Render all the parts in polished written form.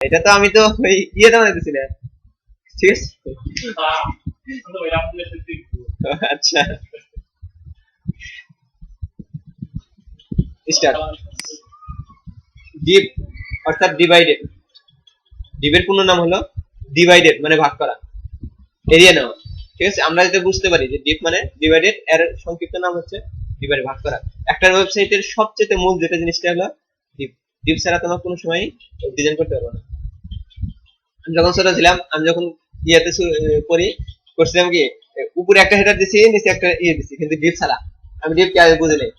এটা তো আমি তো ওই ইয়েটা বানাইতেছি না, ঠিক আছে। আচ্ছা স্টার্ট। ডিপ অর্থাৎ ডিভাইডেড, ডিপের পূর্ণ নাম হলো ডিভাইডেড মানে ভাগ করা, এরিয়া নেওয়া, ঠিক আছে। আমরা যেটা বুঝতে পারি যে ডিপ মানে ডিভাইডেড, এর সংক্ষিপ্ত নাম হচ্ছে ডিভাইড, ভাগ করা। একটা ওয়েবসাইটের সবচেয়ে মূল যেটা জিনিসটা হলো ডিপ। ডিপ ছাড়া তোমার কোনো সময় ডিজাইন করতে পারবো না। আমি যখন ছোট ছিলাম, আমি যখন ইয়াতে করছিলাম কি, উপরে একটা হেডার দিছি, নিচে একটা ইয়ে দিছি, কিন্তু ডিপ ছাড়া। আমি ডিপ কে বুঝি নাই।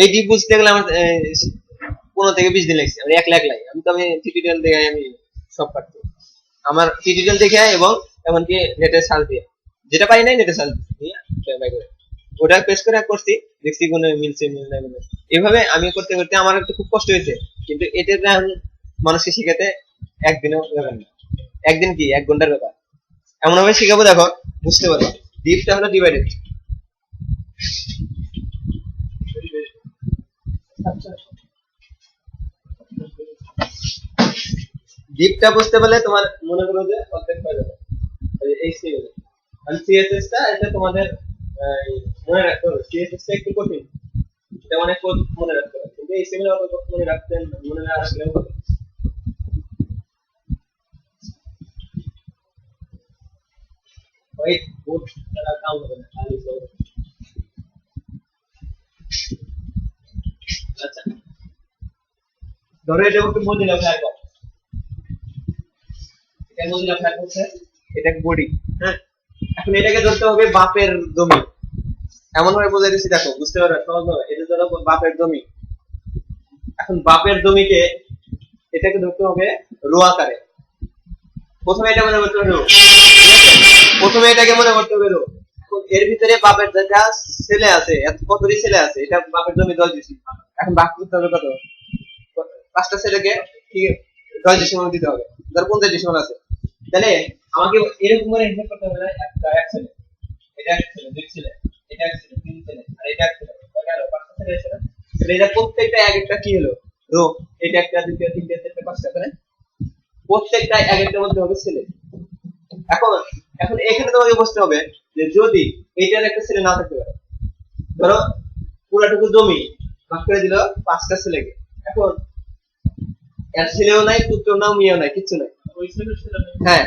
এই ডিপ বুঝতে গেলে আমার 15 থেকে 20 দিন লাগছে। আমি একলা একলাই, আমি টিউটোরিয়াল দেখে আমি সব পারছি। আমার টিউটোরিয়াল দেখে এবং এমনকি নেটে সার্চ দিয়ে, যেটা পাই নাই নেটে সার্চ দিয়ে ওটা পেস্ট করে করছি, দেখছি কোনো মিলছে মিল নাই। এভাবে আমি করতে করতে আমার একটু খুব কষ্ট হয়েছে, কিন্তু এটা মানুষকে শিখাতে একদিনও ব্যাপার না। একদিন কি 1 ঘন্টার ব্যাপার। এমন ভাবে শিখাবো দেখো বুঝতে পারবো। ডিপটা হলো ডিভাইডেড। ডিপটা বুঝতে পারলে তোমার মনে করো যে অর্ধেক হয়ে যাবে। এই সিএসএস আর সিএসএস টা এটা তোমাদের মনে রাখতে হবে। সিএসএস টা একটু কঠিন, এটা অনেক মনে রাখতে হবে, কিন্তু এই সিমিলার অত মনে রাখতেন মনে না রাখলেও হবে। ওই বুট তারা কাউন্ট হবে না, খালি হবে। আচ্ছা ধরো এটা একটু মজিলা ফায়ারফক্স, এটা মজিলা ফায়ারফক্স এর এটা বডি, হ্যাঁ। এখন এটাকে ধরতে হবে বাপের জমি, এমন ভাবে বোঝাই দিচ্ছি দেখো বুঝতে পারবে সহজ হবে। এটা ধরো বাপের জমি। এখন বাপের জমিকে এটাকে ধরতে হবে রো আকারে। প্রথমে এটা মনে করতে হবে রো, প্রথমে এটাকে মনে করতে হবে রো। এখন এর ভিতরে বাপের যেটা ছেলে আছে, কতটি ছেলে আছে, এটা বাপের জমি 10 ডিসি। এখন ভাগ করতে হবে কত, 5টা ছেলেকে কি 10 ডিসিমাল দিতে হবে, ধর 50 ডিসিমাল আছে। তাহলে আমাকে এরকম করে হিসাব করতে হবে না, একটা এক ছেলে, এটা এক ছেলে, 2 ছেলে, এটা এক ছেলে, 3 ছেলে, আর এটা এক ছেলে, কয়টা হলো 5টা ছেলে আছে না। তাহলে এটা প্রত্যেকটা এক একটা কি হলো রো, এটা একটা, দুইটা, তিনটা, চারটা, 5টা, তাই না? প্রত্যেকটা এক একটা মধ্যে হবে ছেলে। এখন এখন এখানে তোমাকে বুঝতে হবে যে যদি এইটার একটা ছেলে না থাকতে পারে, ধরো পুরাটুকু জমি ভাগ করে দিল 5টা ছেলেকে, এখন এর ছেলেও নাই, পুত্র নাও, মেয়েও নাই, কিচ্ছু নাই। হ্যাঁ,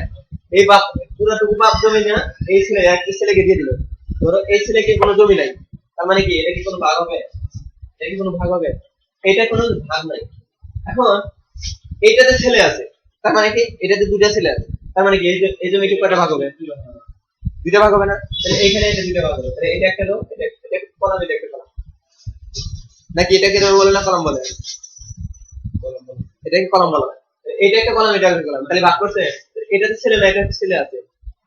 এই বাপ পুরাটুকু বাপ জমি না, এই ছেলে একটা ছেলেকে দিয়ে দিল। ধরো এই ছেলেকে কোনো জমি নাই, তার মানে কি এটা কি কোনো ভাগ হবে? এটা কি কোনো ভাগ হবে? এটা কোনো ভাগ নাই। এখন এইটাতে ছেলে আছে, তার মানে কি এটাতে 2টা ছেলে আছে, তার মানে কি এই জমি কি কয়টা ভাগ হবে? 2টা ভাগ হবে না? তাহলে এইখানে এটা 2টা ভাগ হবে। তাহলে এটা একটা রো, এটা কলাম, এটা একটা কলাম, নাকি এটাকে রো বলে না কলাম বলে? এটাকে কলাম বলা হয়। এটা একটা কলাম, এটা একটা কলাম, তাহলে ভাগ করছে। এটাতে ছেলে নাই, এটাতে ছেলে আছে।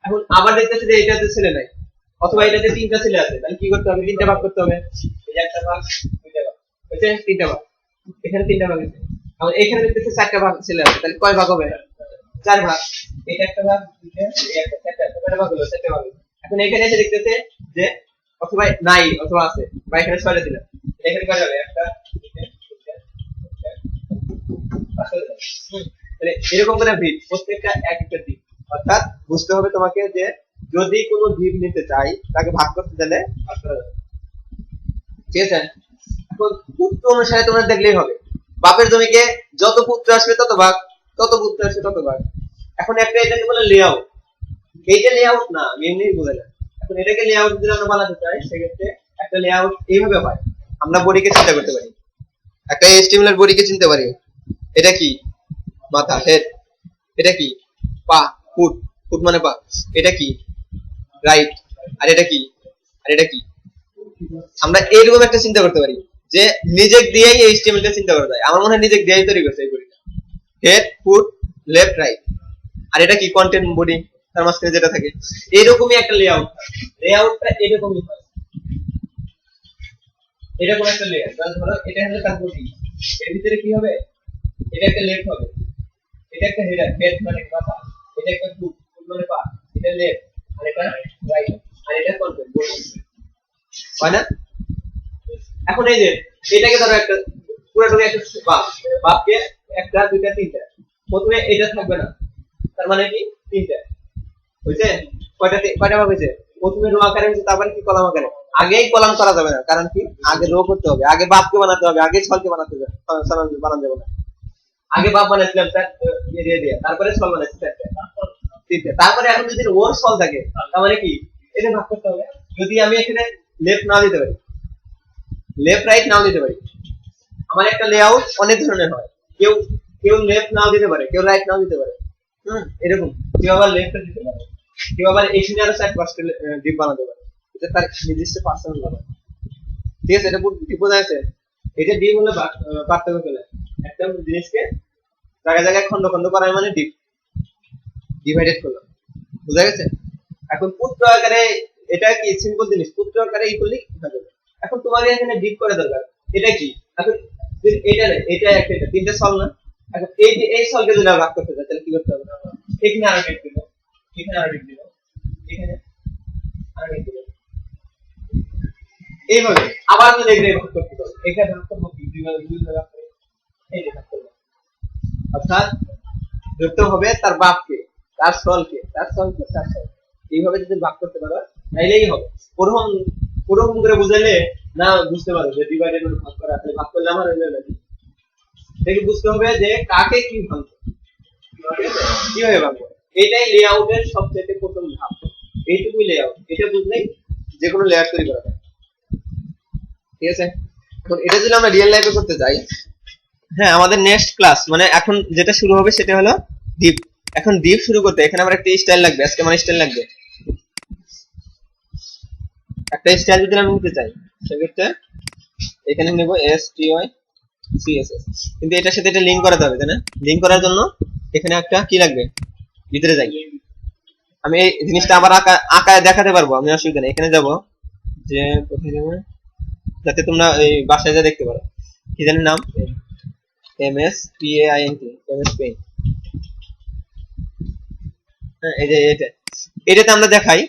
এখন আবার দেখতেছে যে এটাতে ছেলে নাই, অথবা এটাতে 3টা ছেলে আছে, তাহলে কি করতে হবে? 3টা ভাগ করতে হবে। এই একটা ভাগ, 2টা ভাগ হচ্ছে 3টা ভাগ, এখানে 3টা ভাগ আছে। এখন এখানে দেখতেছে 4টা ভাগ ছেলে আছে, তাহলে কয় ভাগ হবে? 4 ভাগ। এটা একটা ভাগ, দুইটা, এই একটা, 4টা, কয়টা ভাগ হলো? 4টা ভাগ। এখন এখানে এসে দেখতেছে যে অথবা নাই অথবা আছে, বা এখানে 6টা দিলাম, এখানে কয়টা হবে? একটা, দুইটা, তিনটা, তাহলে এরকম করে দ্বীপ, প্রত্যেকটা এক একটা দ্বীপ। অর্থাৎ বুঝতে হবে তোমাকে যে যদি কোনো দ্বীপ নিতে চাই তাকে ভাগ করতে গেলে ঠিক আছে। এখন পুত্র অনুসারে তোমরা দেখলেই হবে, বাপের জমিকে যত পুত্র আসবে তত ভাগ, তত পুত্র আসবে তত ভাগ। এখন একটা এটাকে বলে লেআউট, এইটা লেআউট না, আমি এমনি বলে না। এখন এটাকে লেআউট যদি আমরা বানাতে চাই, সেক্ষেত্রে একটা লেআউট এইভাবে হয়। আমরা বডিকে চিন্তা করতে পারি, একটা এইচটিএমএল বডিকে চিনতে পারি। এটা কি মাথা, হেড। এটা কি পা, ফুট, ফুট মানে পা। এটা কি রাইট, আর এটা কি, আর এটা কি। আমরা এইরকম একটা চিন্তা করতে পারি যে নিজেক দিয়েই এইচটিএমএল টা চিন্তা করা যায়। আমার মনে হয় নিজেক দিয়েই তৈরি করছে এই বডিটা। হেড, ফুট, লেফট, রাইট, আর এটা কি কন্টেন্ট বডি, তার মাঝখানে যেটা থাকে। এইরকমই একটা লেআউট, লেআউটটা এরকমই হয়, এরকম একটা লেয়ার। ধরো এটা হলো তার বডি, এর ভিতরে কি হবে? এটা একটা লেফট হবে, এটা একটা হেডার, হেড মানে মাথা, এটা একটা ফুট, ফুট মানে পা, এটা লেফট, আর এটা রাইট, আর এটা কন্টেন্ট হয় না? এখন এই যে এটাকে ধরো একটা পুরোটাকে একটা বাপ, বাপকে 1টা 2টা 3টা, প্রথমে এটা থাকবে না, তার মানে কি তিনটা হয়েছে। কয়টা ভাগ হয়েছে? প্রথমে রো আকারে হয়েছে, তারপরে কি কলাম আকারে। আগেই কলাম করা যাবে না, কারণ কি আগে রো করতে হবে, আগে বাপকে বানাতে হবে, আগে ছলকে বানাতে হবে, বানানো যাবে না। আগে বাপ বানাইছিলাম দিয়ে তারপরে ছল বানাইছি তিনটে, তারপরে এখন যদি ওর ছল থাকে তার মানে কি এটা ভাগ করতে হবে। যদি আমি এখানে লেফট না দিতে পারি, লেফট রাইট নাও দিতে পারি, আমার একটা লেআউট অনেক ধরনের হয়। কেউ কেউ লেফট নাও দিতে পারে, কেউ রাইট নাও দিতে পারে, এরকম। কেউ আবার লেফট দিতে পারে, কেউ আবার এখানে আরো সাইড পাঁচটা ডিপ বানাতে পারে, এটা তার নির্দিষ্ট পার্সোনাল বানায়। ঠিক আছে, এটা বোঝা যাচ্ছে। এটা ডিপ হলে পার্থক্য ফেলে একটা জিনিসকে জায়গায় জায়গায় খন্ড খন্ড করা মানে ডিপ, ডিভাইডেড করলাম, বুঝা গেছে। এখন পুত্র আকারে এটা কি সিম্পল জিনিস, পুত্র আকারে ই করলে হয়ে যাবে। এখন তোমার এখানে ডিপ করে দরকার, এটা কি এখন এটা না, এটা একটা, এটা তিনটা সল না। এখন এই সলকে যদি ভাগ করতে চাই তাহলে কি করতে হবে? এখানে আরো ডিপ দিব, এখানে আরো ডিপ দিব, এখানে আরো ডিপ দিব, এইভাবে আবার যদি এখানে ভাগ করতে হবে, এখানে ভাগ করবো কি দুই ভাগ করে এই যে ভাগ করবো। অর্থাৎ ধরতে হবে তার বাপকে, তার সলকে, তার সলকে, তার সল, এইভাবে যদি ভাগ করতে পারো তাইলেই হবে। ওরকম করে বুঝাইলে না বুঝতে পারো যে ডিভাইডেড মানে ভাগ করা, তাহলে ভাগ করলে আমার হইলো না। দেখে বুঝতে হবে যে কাকে কি ভাঙবো, কিভাবে ভাঙবো। এটাই লেআউটের সবচেয়ে প্রথম ধাপ, এইটুকুই লেআউট। এটা বুঝলেই যে কোনো লেআউট তৈরি করা যায়। ঠিক আছে, এখন এটা যদি আমরা রিয়েল লাইফে করতে যাই, হ্যাঁ আমাদের নেক্সট ক্লাস মানে এখন যেটা শুরু হবে সেটা হলো ডিপ। এখন ডিপ শুরু করতে এখানে আমার একটা স্টাইল লাগবে, আজকে আমার স্টাইল লাগবে। একটা স্টাইল যদি আমি নিতে চাই সেক্ষেত্রে এখানে নেব STY CSS, কিন্তু এটার সাথে এটা লিংক করাতে হবে, তাই না? লিংক করার জন্য এখানে একটা কি লাগবে, ভিতরে যাই। আমি এই জিনিসটা আবার আঁকায় দেখাতে পারবো, আমি অসুবিধা নেই। এখানে যাব, যে কোথায় যাবো যাতে তোমরা এই বাসায় যা দেখতে পারো, কি জানি নাম, MSPAINT, MS Paint। হ্যাঁ এই যে এটাতে আমরা দেখাই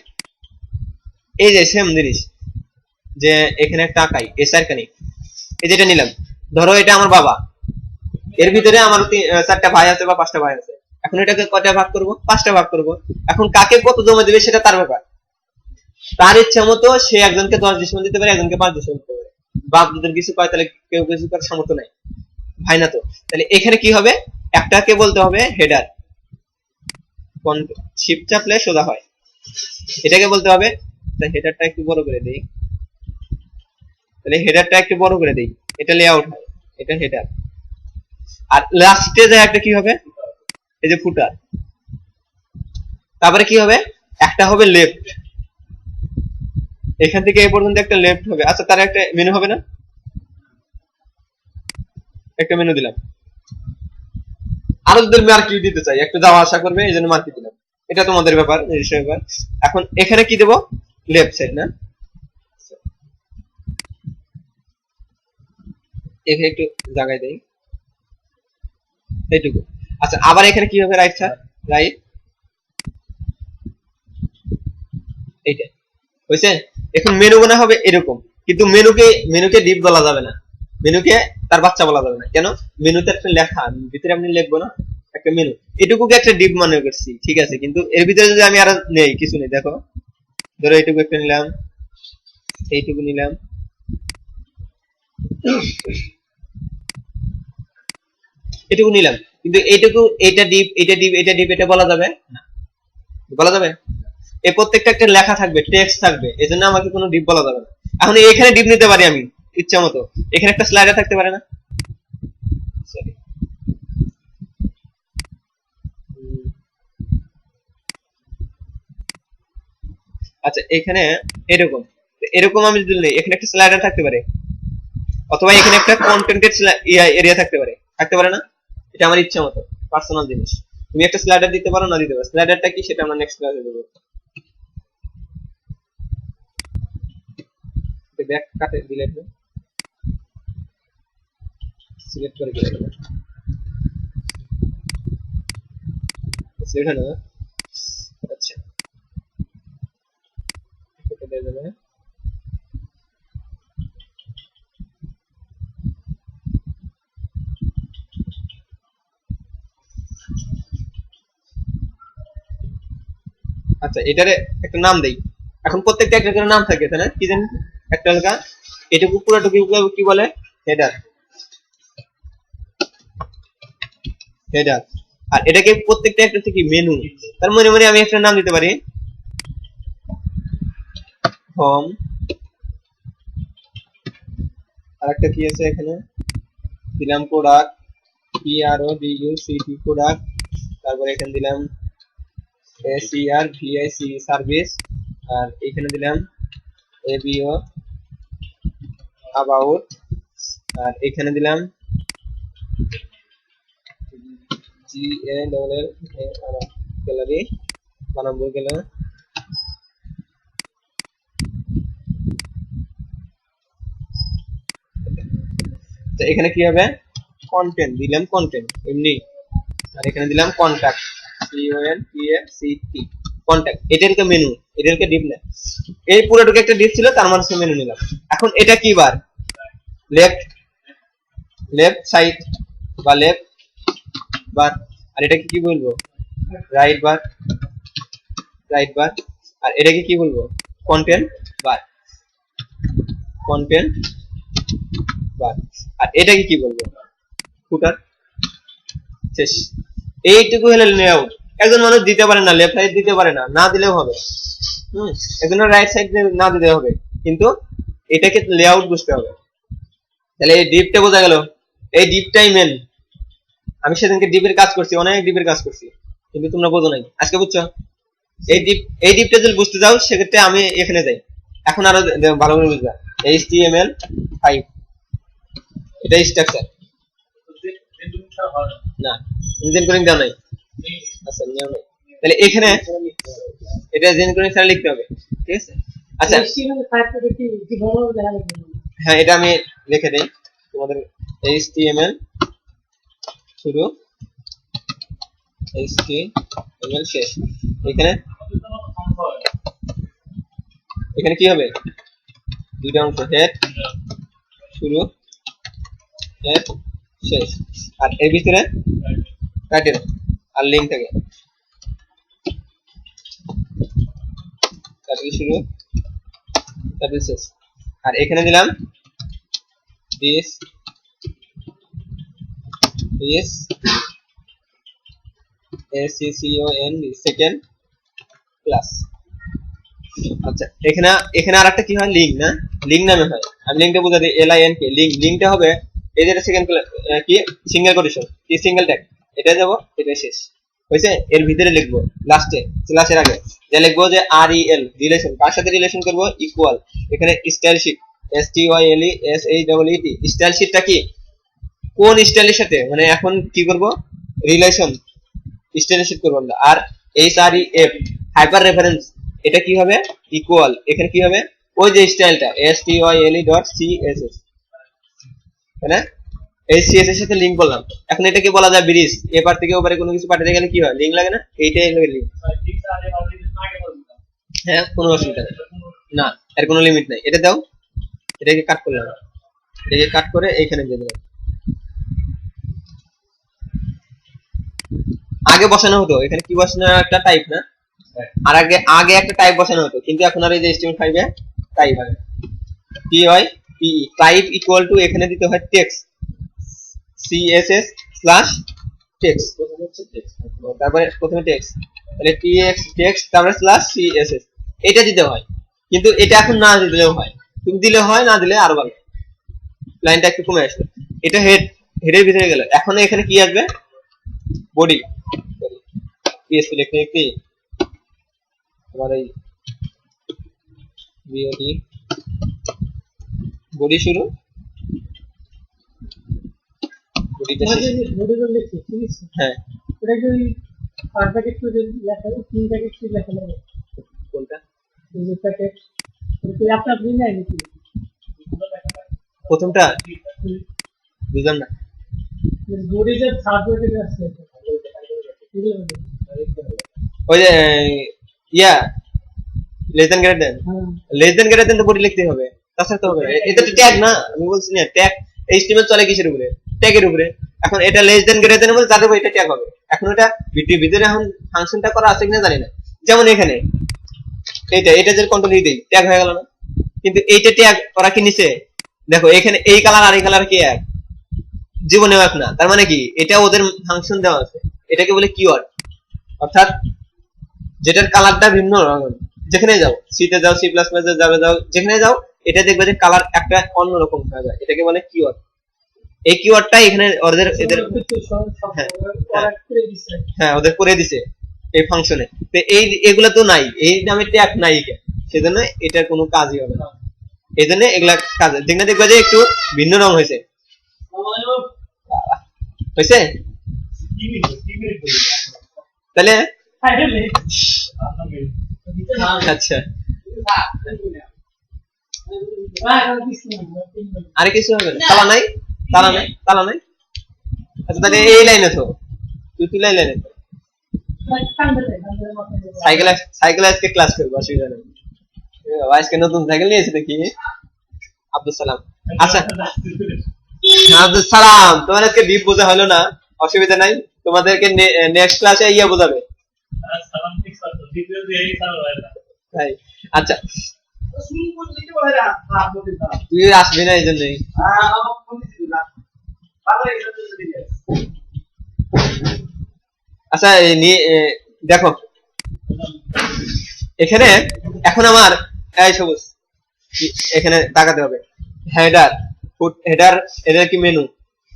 এই যে সেম জিনিস, যে এখানে একটা আঁকাই এসআর কানি, এই যেটা নিলাম, ধরো এটা আমার বাবা, এর ভিতরে আমার 4টা ভাই আছে বা 5টা ভাই আছে। এখন এটাকে কয়টা ভাগ করব? 5টা ভাগ করব। এখন কাকে কত জমা দিবে সেটা তার ব্যাপার, তার ইচ্ছা মতো সে একজনকে 10 ডিসিমাল দিতে পারে, একজনকে 5 ডিসিমাল দিতে পারে। বাপ যদি কিছু পায় তাহলে কেউ কিছু করার সামর্থ্য নাই, ভাই না তো। তাহলে এখানে কি হবে, একটাকে বলতে হবে হেডার, শিফট চাপলে সোজা হয়, এটাকে বলতে হবে। হেডারটা একটু বড় করে দেই, তাহলে হেডারটা একটু বড় করে দেই, এটা লেআউট হয়, এটা হেডার। আর লাস্টে যে একটা কি হবে, এই যে ফুটার। তারপরে কি হবে, একটা হবে লেফট, এখান থেকে এই পর্যন্ত একটা লেফট হবে। আচ্ছা তার একটা মেনু হবে না, একটা মেনু দিলাম। আরো যদি মার্কি দিতে চাই একটু যাওয়া আসা করবে, এই জন্য মার্কি দিলাম, এটা তোমাদের ব্যাপার, নিজস্ব ব্যাপার। এখন এখানে কি দেবো, লেফট সাইড না, এখানে একটু জায়গায় দেই, এইটুকু। আচ্ছা আবার এখানে কি হবে, রাইট সাইড, রাইট, এইটা হয়েছে। এখন মেনু গোনা হবে এরকম, কিন্তু মেনুকে ডিপ বলা যাবে না, মেনুকে তার বাচ্চা বলা যাবে না। কেন? মেনুতে একটা লেখা, ভিতরে আপনি লিখবো না একটা মেনু, এটুকুকে একটা ডিপ মনে করছি, ঠিক আছে। কিন্তু এর ভিতরে যদি আমি আরো নেই, কিছু নেই, দেখো ধরো এইটুকু একটা নিলাম, এইটুকু নিলাম, এটুকু নিলাম, কিন্তু এইটুকু, এটা ডিপ, এটা ডিপ, এটা ডিপ, এটা বলা যাবে না, বলা যাবে। এই প্রত্যেকটা একটা লেখা থাকবে, টেক্সট থাকবে, এই জন্য আমাকে কোনো ডিপ বলা যাবে না। এখন এখানে ডিপ নিতে পারি আমি ইচ্ছা মতো, এখানে একটা স্লাইডার থাকতে পারে না। আচ্ছা এখানে এরকম এরকম আমি যদি নেই, এখানে একটা স্লাইডার থাকতে পারে, অথবা এখানে একটা কন্টেন্টেড এরিয়া থাকতে পারে না। এটা আমার ইচ্ছা মতো পার্সোনাল জিনিস, তুমি একটা স্লাইডার দিতে পারো, না দিতে পারো। স্লাইডারটা কি সেটা আমরা নেক্সট ক্লাসে দেবো। ব্যাক কাটে দিলে সিলেক্ট করে দিলে সেটা না। আচ্ছা এটা দিয়ে দেবে, আচ্ছা এটারে একটা নাম দেই। এখন প্রত্যেকটা একটা করে নাম থাকে তাই না, কি জানি একটা হালকা, এটুকু পুরোটুকু কি বলে, হেডার। হেডার আর এটাকে প্রত্যেকটা একটা কি মেনু। তার মনে মনে আমি একটা নাম দিতে পারি হোম, আর একটা কি আছে এখানে দিলাম প্রোডাক্ট, PRODUCT প্রোডাক্ট, তারপরে এখানে দিলাম SERVIC সার্ভিস, আর এখানে দিলাম ABO about, আর এখানে দিলাম GALL গ্যালারি বানাবো গেল। এখানে কি হবে, কন্টেন্ট দিলাম, কন্টেন্ট এমনি, আর এখানে দিলাম কন্টাক্ট, CONTACT কন্টাক্ট। এটারকে মেনু, এটারকে ডিপ না, এই পুরোটুকু একটা ডিপ ছিল, তার মানে মেনু নিলাম। এখন এটা কি বার, লেফট সাইড বা লেফট বার, আর এটাকে কি বলবো, রাইট বার, আর এটাকে কি বলবো, কন্টেন্ট বার, আর এটাকে কি বলবো, ফুটার। শেষ। এইটুকু হলো লেআউট। একজন মানুষ দিতে পারে না, লেফট সাইড দিতে পারে না, না দিলেও হবে। একজন রাইট সাইড না দিতে হবে, কিন্তু এটাকে লেআউট বুঝতে হবে। তাহলে এই ডিপটা বোঝা গেল, এই ডিপটাই মেন। আমি সেদিনকে ডিপের কাজ করছি, অনেক ডিপের কাজ করছি, কিন্তু তোমরা বোঝো নাই, আজকে বুঝছো। এই ডিপটা যদি বুঝতে যাও সেক্ষেত্রে আমি এখানে যাই। এখন আরো ভালো করে বুঝবা, HTML5 এটা স্ট্রাকচার না, ইঞ্জিন কোডিং দাও নাই, আচ্ছা নিয়ম নাই। তাহলে এখানে এটা ইঞ্জিন কোডিং ছাড়া লিখতে হবে, ঠিক আছে। আচ্ছা হ্যাঁ, এটা আমি লিখে দেই তোমাদের, HTML শুরু, HTML শেষ। এখানে কি হবে, দুইটা অংশ, হেড শুরু, হেড শেষ, আর এর ভিতরে টাইটেল আর লিংক থাকে, টাইটেল শুরু, টাইটেল শেষ। আর এখানে দিলাম this is SECON second class. আচ্ছা এখানে আরেকটা কি হয়, লিংক না, লিংক নামে হয়। আমি লিংকটা বুঝা দিই, LINK লিংকটা হবে এই যে সেকেন্ড কি সিঙ্গেল কোটেশন, কি সিঙ্গেল ট্যাগ, এটা যাব, এটা শেষ হয়েছে। এর ভিতরে লিখবো লাস্টে, ক্লাসের আগে যে লিখবো যে REL রিলেশন, কার সাথে রিলেশন করব, ইকুয়াল। এখানে স্টাইল শিট, STYLESHAET স্টাইল শিটটা কি, কোন স্টাইলের সাথে, মানে এখন কি করব, রিলেশন স্টাইলের শিট করব আমরা। আর HREF হাইপার রেফারেন্স, এটা কি হবে, ইকুয়াল। এখানে কি হবে, ওই যে স্টাইলটা STYLE.CSS, তাই না, এই CSS এর সাথে লিংক করলাম। এখন এটাকে বলা যায় ব্রিজ, এপার থেকে ওপারে কোনো কিছু পাঠাতে গেলে কি হয়, লিংক লাগে না, এইটাই হলো লিংক। হ্যাঁ, কোনো অসুবিধা নেই, না এর কোনো লিমিট নাই। এটা দাও, এটাকে কাট করলাম, এটাকে কাট করে এইখানে দিয়ে দিলাম। আগে বসানো হতো, এখানে কি বসানো, একটা টাইপ না, আর আগে একটা টাইপ বসানো হতো, কিন্তু এখন আর এই যে HTML5 এ টাইপ হয়, কি হয়, টাইপ ইকুয়াল টু, এখানে দিতে হয় টেক্সট, CSS/টেক্সট, তারপরে প্রথমে টেক্সট, তাহলে টেক্সট তারপরে /CSS, এটা দিতে হয়। কিন্তু এটা এখন না দিলেও হয়, তুমি দিলে হয়, না দিলে আরো ভালো, লাইনটা একটু কমে আসবে। এটা হেডের ভিতরে গেল। এখন এখানে কি আসবে, বডি, PHP লিখতে লিখতে আমার এই বডি শুরু, বডিতে শেষ। হ্যাঁ, এটা কি আর প্যাকেট করে লেখা, তিন প্যাকেট করে লেখা হবে, কোনটা এই প্যাকেট, এটা আপনার আপনি নাই নাকি, প্রথমটা বুঝলাম না, বডি যে থার্ড প্যাকেট আছে, ওই যে ইয়া লেস দ্যান গ্রেটার দেন তো বডি লিখতে হবে, তাছাড়া তো হবে না। এটা তো ট্যাগ না, আমি বলছি না ট্যাগ, HTML চলে কিসের উপরে, ট্যাগের উপরে। এখন এটা লেস দ্যান গ্রেটার দেন বলে তাদের এটা ট্যাগ হবে। এখন এটা ভিতরে এখন ফাংশনটা করা আছে কিনা জানি না, যেমন এখানে এটা যে কন্ট্রোল দেই ট্যাগ হয়ে গেল না, কিন্তু এইটা ট্যাগ ওরা কি নিছে, দেখো এখানে এই কালার আর এই কালার কি এক, জীবনেও এক না। তার মানে কি এটা ওদের ফাংশন দেওয়া আছে, এটাকে বলে কিওয়ার্ড। অর্থাৎ যেটার কালারটা ভিন্ন, যেখানে যাও সিতে যাও সি প্লাস প্লাস যাও যেখানে যাও এটা দেখবে যে কালার একটা অন্যরকম হয়ে যায়, এটাকে বলে কিওয়ার্ড। এই কিওয়ার্ডটা এখানে ওদের এদের হ্যাঁ ওদের করে দিছে এই ফাংশনে। তো এই এগুলা তো নাই, এই নামে ট্যাগ নাই, সেজন্য এটা কোনো কাজই হবে না, এই জন্য এগুলা কাজ দেখলে দেখবে যে একটু ভিন্ন রং হয়েছে হয়েছে। তাহলে আচ্ছা আরে কিছু হবে না, তালা নাই তালা নাই তালা নাই। আচ্ছা তাহলে এই লাইনে তো তুই লাইনে সাইকেল আজকে ক্লাস করবো, অসুবিধা নেই। আজকে নতুন সাইকেল নিয়েছে নাকি আব্দুল সালাম? আচ্ছা আব্দুল সালাম, তোমার আজকে ডিপ বোঝা হলো না, অসুবিধা নাই, তোমাদেরকে নেক্সট ক্লাসে ইয়া বোঝাবে। আচ্ছা তুই আসবি না এই জন্যই। আচ্ছা দেখো এখানে এখন আমার এই সবুজ এখানে তাকাতে হবে, হেডার ফুট হেডার এটা কি মেনু,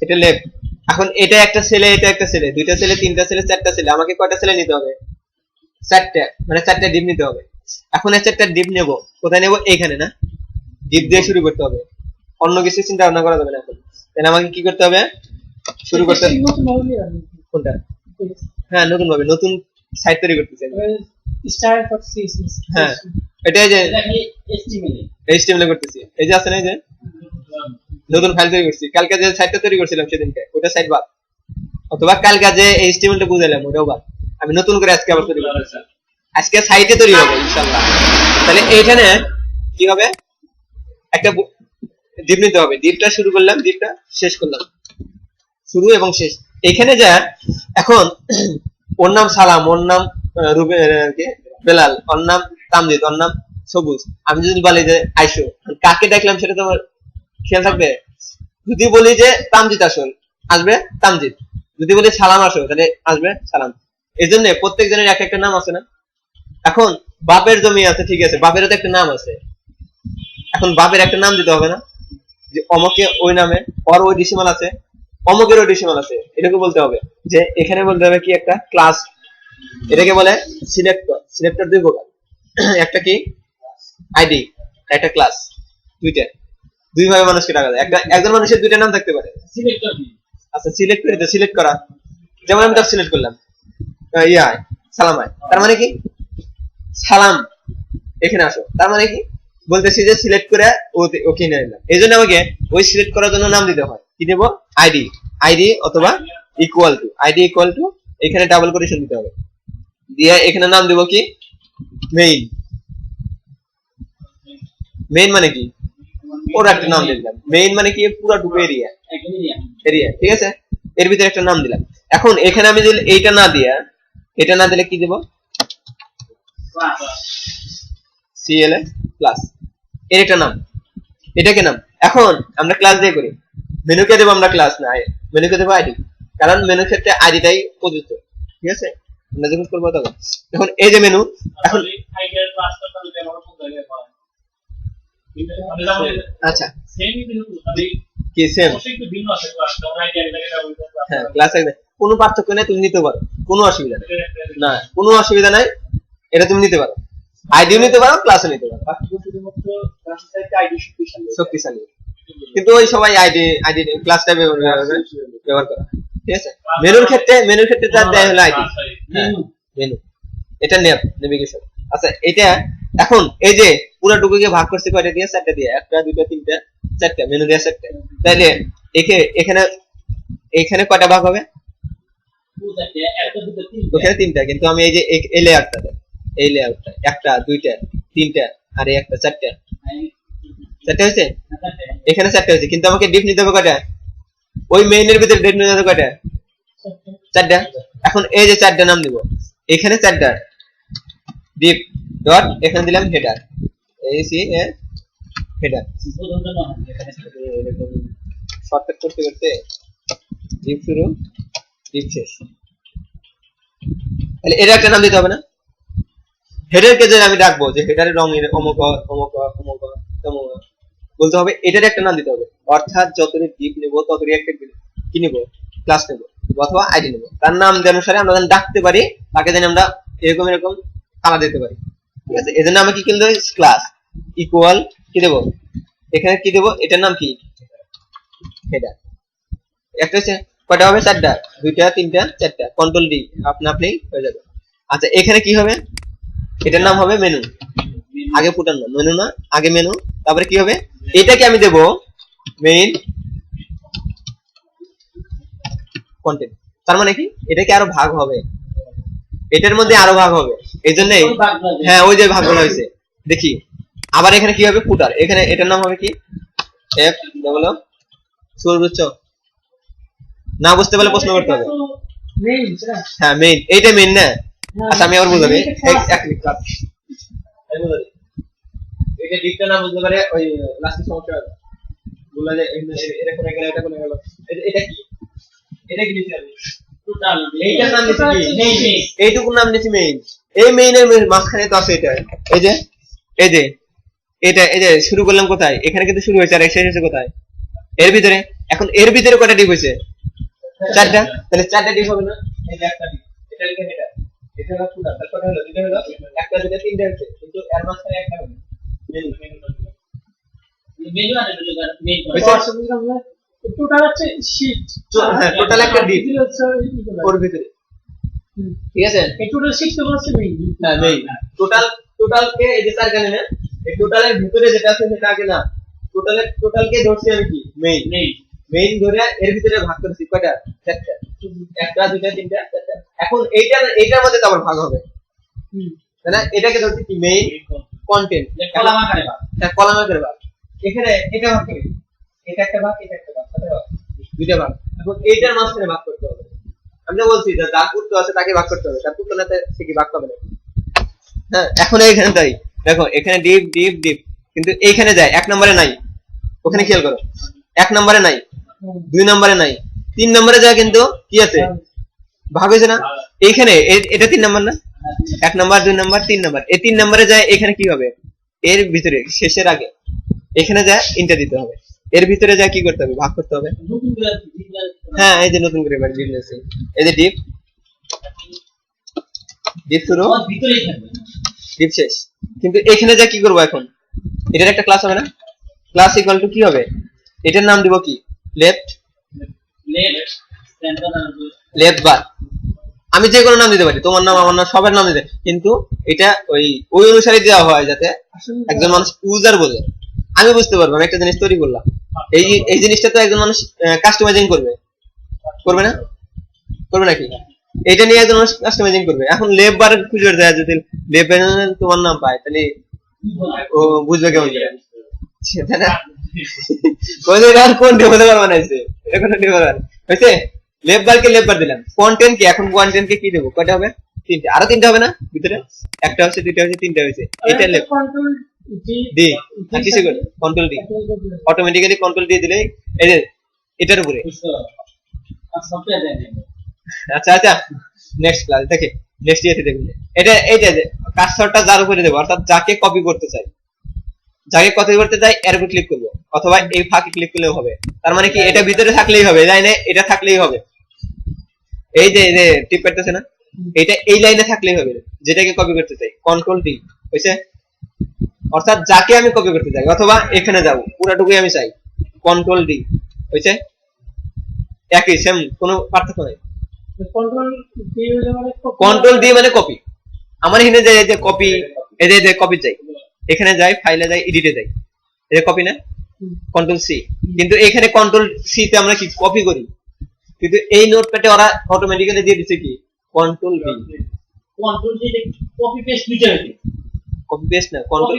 এটা লেফট। এখন এটা একটা ছেলে এটা একটা ছেলে, দুইটা ছেলে তিনটা ছেলে চারটা ছেলে, আমাকে কয়টা ছেলে নিতে হবে? চারটা, মানে চারটা ডিপ নিতে হবে। এখন এই চারটা ডিপ নেব, কোথায় নেব? এইখানে না, ডিপ দিয়ে শুরু করতে হবে, অন্য কিছু চিন্তা ভাবনা করা যাবে না এখন। তাহলে আমাকে কি করতে হবে? শুরু করতে হবে কোনটা? হ্যাঁ নতুন ভাবে নতুন সাইট তৈরি করতেছি। হ্যাঁ এটাই যে HTML করতেছি, এই যে আছে না, এই যে নতুন ফাইল তৈরি করছি, কালকে যে সাইটটা তৈরি করছিলাম সেদিনকে ওটা সাইট বাদ, অথবা কালকে যে HTML টা বুঝাইলাম ওটাও বাদ, আমি নতুন করে আজকে আবার তৈরি করতেছি, আজকে সাইটে তৈরি হবে ইনশাআল্লাহ। তাহলে এইখানে কি হবে? একটা ডিপ নিতে হবে, ডিপটা শুরু করলাম ডিপটা শেষ করলাম, শুরু এবং শেষ। এখানে যা এখন ওর নাম সালাম, ওর নাম বেলাল, ওর নাম তামজিদ, ওর নাম সবুজ। আমি যদি বলি যে আইসো, কাকে ডাকলাম সেটা তোমার খেয়াল থাকবে? যদি বলি যে তামজিদ আসুন, আসবে তামজিদ, যদি বলি সালাম আসো তাহলে আসবে সালাম। এই জন্য প্রত্যেক জনের এক একটা নাম আছে না। এখন বাপের জমি আছে, ঠিক আছে, বাপেরও তো একটা নাম আছে, এখন বাপের একটা নাম দিতে হবে না, যে অমকে ওই নামে ওর ওই ডিসিমাল আছে, অমকের ওই ডিসিমাল আছে, এটাকে বলতে হবে যে এখানে বলতে হবে কি একটা ক্লাস, এটাকে বলে সিলেক্টর। সিলেক্টর দুই প্রকার, একটা কি আইডি, একটা ক্লাস, দুইটা দুই ভাবে মানুষকে ডাকা যায়, একটা একজন মানুষের দুইটা নাম থাকতে পারে। আচ্ছা সিলেক্ট করে সিলেক্ট করা, যেমন আমি তার সিলেক্ট করলাম সালামায়, তার মানে কি সালাম এখানে আসো, তার মানে কি বলতেছি যে সিলেক্ট করে ওকে নিয়ে নিলাম। এই জন্য আমাকে ওই সিলেক্ট করার জন্য নাম দিতে হয়, কি দেবো? আইডি, আইডি অথবা equal to, ID equal to, এখানে ডাবল কোটেশন দিতে হবে, দিয়ে এখানে নাম দেবো কি মেইন। মেইন মানে কি? ওর একটা নাম দিলাম, মেইন মানে কি পুরোটুকু এরিয়া, এরিয়া, ঠিক আছে, এর ভিতরে একটা নাম দিলাম। এখন এখানে আমি যদি এইটা না দিয়া, এটা না দিলে কি দেব? CLS প্লাস, এর একটা নাম, এটাকে নাম। এখন আমরা ক্লাস দিয়ে করি, মেনুকে দেবো আমরা ক্লাস না, মেনুকে দেবো আইডি, কারণ মেনুর ক্ষেত্রে আইডিটাই প্রযোজ্য, ঠিক আছে, আমরা যখন করবো তখন। এখন এই যে মেনু, এখন আচ্ছা কি সেম, হ্যাঁ ক্লাস কোনো পার্থক্য নেই, তুমি নিতে পারো, কোনো অসুবিধা নেই, না কোনো অসুবিধা নাই, এটা তুমি নিতে পারো, আইডিও নিতে পারো ক্লাসও নিতে পারো, শক্তিশালী। কিন্তু ওই সবাই আইডি আইডি ক্লাসটা ব্যবহার করা, ঠিক আছে। মেনুর ক্ষেত্রে তার দেয় হলো আইডি, মেনু এটা নেভিগেশন। আচ্ছা এটা এখন এই যে পুরোটুকুকে ভাগ করছে কয়টা দিয়ে? চারটা দিয়ে, একটা দুইটা তিনটা চারটা, মেনু দিয়ে চারটা। তাইলে এখানে এখানে কয়টা ভাগ হবে? ওখানে তিনটা, কিন্তু আমি এই যে এই লেয়ারটা, এই লেয়ারটা একটা দুইটা তিনটা আর এই একটা চারটা, চারটা হয়েছে, এখানে চারটা হয়েছে, কিন্তু আমাকে ডিপ নিতে হবে কয়টা? ওই মেইনের ভিতরে ডিপ নিতে হবে কয়টা? চারটা। এখন এই যে চারটা নাম দিব, এখানে চারটা, ডিপ ডট এখানে দিলাম হেডার, এই সি এর হেডার। শর্টকাট করতে করতে ডিপ শুরু ডিপ শেষ, তাহলে এর একটা নাম দিতে হবে না? হেডার কে যে আমি ডাকবো যে হেডারের রং অমুক অমুক অমুক তমুক বলতে হবে, এটার একটা নাম দিতে হবে। অর্থাৎ যতই ডিপ নেব ততই একটা কি নেব, ক্লাস নেব অথবা আইডি নেব, তার নাম অনুসারে আমরা ডাকতে পারি, তাকে যেন আমরা এরকম এরকম কালা দিতে পারি, ঠিক আছে? এজন্য আমরা কি কিনতে হবে, ক্লাস ইকুয়াল কি দেব, এখানে কি দেব, এটার নাম কি, হেডার। একটা হচ্ছে কয়টা হবে, চারটা, দুইটা তিনটা চারটা, কন্ট্রোল ডি আপনি হয়ে যাবে। আচ্ছা এখানে কি হবে, এটার নাম হবে মেনু, আগে ফুটার নাম মেনু না, আগে মেনু, তারপরে কি হবে, এটাকে আমি দেব মেইন কন্টেন্ট। তার মানে কি এটাকে আরো ভাগ হবে, এটার মধ্যে আরো ভাগ হবে, এই জন্য হ্যাঁ ওই যে ভাগগুলো হয়েছে। দেখি আবার এখানে কি হবে, ফুটার, এখানে এটার নাম হবে কি, এফ বলো সর্বোচ্চ, না বুঝতে পারলে প্রশ্ন করতে হবে। হ্যাঁ মেইন, এইটা মেইন না। আচ্ছা আমি আবার বুঝাবি, এক মিনিট এটা ডিপটা না বুঝতে পারে ওই লাস্টে সমস্যা হবে, বললা যে এটা কোনে গেল এটা কোনে গেল, এটা কি, এটা কি নিছি আমি টোটাল, এইটার নাম নিছি কি মেইন, এইটুকুর নাম নিছি মেইন। এই মেইনের মাঝখানে তো আছে এটা, এই যে এই যে এটা, এই যে শুরু করলাম কোথায়, এখানে কিন্তু শুরু হয়েছে আর শেষ হয়েছে কোথায়, এর ভিতরে। এখন এর ভিতরে কয়টা ডিপ হয়েছে, চারটা, তাহলে চারটা ডিপ হবে না, এই যে একটা ডিপ, এটা লিখে এটা, এটা হলো ফুটার, তারপর হলো দুটো হলো একটা দুটো তিনটা হচ্ছে, কিন্তু এর মাঝখানে একটা হবে মেনু, মেনু আর মেইন টোটাল হচ্ছে শীট, হ্যাঁ টোটাল একটা ডিপ ওর ভিতরে, ঠিক আছে? এই টোটাল শীট তো হচ্ছে মেইন, হ্যাঁ মেইন টোটাল কে এই যে চার গানে না, এই টোটালের ভিতরে যেটা আছে সেটা আগে না, টোটাল কে ধরছি আমি কি মেইন, মেইন ধরে এর ভিতরে ভাগ করেছি কয়টা, চারটা, একটা দুইটা তিনটা চারটা। এখন এইটার মধ্যে তো আবার ভাগ হবে, তাই না? এটাকে ধরছি কি মেইন কন্টেন্ট, কলাম আকারে ভাগ, হ্যাঁ কলাম আকারে ভাগ। এখানে এটা ভাগ করি, এটা একটা ভাগ, এটা একটা ভাগ, কয়টা ভাগ, দুইটা ভাগ। এখন এইটার মাঝখানে ভাগ করতে হবে, আমি বলছি যে যার পুত্র আছে তাকে ভাগ করতে হবে, তার পুত্র না সে কি ভাগ পাবে না। হ্যাঁ এখন এইখানে তাই দেখো, এখানে ডিপ ডিপ ডিপ, কিন্তু এইখানে যায় এক নম্বরে নাই, ওখানে খেয়াল করো, এক নম্বরে নাই, দুই নম্বরে নাই, তিন নম্বরে যায় কিন্তু কি আছে, ভাগ হয়েছে না, এইখানে এটা তিন নম্বর না, এক নম্বর দুই নম্বর তিন নম্বর, এই তিন নম্বরে যায়, এখানে কি হবে, এর ভিতরে শেষের আগে এখানে যায় ইনটা দিতে হবে, এর ভিতরে যায় কি করতে হবে, ভাগ করতে হবে। হ্যাঁ এই যে নতুন করে বিজনেস, এই যে ডিপ ডিপ শুরু ডিপ শেষ, কিন্তু এখানে যা কি করবো, এখন এটার একটা ক্লাস হবে না, ক্লাস ইকুয়াল টু কি হবে, এটার নাম দিব কি, লেফট লেফট বার, আমি যে কোনো নাম দিতে পারি, তোমার নাম আমার নাম সবার নাম দিতে, কিন্তু এটা ওই অনুসারে দেওয়া হয় যাতে একজন মানুষ ইউজার বোঝে, আমি বুঝতে পারবো আমি একটা জিনিস তৈরি করলাম, এই জিনিসটা তো একজন মানুষ কাস্টমাইজিং করবে না, করবে নাকি, এটা নিয়ে একজন মানুষ কাস্টমাইজিং করবে। এখন লেফট বার খুঁজে দেয়, যদি লেফট তোমার নাম পায় তাহলে ও বুঝবে কেমন করে, সেটা না কোন ডেভেলপার বানাইছে, এটা কোন ডেভেলপার হয়েছে, লেফট বারকে লেফট বার দিলাম, কন্টেন্ট কি, এখন কন্টেন্ট কে কি দেবো, কয়টা হবে, তিনটা, আরো তিনটা হবে না ভিতরে, একটা হচ্ছে দুইটা হচ্ছে তিনটা হয়েছে, এটা লেফট ডি, কিসে করে কন্ট্রোল ডি, অটোমেটিক্যালি কন্ট্রোল দিয়ে দিলে এই যে এটার উপরে। আচ্ছা আচ্ছা নেক্সট ক্লাস দেখে, নেক্সট ইয়াতে দেখবেন, এটা এইটা কার্সরটা যার উপরে দেবো, অর্থাৎ যাকে কপি করতে চাই, যাকে কপি করতে চাই এর উপর ক্লিক করবো, অথবা এই ফাঁকে ক্লিক করলেও হবে, তার মানে কি এটা ভিতরে থাকলেই হবে, লাইনে এটা থাকলেই হবে, এই যে টিপ করতেছে না, এটা এই লাইনে থাকলেই হবে, যেটাকে কপি করতে চাই, কন্ট্রোল ডি হয়েছে, অর্থাৎ যাকে আমি কপি করতে চাই, অথবা এখানে যাবো পুরাটুকুই আমি চাই, কন্ট্রোল ডি হয়েছে, একই সেম, কোনো পার্থক্য নেই। কন্ট্রোল ডি মানে কপি, আমার এখানে যাই যে কপি, এই যে কপি চাই, এখানে যাই ফাইলে যাই এডিটে যাই, এটা কপি না, কন্ট্রোল সি, কিন্তু এখানে কন্ট্রোল সি তে আমরা কি কপি করি, কিন্তু এই নোটপ্যাডে ওরা অটোমেটিক্যালি দিয়ে দিচ্ছে কি control D, control D copy paste দুইটা হচ্ছে, কপি পেস্ট না, কন্ট্রোল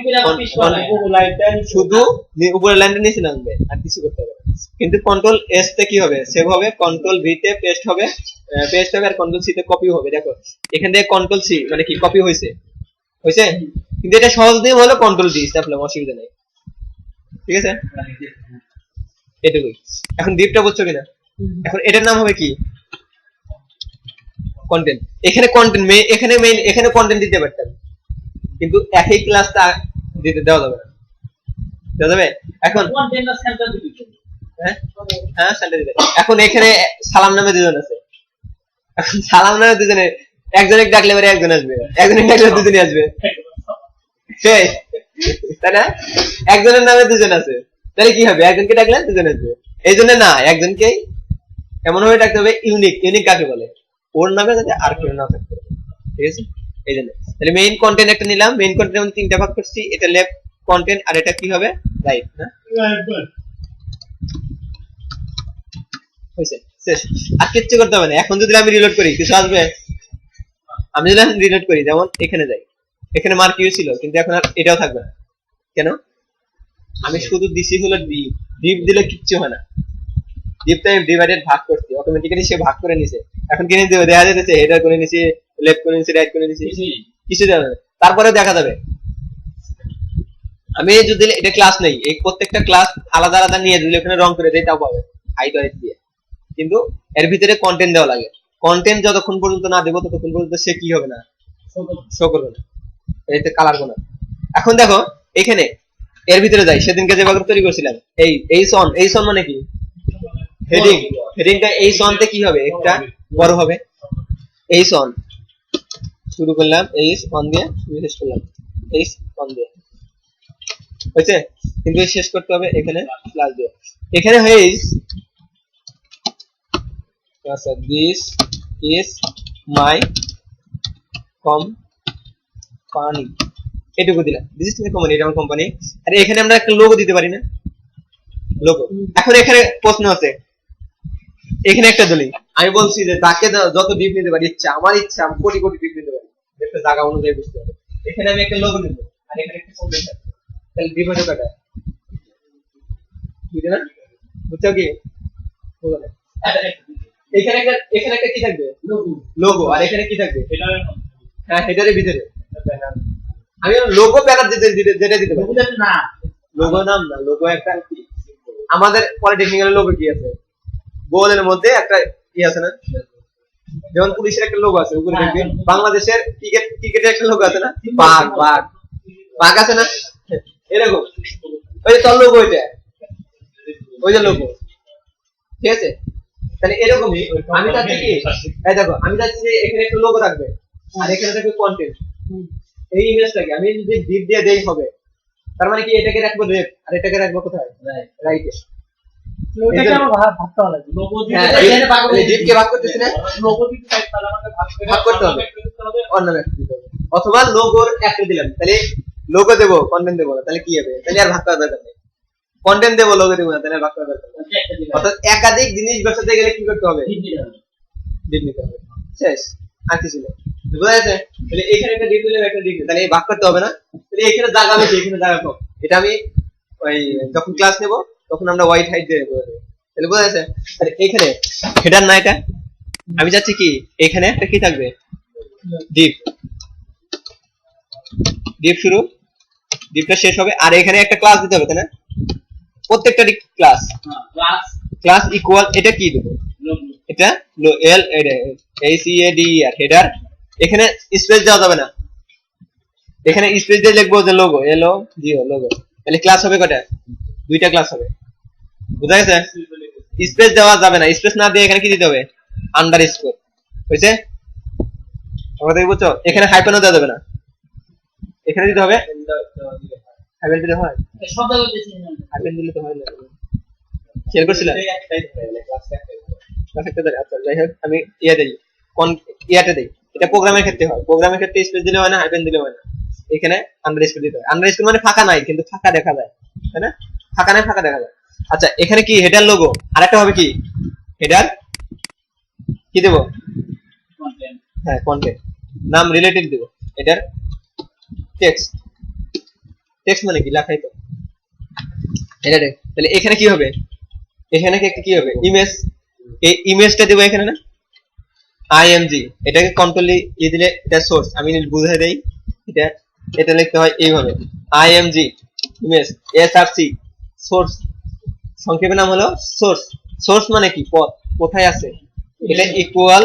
শুধু উপরের লাইনটা নিচে নামবে আর কিছু করতে হবে, কিন্তু কন্ট্রোল এস তে কি হবে, সেভ হবে, কন্ট্রোল ভি তে পেস্ট হবে আর কন্ট্রোল সি তে কপি হবে। দেখো এখান থেকে কন্ট্রোল সি মানে কি কপি হয়েছে, হয়েছে? কিন্তু এটা সহজ নিয়ম হলো কন্ট্রোল ডি, স্ট্যাপলাম, অসুবিধা নেই। ঠিক আছে, এটুকুই। এখন ডিপটা বুঝছো কিনা? এখন এটার নাম হবে কি? কন্টেন্ট। এখানে কন্টেন্ট এখানে মেইন, এখানে কন্টেন্ট দিতে পারতাম, কিন্তু একই ক্লাসটা দিতে দেওয়া যাবে না। দেওয়া যাবে? এখন হ্যাঁ হ্যাঁ সেন্টার দিতে। এখন এখানে সালাম নামে দুজন আছে, এখন সালাম নামে দুজনে, একজনে ডাকলে পরে একজন আসবে, একজনে ডাকলে দুজনে আসবে, তাই না? একজনের নামে দুজন আছে, তাহলে কি হবে? একজনকে ডাকলে দুজন আসবে। এই জন্য না, একজনকে এমন ভাবে ডাকতে হবে ইউনিক। ইউনিক কাকে বলে? ওর নামে যাতে আর কেউ না থাকতে পারে। ঠিক আছে, এই জন্য তাহলে মেইন কন্টেন্ট একটা নিলাম। মেইন কন্টেন্ট আমি তিনটা ভাগ করছি, এটা লেফট কন্টেন্ট আর এটা কি হবে? রাইট। না হয়েছে, শেষ। আর কিচ্ছু করতে হবে না। এখন যদি আমি রিলোড করি কিছু আসবে? আমি যদি রিলোড করি, যেমন এখানে যাই, এখানে মার্ক ইউ ছিল, কিন্তু এখন আর এটাও থাকবে না। কেন? আমি শুধু দিছি হলো ডিপ। ডিপ দিলে কিচ্ছু হয় না। ডিপটা আমি ডিভাইডেড ভাগ করছি, অটোমেটিক্যালি সে ভাগ করে নিছে। এখন কিনে দেবে, দেখা যাচ্ছে হেডার করে নিছি, লেফট করে নিছি, রাইট করে নিছি, কিছু দেবে না। তারপরে দেখা যাবে আমি যদি এটা ক্লাস নেই, এই প্রত্যেকটা ক্লাস আলাদা আলাদা নিয়ে যদি ওখানে রং করে দেয় তাও পাবে হাইট ওয়াইট দিয়ে। কিন্তু এর ভিতরে কন্টেন্ট দেওয়া লাগে। কন্টেন্ট যতক্ষণ পর্যন্ত না দেবো ততক্ষণ পর্যন্ত সে কি হবে না, শো করবে না, এতে কালার করবে না। এখন দেখো এখানে এর ভিতরে যাই, সেদিনকে যেভাবে তৈরি করছিলাম, এই সন মানে কি? হেডিং। হেডিংটা এই সনতে কি হবে? একটা বড় হবে। এই সন শুরু করলাম এই সন দিয়ে, শেষ করলাম এই সন দিয়ে, হয়েছে? কিন্তু শেষ করতে হবে এখানে প্লাস দিয়ে। এখানে হয়ে দিস ইজ মাই কোম্পানি, এটুকু দিলাম। দিস ইজ মাই কোম্পানি, এটা আমার কোম্পানি। আর এখানে আমরা একটা লোগো দিতে পারি না? লোগো। এখন এখানে প্রশ্ন আছে, এখানে একটা দলিল আমি বলছি যে তাকে যত ডিপ নিতে পারি, ইচ্ছা আমার ইচ্ছা আমি কোটি কোটি ডিপ নিতে পারি, একটা জায়গা অনুযায়ী বুঝতে হবে। এখানে আমি একটা লোগো নেবো আর এখানে একটা কন্টেন্ট আছে, তাহলে ডিপ হতে কয়টা? বুঝলে না? বুঝছো কি? এখানে একটা কি থাকবে? লোগো। আর এখানে কি থাকবে? হ্যাঁ, হেডারের ভিতরে আমি লোগো ব্যানার যেটা দিতে পারি না। লোগো নাম না, লোগো একটা আমাদের পলিটেকনিক্যাল লোগো কি আছে? গোলের মধ্যে একটা কি আছে না? যেমন পুলিশের একটা লোগো আছে উপরে দেখবে, বাংলাদেশের ক্রিকেটের একটা লোগো আছে না? বাঘ। বাঘ আছে না? এরকম ওই যে তোর লোগো, ওইটা ওই যে লোগো। ঠিক আছে, তাহলে এরকমই আমি চাচ্ছি কি, এই দেখো আমি চাচ্ছি যে এখানে একটা লোগো থাকবে আর এখানে থাকবে কন্টেন্ট। এই ইমেজটাকে আমি যদি ডিপ দিয়ে দেই হবে, তার মানে কি এটাকে রাখবো লেফট আর এটাকে রাখবো কোথায়? রাইটে। ওটাকে আমার ভাগ করা লাগবে। লোগো দিয়ে এখানে ভাগ করে ডিপকে ভাগ করতেছি না, লোগো দিয়ে তাহলে আমাকে ভাগ করতে হবে অন্য একটা দিতে হবে, অথবা লোগোর একটা দিলাম, তাহলে লোগো দেবো কন্টেন্ট দেবো না, তাহলে কি হবে? তাহলে আর ভাগ করা দরকার নেই। কন্টেন্ট দেবো লোগো দেবো না, তাহলে ভাগ করা দরকার নেই। অর্থাৎ একাধিক জিনিস বসাতে গেলে কি করতে হবে? ডিপ নিতে হবে। শেষ, আর কিছু নেই। বুঝা যাচ্ছে? তাহলে এখানে একটা ডিপ দিলে একটা ডিপ, তাহলে ভাগ করতে হবে না। তাহলে এখানে জায়গা বেশি, এখানে জায়গা কম। এটা আমি ওই যখন ক্লাস নেব তখন আমরা হোয়াইট হাইট দিয়ে দেবো। তাহলে বোঝা যাচ্ছে? তাহলে এখানে হেডার না, এটা আমি চাচ্ছি কি এখানে একটা কি থাকবে? ডিপ। ডিপ শুরু, ডিপটা শেষ হবে, আর এখানে একটা ক্লাস দিতে হবে, তাই না? প্রত্যেকটা ক্লাস ইকুয়াল, এটা কি দেবো? এটা L A C A D R header. এখানে স্পেস দেওয়া যাবে না, এখানে স্পেস দিয়ে লিখবো যে logo, L O G O logo. তাহলে ক্লাস হবে কয়টা? দুইটা ক্লাস হবে। বুঝা গেছে? স্পেস দেওয়া যাবে না, স্পেস না দিয়ে এখানে কি দিতে হবে? আন্ডারস্কোর। হয়েছে? আমাদের বুঝছো? এখানে হাইফেনও দেওয়া যাবে না, এখানে দিতে হবে হাইফেন দিলে হয়, হাইফেন দিলে তো হয় না। খেয়াল করছিলাম? আচ্ছা যাই হোক, আমি ইয়াতে দেই। এটা প্রোগ্রামের ক্ষেত্রে হয়, প্রোগ্রামের ক্ষেত্রে স্পেস দিলে হয় না, হাইফেন দিলে হয় না। এখানে আন্ডারস্কোর দিতে হয়। আন্ডারস্কোর মানে ফাঁকা নাই, কিন্তু ফাঁকা দেখা যায়, তাই না? ফাঁকা নাই, ফাঁকা দেখা যায়। আচ্ছা এখানে কি হেডার লোগো, আরেকটা হবে কি হেডার কি দেবো? হ্যাঁ কন্টেন্ট, নাম রিলেটেড দেবো। এটার টেক্সট, টেক্সট মানে কি লেখাই তো এটা। তাহলে এখানে কি হবে? এখানে কি হবে? ইমেজ। এই ইমেজটা দেবো এখানে না, আইএমজি। এটাকে কন্ট্রোল দিলে এটা সোর্স, আমি বুঝাই দেই। এটা এটা লিখতে হয় এইভাবে img ইমেজ src সোর্স, সংক্ষেপে নাম হলো সোর্স। সোর্স মানে কি? পথ, কোথায় আছে। এটা ইকুয়াল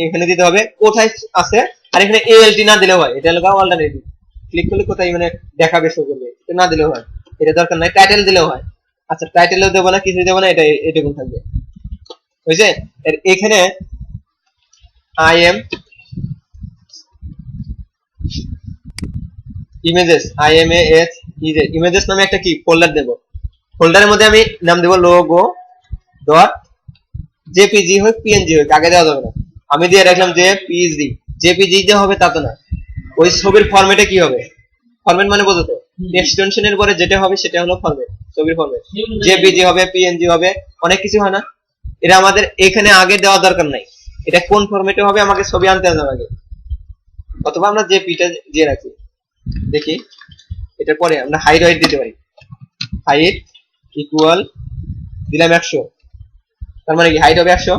এখানে দিতে হবে কোথায় আছে, আর এখানে alt না দিলেও হয়, এটা হলো অল্টারনেটিভ। ক্লিক করলে কোথায় মানে দেখাবে, শো করবে, এটা না দিলেও হয়, এটা দরকার নাই। টাইটেল দিলেও হয়। আচ্ছা টাইটেলও দেবো না, কিছু দেবো না, এটা এটুকু থাকবে, বুঝছে। এখানে ইমেজেস ইমেজেস নামে একটা কি ফোল্ডার দেব। ফোল্ডারের মধ্যে আমি নাম দেব লোগো ডট জেপিজি হোক পিএনজি হোক, আগে দেওয়া যাবে না। আমি দিয়ে রাখলাম জেপিজি। জেপিজি যে হবে তা তো না, ওই ছবির ফরম্যাটে কি হবে, ফরম্যাট মানে বোঝো তো, এক্সটেনশনের পরে যেটা হবে সেটা হলো ফরম্যাট, ছবির ফরম্যাট। জেপিজি হবে, পিএনজি হবে, অনেক কিছু হয় না। এটা আমাদের এখানে আগে দেওয়া দরকার নাই, এটা কোন ফরম্যাটে হবে আমাকে ছবি আনতে হবে আগে, অথবা আমরা জেপিটা দিয়ে রাখি। দেখি এটার পরে আমরা হাইট ওয়াইট দিতে পারি। হাইট ইকুয়াল দিলাম 100, তার মানে কি হাইট হবে 100।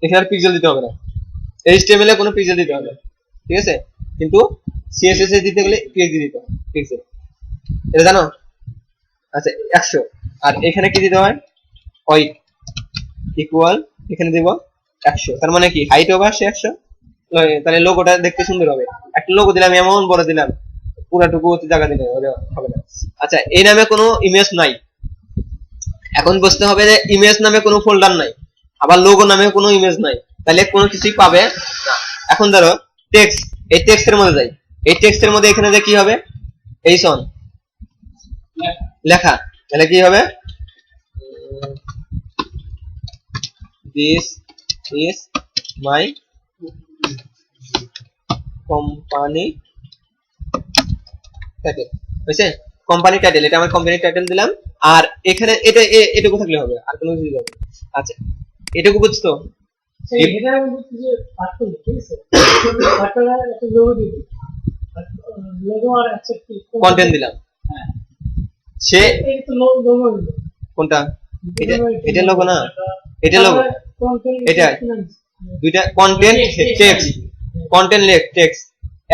এখানে আর পিক্সেল দিতে হবে না, HTML এ কোনো পিক্সেল দিতে হবে না, ঠিক আছে। কিন্তু CSS এ দিতে গেলে পিএক্সি দিতে হবে, পিক্সেল, এটা জানো। আচ্ছা 100, আর এখানে কি দিতে হয়, ওয়াইট ইকুয়াল এখানে দেব 100, তার মানে কি হাইট হবে 100। তাহলে লোগোটা দেখতে সুন্দর হবে। একটা লোগো দিলাম, এমন বড় দিলাম, পুরাটুকু জায়গা দিলে হবে না। আচ্ছা এই নামে কোনো ইমেজ নাই, এখন বুঝতে হবে যে ইমেজ নামে কোনো ফোল্ডার নাই, আবার লোগো নামে কোনো ইমেজ নাই, তাহলে কোনো কিছুই পাবে না। এখন ধরো টেক্সট, এই টেক্সটের মধ্যে যাই, এই টেক্সটের মধ্যে এখানে যে কি হবে, এই সন লেখা, তাহলে কি হবে, this is my company title, বুঝছে। কোম্পানি টাইটেল, এটা আমার কোম্পানি টাইটেল দিলাম। আর এখানে এটা এটুকু থাকলে হবে, আর কোনো কিছু হবে। আচ্ছা এটুকু বুঝতো, কন্টেন্ট দিলাম, সে কোনটা, এটা এটা লোগো না, এটা লোগো, এটা দুইটা কন্টেন্ট টেক্সট, কন্টেন্ট টেক্সট,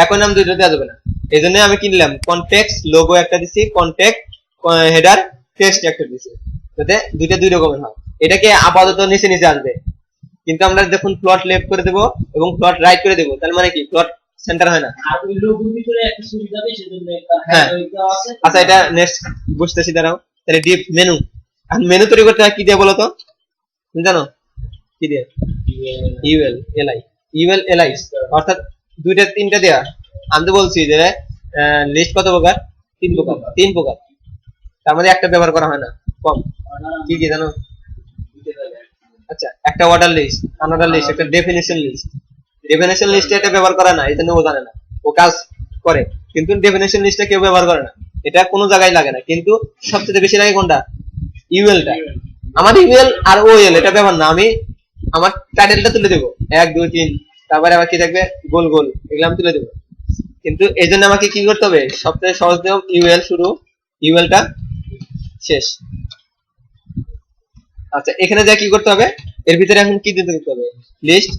এখন নাম দুইটা দেওয়া যাবে না। এই জন্য আমি কিনলাম কনটেক্সট লোগো একটা দিছি, কন্টেক্ট হেডার টেক্সট একটা দিছি, যাতে দুইটা দুই রকমের হয়। এটাকে আপাতত নিচে নিচে আনবে, কিন্তু আমরা যখন প্লট লেফট করে দেব এবং প্লট রাইট করে দেব, তার মানে কি প্লট সেন্টার হয় না। হ্যাঁ আচ্ছা এটা নেক্সট বুঝতেছি, দাঁড়াও। তাহলে ডিপ মেনু, এখন মেনু তৈরি করতে হয় কি দিয়ে বলো তো, তুমি জানো কি দিয়ে, ইউএল অর্থাৎ দুইটা তিনটা দেয়া। আমি তো বলছি যে লিস্ট কত প্রকার, তিন প্রকার, তার মধ্যে একটা ব্যবহার করা হয় না, কম। কি কি জানো, আচ্ছা একটা অর্ডার লিস্ট, আনঅর্ডার লিস্ট, একটা ডেফিনিশন লিস্ট। ডেফিনিশন লিস্টে এটা ব্যবহার করা না, এই জন্য ও জানে না, ও কাজ করে, কিন্তু ডেফিনিশন লিস্টটা কেউ ব্যবহার করে না, এটা কোনো জায়গায় লাগে না। কিন্তু সবচেয়ে বেশি লাগে কোনটা, ইউএলটা। আমার ইউএল আর ওএল এটা ব্যবহার না, আমি আমার টাইটেলটা তুলে দেবো 1 2 3, তারপরে আবার কি থাকবে গোল গোল, এগুলো আমি তুলে দেবো। কিন্তু এই জন্য আমাকে কি করতে হবে, সবচেয়ে সহজ নিয়ম ইউএল শুরু, ইউএলটা শেষ। আচ্ছা এখানে যা কি করতে হবে, এর ভিতরে এখন কি দিতে হবে, লিস্ট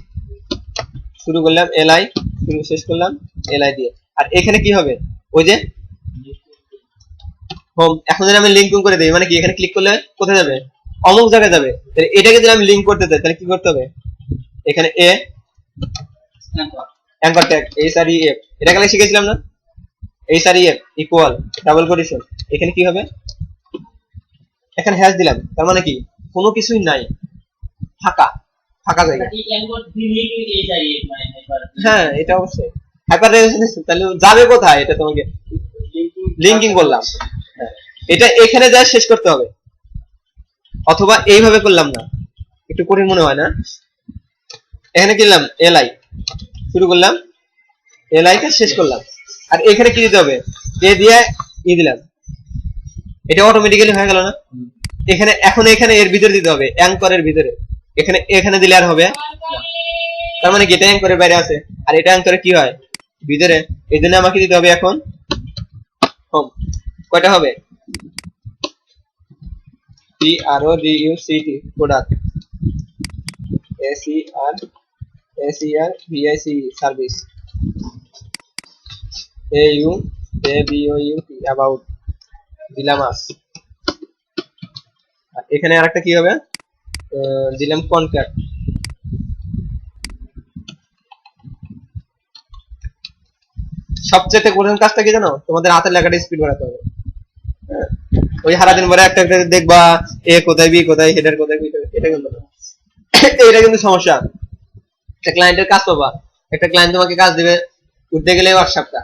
শুরু করলাম এলআই, শুরু শেষ করলাম এলআই দিয়ে। আর এখানে কি হবে, ওই যে হোম। এখন যদি আমি লিঙ্কিং করে দিই, মানে কি এখানে ক্লিক করলে কোথায় যাবে, অমুক জায়গায় যাবে। তাহলে এটাকে যদি আমি লিঙ্ক করতে চাই, তাহলে কি করতে হবে, এখানে এ অ্যাঙ্কর ট্যাগ HREF, এটা কালে শিখেছিলাম না, HREF ইকুয়াল ডাবল কোটেশন, এখানে কি হবে, এখানে হ্যাশ দিলাম, তার মানে কি কোনো কিছুই নাই, ফাঁকা ফাঁকা জায়গা। হ্যাঁ এটা অবশ্যই হাইপার রেজোলিউশন, তাহলে যাবে কোথায়, এটা তোমাকে লিঙ্কিং করলাম। এটা এখানে যা শেষ করতে হবে, অথবা এইভাবে করলাম না, একটু কঠিন মনে হয় না। এখানে কিনলাম এলআই, শুরু করলাম এলআইটা শেষ করলাম, আর এখানে কি দিতে হবে, এ দিয়ে ই দিলাম, এটা অটোমেটিক্যালি হয়ে গেল না। এখানে এখন এখানে এর ভিতরে দিতে হবে, অ্যাঙ্করের ভিতরে, এখানে এখানে দিলে আর হবে, তার মানে কি এটা অ্যাঙ্করের বাইরে আছে, আর এটা অ্যাঙ্করে কি হয় ভিতরে। এই জন্য আমাকে দিতে হবে এখন হোম, কয়টা হবে, PRODUCT product, SERVICE service, AU ABOUT about দিলাম আস। আর এখানে আরেকটা কি হবে, দিলাম কনক্যাট। সবচেয়ে কঠিন কাজটা কি জানো, তোমাদের হাতের লেখাটা স্পিড বাড়াতে হবে। ওই সারাদিন পরে একটা একটা দেখবা এ কোথায় বি কোথায় হেডার কোথায় বি কোথায়, এটা কিন্তু এটা কিন্তু সমস্যা। একটা ক্লায়েন্টের কাজ পাবা, একটা ক্লায়েন্ট তোমাকে কাজ দিবে উঠতে গেলে হোয়াটসঅ্যাপটা,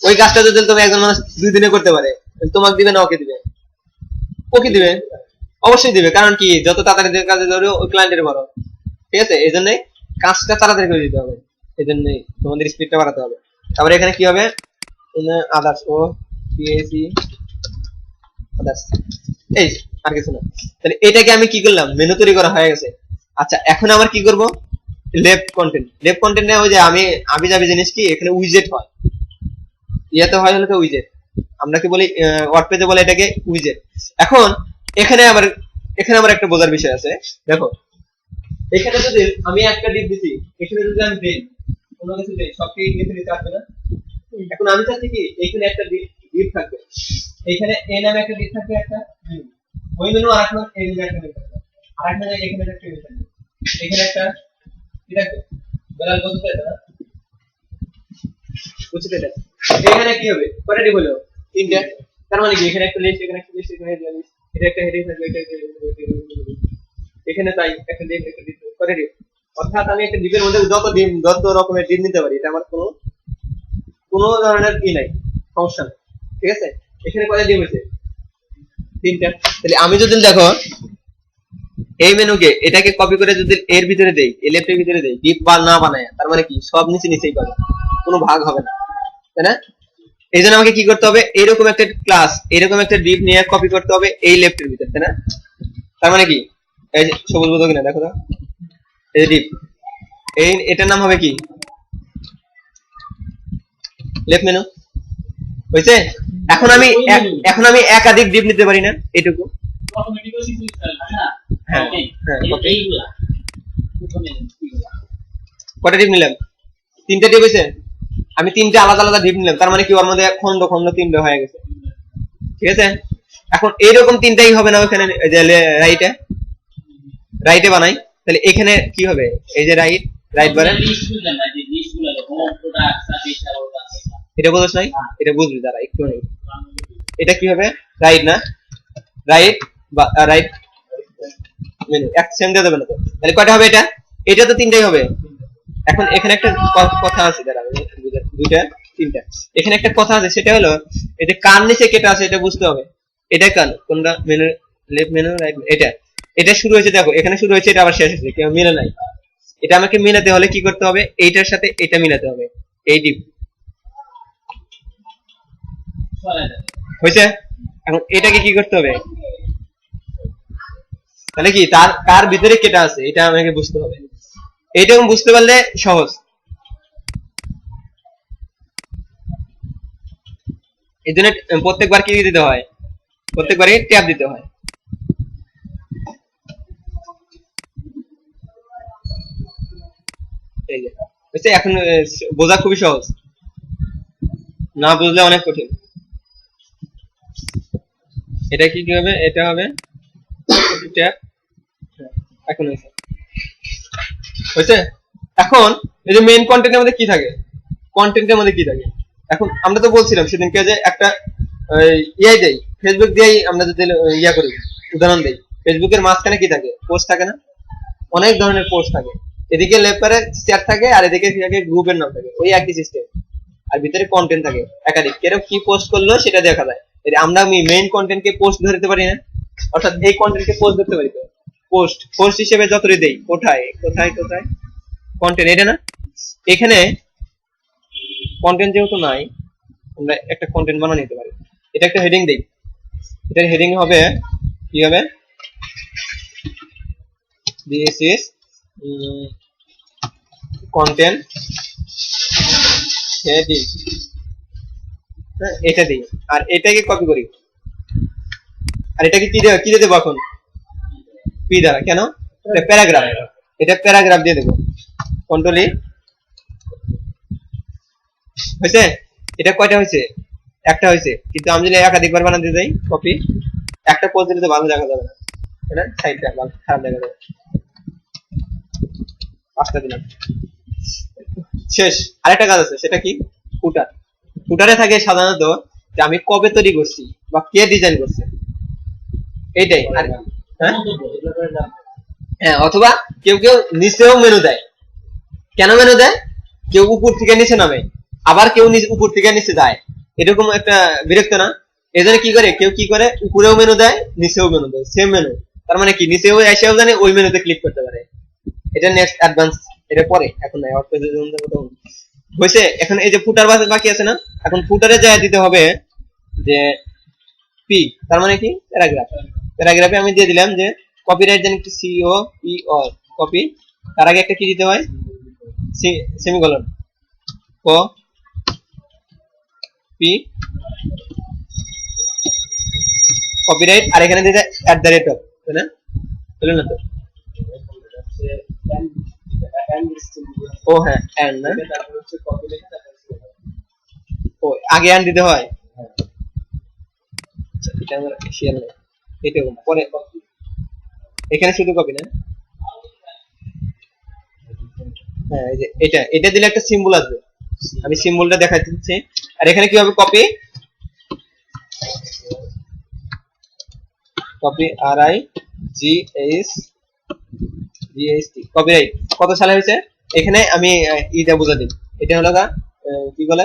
ওই কাজটা যদি তুমি একজন মানুষ 2 দিনে করতে পারে, তোমাকে দিবে না ওকে দিবে? ওকে দিবে, অবশ্যই দিবে। কারণ কি, যত তাড়াতাড়ি কাজে ধরো ওই ক্লায়েন্টের বড়, ঠিক আছে? এই জন্যই কাজটা তাড়াতাড়ি করে দিতে হবে, এই জন্যই তোমাদের স্পিডটা বাড়াতে হবে। তারপরে এখানে কি হবে, আদার্স ও পিএসি আদার্স, এই আর কিছু না। তাহলে এটাকে আমি কি করলাম, মেনু তৈরি করা হয়ে গেছে। আচ্ছা এখন আমার কি করব, লেফট কন্টেন্ট। লেফট কন্টেন্টে ওই যে আমি আবি যাবি জিনিস কি, এখানে উইজেট হয়, ইয়াতে হয় হলো উইজেট, আমরা কি বলি ওয়ার্ডপেজে বলে এটাকে উইজেট। এখন এখানে আবার একটা বোঝার বিষয় আছে। দেখো এখানে যদি আমি একটা ডিপ দিছি, এখানে যদি আমি দেই কোনো কিছু দেই, সব কি এখানে দিতে আসবে না? এখন আমি চাচ্ছি কি এখানে একটা ডিপ থাকবে, এখানে এ নামে একটা ডিপ থাকবে, একটা ওই মেনু আর একটা এই নামে একটা ডিপ থাকবে, আর একটা এখানে একটা ডিপ থাকবে, এখানে একটা কি থাকবে, বেলাল বলতে না বুঝতে পেরেছ? এখানে কি হবে, কয়টা ডিপ হলো, 3টা। তার মানে কি এখানে একটা লিস্ট, এখানে একটা লিস্ট, এখানে একটা লিস্ট, এটা একটা হেডিং থাকবে, এটা এখানে তাই একটা ডিপ, একটা ডিপ, কয়টা ডিপ? অর্থাৎ আমি একটা ডিপের মধ্যে যত রকমের ডিপ নিতে পারি, এটা আমার কোনো ধরনের কি নাই, সমস্যা নেই, ঠিক আছে? এখানে কয়টা ডিপ হয়েছে, 3টা। তাহলে আমি যদি দেখো এই মেনুকে এটাকে কপি করে যদি এর ভিতরে দেই, এই লেফটের ভিতরে দেই, ডিপ বা না বানায়, তার মানে কি সব নিচেই পাবে, কোনো ভাগ হবে না, তাই না? এই জন্য আমাকে কি করতে হবে, এইরকম একটা ক্লাস, এরকম একটা ডিপ নিয়ে কপি করতে হবে এই লেফটের ভিতরে, তাই না? তার মানে কি, এই যে সবুজ বোঝো কিনা দেখো তো, এই ডিপ, এটার নাম হবে কি, লেফট মেনু হয়েছে। এখন আমি একাধিক ডিপ নিতে পারি না, এটুকু কটা ডিপ নিলাম, 3টা ডিপ হয়েছে। আমি 3টে আলাদা আলাদা ডিপ নিলাম, তার মানে কি ওর মধ্যে খন্ড খন্ড 3টে হয়ে গেছে, ঠিক আছে? এখন এইরকম 3টাই হবে না ওখানে, রাইটে বানাই, তাহলে এখানে কি হবে, এই যে রাইট বারে এটা বোঝাস নাই, এটা বুঝবি দাঁড়া একটু। এটা কি হবে, রাইট না, রাইট বা রাইট মেনু এক সেম দিয়ে দেবে না তো, তাহলে কয়টা হবে, এটা তো 3টাই হবে। এখন এখানে একটা কথা আছে, দাঁড়া 2টা 3টা, এখানে একটা কথা আছে, সেটা হলো এই যে কার নিচে কেটে আছে এটা বুঝতে হবে, এটা কান কোনটা, মেনু লেফট মেনু রাইট, এটা শুরু হয়েছে, দেখো এখানে শুরু হয়েছে, এটা আবার শেষ হয়েছে, কেউ মিলে নাই। এটা আমাকে মিলাতে হলে কি করতে হবে, এইটার সাথে এটা মিলাতে হবে, এই ডিপ হয়েছে। এখন এটাকে কি করতে হবে, তাহলে কি কার ভিতরে কেটে আছে এটা আমাকে বুঝতে হবে, এইটা বুঝতে পারলে সহজ। এই জন্য প্রত্যেকবার কি দিতে হয়, প্রত্যেকবারই ট্যাব দিতে হয়। এই যে বুঝছে, এখন বোঝা খুবই সহজ, না বুঝলে অনেক কঠিন। এটা কি হবে, এটা হবে ট্যাব, এখন হয়েছে। এখন এই যে মেইন কন্টেন্টের মধ্যে কি থাকে, কন্টেন্টের মধ্যে কি থাকে, এখন আমরা তো বলছিলাম সেদিনকে যে একটা ইয়াই দেই, ফেসবুক দিয়েই আমরা যদি ইয়া করি, উদাহরণ দেই, ফেসবুকের মাঝখানে কি থাকে, পোস্ট থাকে না, অনেক ধরনের পোস্ট থাকে, এদিকে লেফারে চ্যাট থাকে আর এদিকে থাকে গ্রুপের নাম থাকে, ওই একই সিস্টেম, আর ভিতরে কন্টেন্ট থাকে একাধিক, কেউ কি পোস্ট করলো সেটা দেখা যায়। আমরা মেইন কন্টেন্টকে পোস্ট ধরতে পারি না, অর্থাৎ এই কন্টেন্টকে পোস্ট ধরতে পারি, তো পোস্ট হিসেবে যতই দেই, কোথায় কোথায় কোথায় কন্টেন্ট, এটা না, এখানে কন্টেন্ট যেহেতু নাই, আমরা একটা কন্টেন্ট বানিয়ে নিতে পারি। এটা একটা হেডিং দেই, এটার হেডিং হবে কি হবে, দিস ইজ কন্টেন্ট হেডিং, এটা দিই, আর এটাকে কপি করি, আর এটাকে কি দিয়ে দেবো এখন, পি দ্বারা, কেন, প্যারাগ্রাফ, এটা প্যারাগ্রাফ দিয়ে দেবো, কন্ট্রোল ই, হয়েছে? এটা কয়টা হয়েছে? একটা হয়েছে, কিন্তু আমি যদি একাধিকবার বানাতে যাই কপি, একটা পোস্ট দিলে তো ভালো দেখা যাবে না, তাই না? সাইডটা ভালো খারাপ দেখা যাবে। পাঁচটা দিলাম, শেষ। আরেকটা কাজ আছে, সেটা কি? ফুটার। ফুটারে থাকে সাধারণত যে আমি কবে তৈরি করছি বা কে ডিজাইন করছে, এইটাই। আর হ্যাঁ হ্যাঁ, অথবা কেউ কেউ নিচেও মেনু দেয়। কেন মেনু দেয়? কেউ উপর থেকে নিচে নামে, আবার কেউ উপর থেকে নিচে যায়, এরকম একটা বিরক্ত না? এজন্য কি করে, কেউ কি করে উপরেও মেনু দেয়, নিচেও মেনু দেয়, সেম মেনু। তার মানে কি, নিচেও এসেও জানে ওই মেনুতে ক্লিক করতে পারে। এটা নেক্সট অ্যাডভান্স, এটা পরে, এখন নাই। হয়েছে? এখন এই যে ফুটার বাকি আছে না, এখন ফুটারে যায় দিতে হবে যে পি, তার মানে কি প্যারাগ্রাফ। প্যারাগ্রাফে আমি দিয়ে দিলাম যে কপিরাইট জানি একটু সিও পি অর কপি, তার আগে একটা কি দিতে হয়, সেমিকোলন, ক পি কপিরাইট, আর এখানে দিতে এট দ্য রেট অফ, তাই না? বলুন না তো, ও হ্যাঁ এন্ড না, ও আগে এন্ড দিতে হয়। এটা আমার শেয়ার নেই, এটা পরে এখানে শুধু কপি না। হ্যাঁ, এই যে এটা এটা দিলে একটা সিম্বল আসবে, আমি সিম্বলটা দেখাই দিচ্ছি। আর এখানে কি হবে, কপি কপি আর I G H GST, copyright কত সালে হয়েছে, এখানে আমি ইটা বুঝা দিই। এটা হলো কি বলে,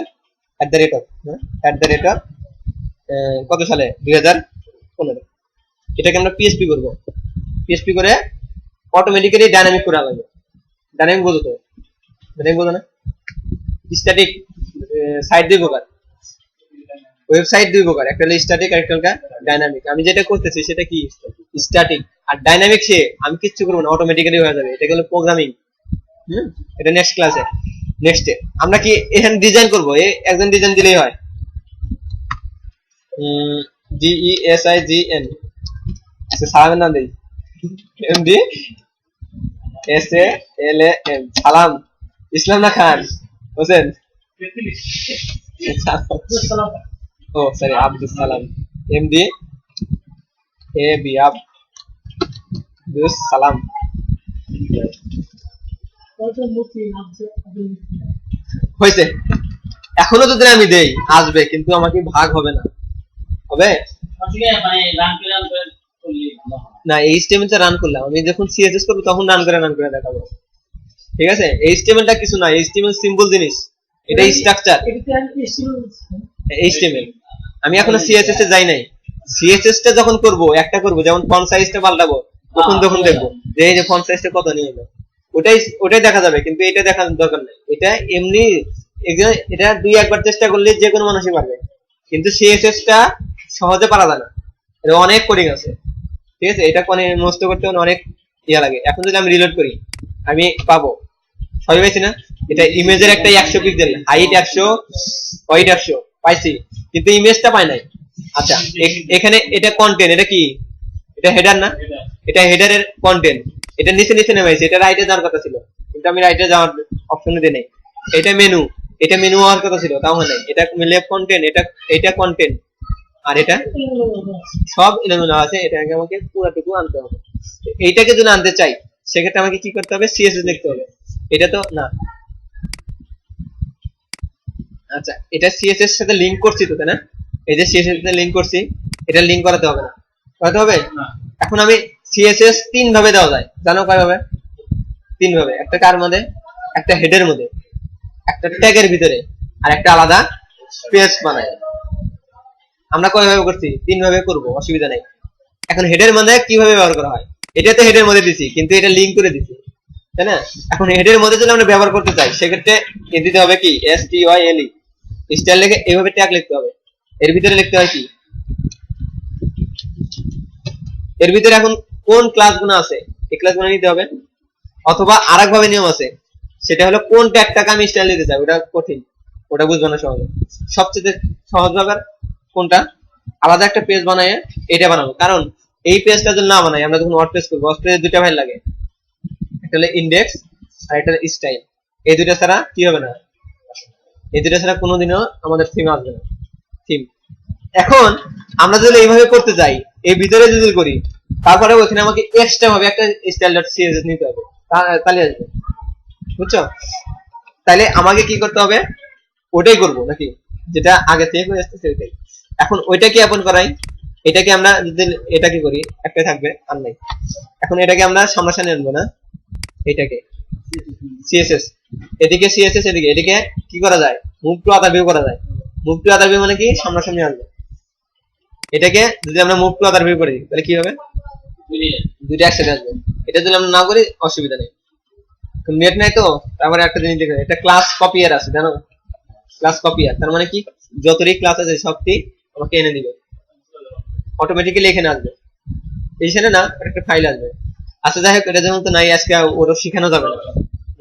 at the rate of, at the rate of কত সালে, 2015। এটাকে আমরা পিএসপি করবো, পিএসপি করে অটোমেটিক্যালি ডাইনামিক করা লাগবে। ডাইনামিক বোঝো তো? ডাইনামিক বোঝো না? স্ট্যাটিক সাইট দুই প্রকার, ওয়েবসাইট দুই প্রকার, একটা হলো স্ট্যাটিক আর একটা হলো ডাইনামিক। আমি যেটা করতেছি সেটা কি, স্ট্যাটিক। আর ডাইনামিক সে আমি কিচ্ছু করবো না, অটোমেটিক্যালি হয়ে যাবে, এটা হলো প্রোগ্রামিং। এটা নেক্সট ক্লাসে। নেক্সটে আমরা কি এখানে ডিজাইন করবো, একজন ডিজাইন দিলেই হয়। DESIGN, সালামের নাম দিই, MDSALAM, সালাম ইসলাম না খান হোসেন, ও সরি আব্দুল সালাম, MDAB আব্দুল সালাম। হয়েছে? এখনো যদি আমি দেই আসবে, কিন্তু আমাকে ভাগ হবে না, হবে না। এইচটিএমএল টা রান করলাম, আমি যখন সিএসএস করবো তখন রান করে দেখাবো, ঠিক আছে? এইচটিএমএল টা কিছু না, এইচটিএমএল সিম্পল জিনিস, এটা স্ট্রাকচার। এইচটিএমএল আমি এখনো সিএসএস এ যাই নাই। সিএসএস টা যখন করব, একটা করব, যেমন ফন্ট সাইজটা পাল্টাবো, তখন দেখবো যে এই যে ফন্ট সাইজটা কত নিয়ে এলো, ওটাই দেখা যাবে, কিন্তু এটা দেখার দরকার নাই। এটা এমনি এটা দুই একবার চেষ্টা করলে যে কোনো মানুষই পারবে, কিন্তু সিএসএস টা সহজে পারা যায় না, এটা অনেক কোডিং আছে, ঠিক আছে? এটা কোনে নষ্ট করতে অনেক ইয়া লাগে। এখন যদি আমি রিলোড করি, আমি পাবো, সবাই পাইছি না? এটা ইমেজের একটা 100 পিক্সেল, হাইট 100, ওয়াইড 100 পাইছি, কিন্তু ইমেজটা পাই নাই। আচ্ছা, এখানে এটা কন্টেন্ট, এটা কি, এটা হেডার না, এটা হেডারের কন্টেন্ট, এটা নিচে নেমেছে, এটা রাইটে যাওয়ার কথা ছিল, কিন্তু আমি রাইটে যাওয়ার অপশন দিই নাই। এটা মেনু, এটা মেনু হওয়ার কথা ছিল, তাও হয় নাই। এটা লেফট কন্টেন্ট, এটা কন্টেন্ট, আর এটা সব এলোমেলো আছে, এটাকে আমাকে পুরোটুকু আনতে হবে। এইটাকে যদি আনতে চাই, সেক্ষেত্রে আমাকে কি করতে হবে, সিএসএস লিখতে হবে। এটা তো না, আচ্ছা এটা সিএসএস সাথে লিংক করছি তো, তাই না? এই যে সিএসএস সাথে লিংক করছি, এটা লিংক করাতে হবে না, করাতে হবে। এখন আমি সিএসএস 3 ভাবে দেওয়া যায়, জানো কয় ভাবে? 3 ভাবে। একটা কার মধ্যে, একটা হেডের মধ্যে, একটা ট্যাগের ভিতরে, আর একটা আলাদা পেজ বানায়। আমরা কয় ভাবে করছি? 3 ভাবে করব, অসুবিধা নাই। এখন হেডের মধ্যে কিভাবে ব্যবহার করা হয়, এটা তো হেডের মধ্যে দিছি, কিন্তু এটা লিংক করে দিছি, তাই না? এখন হেডের মধ্যে যদি আমরা ব্যবহার করতে চাই, সেক্ষেত্রে দিতে হবে কি, STYLE স্টাইল লিখে এইভাবে ট্যাগ লিখতে হবে। এর ভিতরে লিখতে হয় কি, এর ভিতরে এখন কোন ক্লাসগুলো আছে এই ক্লাসগুলো নিতে হবে, অথবা আরেক ভাবে নিয়ম আছে, সেটা হলো কোন ট্যাগটাকে আমি স্টাইল দিতে চাই, ওটা কঠিন, ওটা বুঝবো না সহজে। সবচেয়ে সহজ ভাবে কোনটা, আলাদা একটা পেজ বানায় এটা বানাবো। কারণ এই পেজটা যদি না বানাই, আমরা যখন ওয়ার্ড পেজ করবো, ওয়ার্ড পেজে দুইটা ফাইল লাগে, একটা হলো ইন্ডেক্স আর একটা হলো স্টাইল। এই দুইটা ছাড়া কি হবে না, এই দুটো ছাড়া কোনোদিনও আমাদের থিম আসবে না। থিম এখন আমরা যদি এইভাবে করতে যাই, এই ভিতরে যদি করি, তারপরে ওখানে আমাকে এক্সট্রা ভাবে একটা style.css নিতে হবে, তাহলে আসবে। বুঝছো? তাহলে আমাকে কি করতে হবে, ওটাই করব নাকি, যেটা আগে থেকে করে আসতেছে ওইটাই। এখন ওইটাকে আপন করাই, এটাকে আমরা যদি এটা কি করি, একটা থাকবে আর নাই। এখন এটাকে আমরা সামনাসামনি আনবো না, এটাকে সিএসএস, এদিকে সিএসএস, এদিকে এদিকে কি করা যায়, মুভ টু আদার ভিউ করা যায়। মুভ টু আদার ভিউ মানে কি, সামনাসামনি আনবো। এটাকে যদি আমরা মুভ টু আদার ভিউ করি তাহলে কি হবে, দুইটা একসাথে আসবে। এটা যদি আমরা না করি অসুবিধা নেই, নেট নাই তো। তারপরে একটা জিনিস দেখে, এটা ক্লাস কপিয়ার আছে জানো, ক্লাস কপিয়ার তার মানে কি, যতই ক্লাস আছে সবটি আমাকে এনে দিবে, অটোমেটিক্যালি এখানে আসবে। এইখানে না, একটা ফাইল আসবে। আচ্ছা যাই হোক, এটা যেমন তো নাই, আজকে ওর শিখানো যাবে না,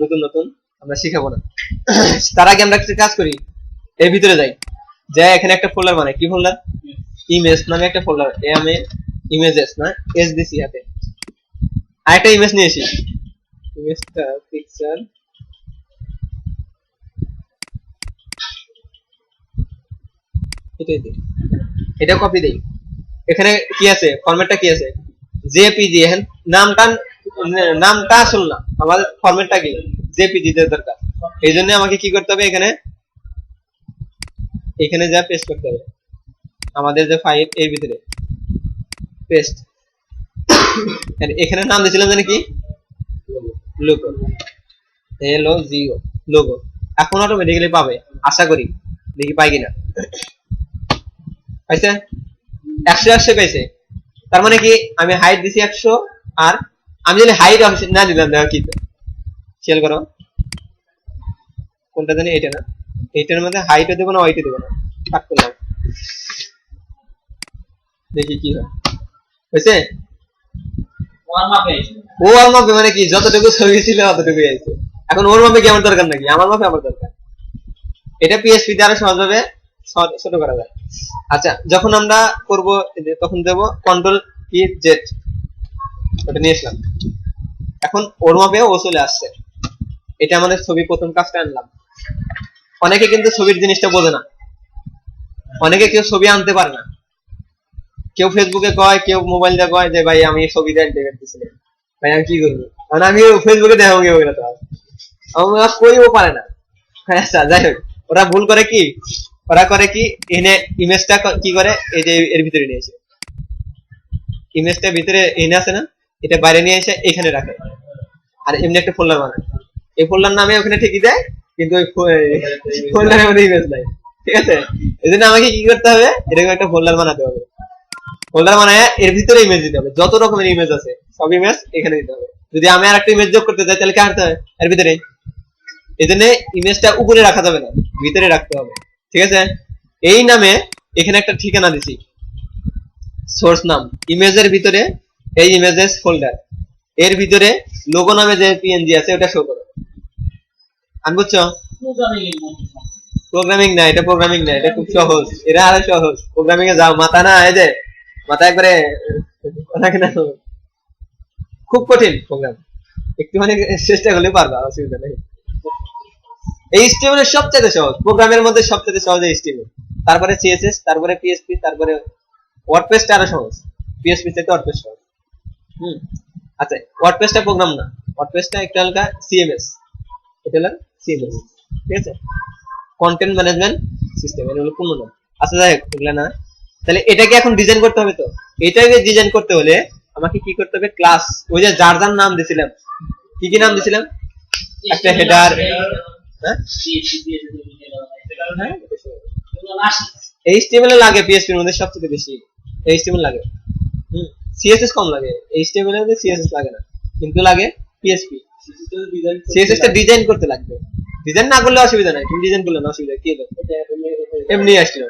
নতুন নতুন আমরা শিখাবো না। তার আগে আমরা একটা কাজ করি, এর ভিতরে যাই, যাই এখানে একটা ফোল্ডার বানাই। কি ফোল্ডার, ইমেজ নামে একটা ফোল্ডার, ইমেজেস না, এস দিছি হাতে। আরেকটা ইমেজ নিয়ে আসি, ইমেজটা পিকচার, এটাই দিই, এটা কপি দেই। এখানে কি আছে, ফরম্যাটটা কি আছে, জেপিজি। এখন নামটা আসল না, আমাদের ফরম্যাটটা কি, জেপিজি এর দরকার। এই জন্য আমাকে কি করতে হবে, এখানে যা পেস্ট করতে হবে, আমাদের যে ফাইল এর ভিতরে পেস্ট। এখানে নাম দিয়েছিলাম জানি কি, লোগো, LOGO, লোগো। এখন অটোমেটিক্যালি পাবে, আশা করি, দেখি পাই কিনা। পাইছে, 100 পেয়েছে। তার মানে কি, আমি হাইট দিছি 100, আর আমি যদি হাইট না দিলাম, দেখো কি খেয়াল করো, কোনটা জানি, এটা না, এইটার মধ্যে হাইটও দেবো না, ওইটা দেবো না, কাট করলাম, দেখি কি হয়। হয়েছে, ও আর মাপে মানে কি, যতটুকু ছবি ছিল অতটুকু আছে। এখন ওর মাপে কি আমার দরকার নাকি, আমার মাপে আমার দরকার। এটা পিএসপি তে আরো সহজভাবে ছোট করা যায়। আচ্ছা, যখন আমরা করব তখন দেব কন্ট্রোল কি জেড, ওটা নিয়ে আসলাম। এখন ওর মাপে ও চলে আসছে। এটা আমাদের ছবি, প্রথম কাজটা আনলাম। অনেকে কিন্তু ছবির জিনিসটা বোঝে না, অনেকে কেউ ছবি আনতে পারে না, কেউ ফেসবুকে কয়, কেউ মোবাইল দিয়ে কয় যে ভাই আমি ছবি দিয়েছিলাম, ভাই আমি কি করবো, কারণ আমি ফেসবুকে দেখাবো কি ওগুলো, তো আমরা কইও পারে না। আচ্ছা যাই হোক, ওরা ভুল করে কি, ওরা করে কি, এনে ইমেজটা কি করে, এই যে এর ভিতরে নিয়ে এসে, ইমেজটা ভিতরে এনে আছে না, এটা বাইরে নিয়ে এসে এখানে রাখে, আর এমনি একটা ফোল্ডার বানায়। এই ফোল্ডার নামে ওখানে ঠিকই দেয়, কিন্তু ওই ফোল্ডারের মধ্যে ইমেজ নাই। ঠিক আছে, এই জন্য আমাকে কি করতে হবে, এরকম একটা ফোল্ডার বানাতে হবে। ফোল্ডার বানায় এর ভিতরে ইমেজ দিতে হবে, যত রকমের ইমেজ আছে সব ইমেজ এখানে দিতে হবে। যদি আমি আর একটা ইমেজ যোগ করতে চাই তাহলে কি করতে হবে, এর ভিতরে। এই জন্য ইমেজটা উপরে রাখা যাবে না, ভিতরে রাখতে হবে। ঠিক আছে, এই নামে এখানে একটা ঠিকানা দিছি, সোর্স নাম, ইমেজের ভিতরে এই ইমেজেস ফোল্ডার, এর ভিতরে লোগো নামে যে পিএনজি আছে ওটা শো করো। আমি বুঝছো, প্রোগ্রামিং না, এটা প্রোগ্রামিং না, এটা খুব সহজ, এটা আরো সহজ। প্রোগ্রামিং এ যাও, মাথা না, এই যে মাথা একবারে, খুব কঠিন প্রোগ্রাম, একটু মানে চেষ্টা করলে পারবা, অসুবিধা নেই। HTML এর সবচেয়ে সহজ, প্রোগ্রামের মধ্যে সবচেয়ে সহজ HTML, তারপরে CSS, তারপরে PHP, তারপরে ওয়ার্ডপ্রেসটা আরো সহজ, PHP থেকে ওয়ার্ডপ্রেস সহজ। আচ্ছা, ওয়ার্ডপ্রেসটা প্রোগ্রাম না, ওয়ার্ডপ্রেসটা একটা হালকা CMS, এটা হলো CMS। ঠিক আছে, কন্টেন্ট ম্যানেজমেন্ট সিস্টেম, এটা হলো পূর্ণ নাম। আচ্ছা যাই হোক, এগুলা না। তাহলে এটাকে এখন ডিজাইন করতে হবে, তো এটাকে ডিজাইন করতে হলে আমাকে কি করতে হবে, ক্লাস, ওই যে যার যার নাম দিছিলাম, কি কি নাম দিছিলাম, একটা হেডার, HTML এ লাগে, PHP এর মধ্যে সবচেয়ে বেশি HTML লাগে। CSS কম লাগে, HTML এর মধ্যে CSS লাগে না, কিন্তু লাগে PHP। CSS টা ডিজাইন করতে লাগবে, ডিজাইন না করলে অসুবিধা নাই, তুমি ডিজাইন করলে না অসুবিধা কি, এমনি আসলো।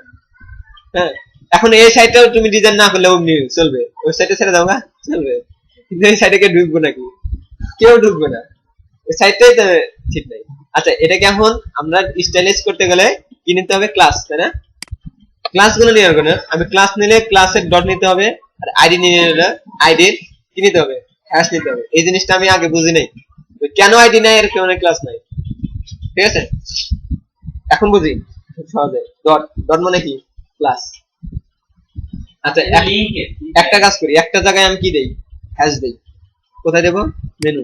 হ্যাঁ, এখন এই সাইটটাও তুমি ডিজাইন না করলে এমনি চলবে, ওই সাইটে ছেড়ে দাও না, চলবে, কিন্তু এই সাইটে কে ঢুকবো নাকি, কেউ ঢুকবে না, এই সাইটটাই তো ঠিক নাই। আচ্ছা, এটাকে এখন আমরা স্টাইলাইজ করতে গেলে কি নিতে হবে, ক্লাস, তাই না? ক্লাস গুলো নিয়ে আসবে না, আমি ক্লাস নিলে ক্লাসের ডট নিতে হবে, আর আইডি নিলে আইডির কি নিতে হবে, হ্যাশ নিতে হবে। এই জিনিসটা আমি আগে বুঝি নাই, কেন আইডি নাই আর কেন ক্লাস নাই। ঠিক আছে, এখন বুঝি সহজে। ডট ডট মানে কি ক্লাস। আচ্ছা একটা কাজ করি, একটা জায়গায় আমি কি দেই, হ্যাশ দেই। কোথায় দেব? মেনু।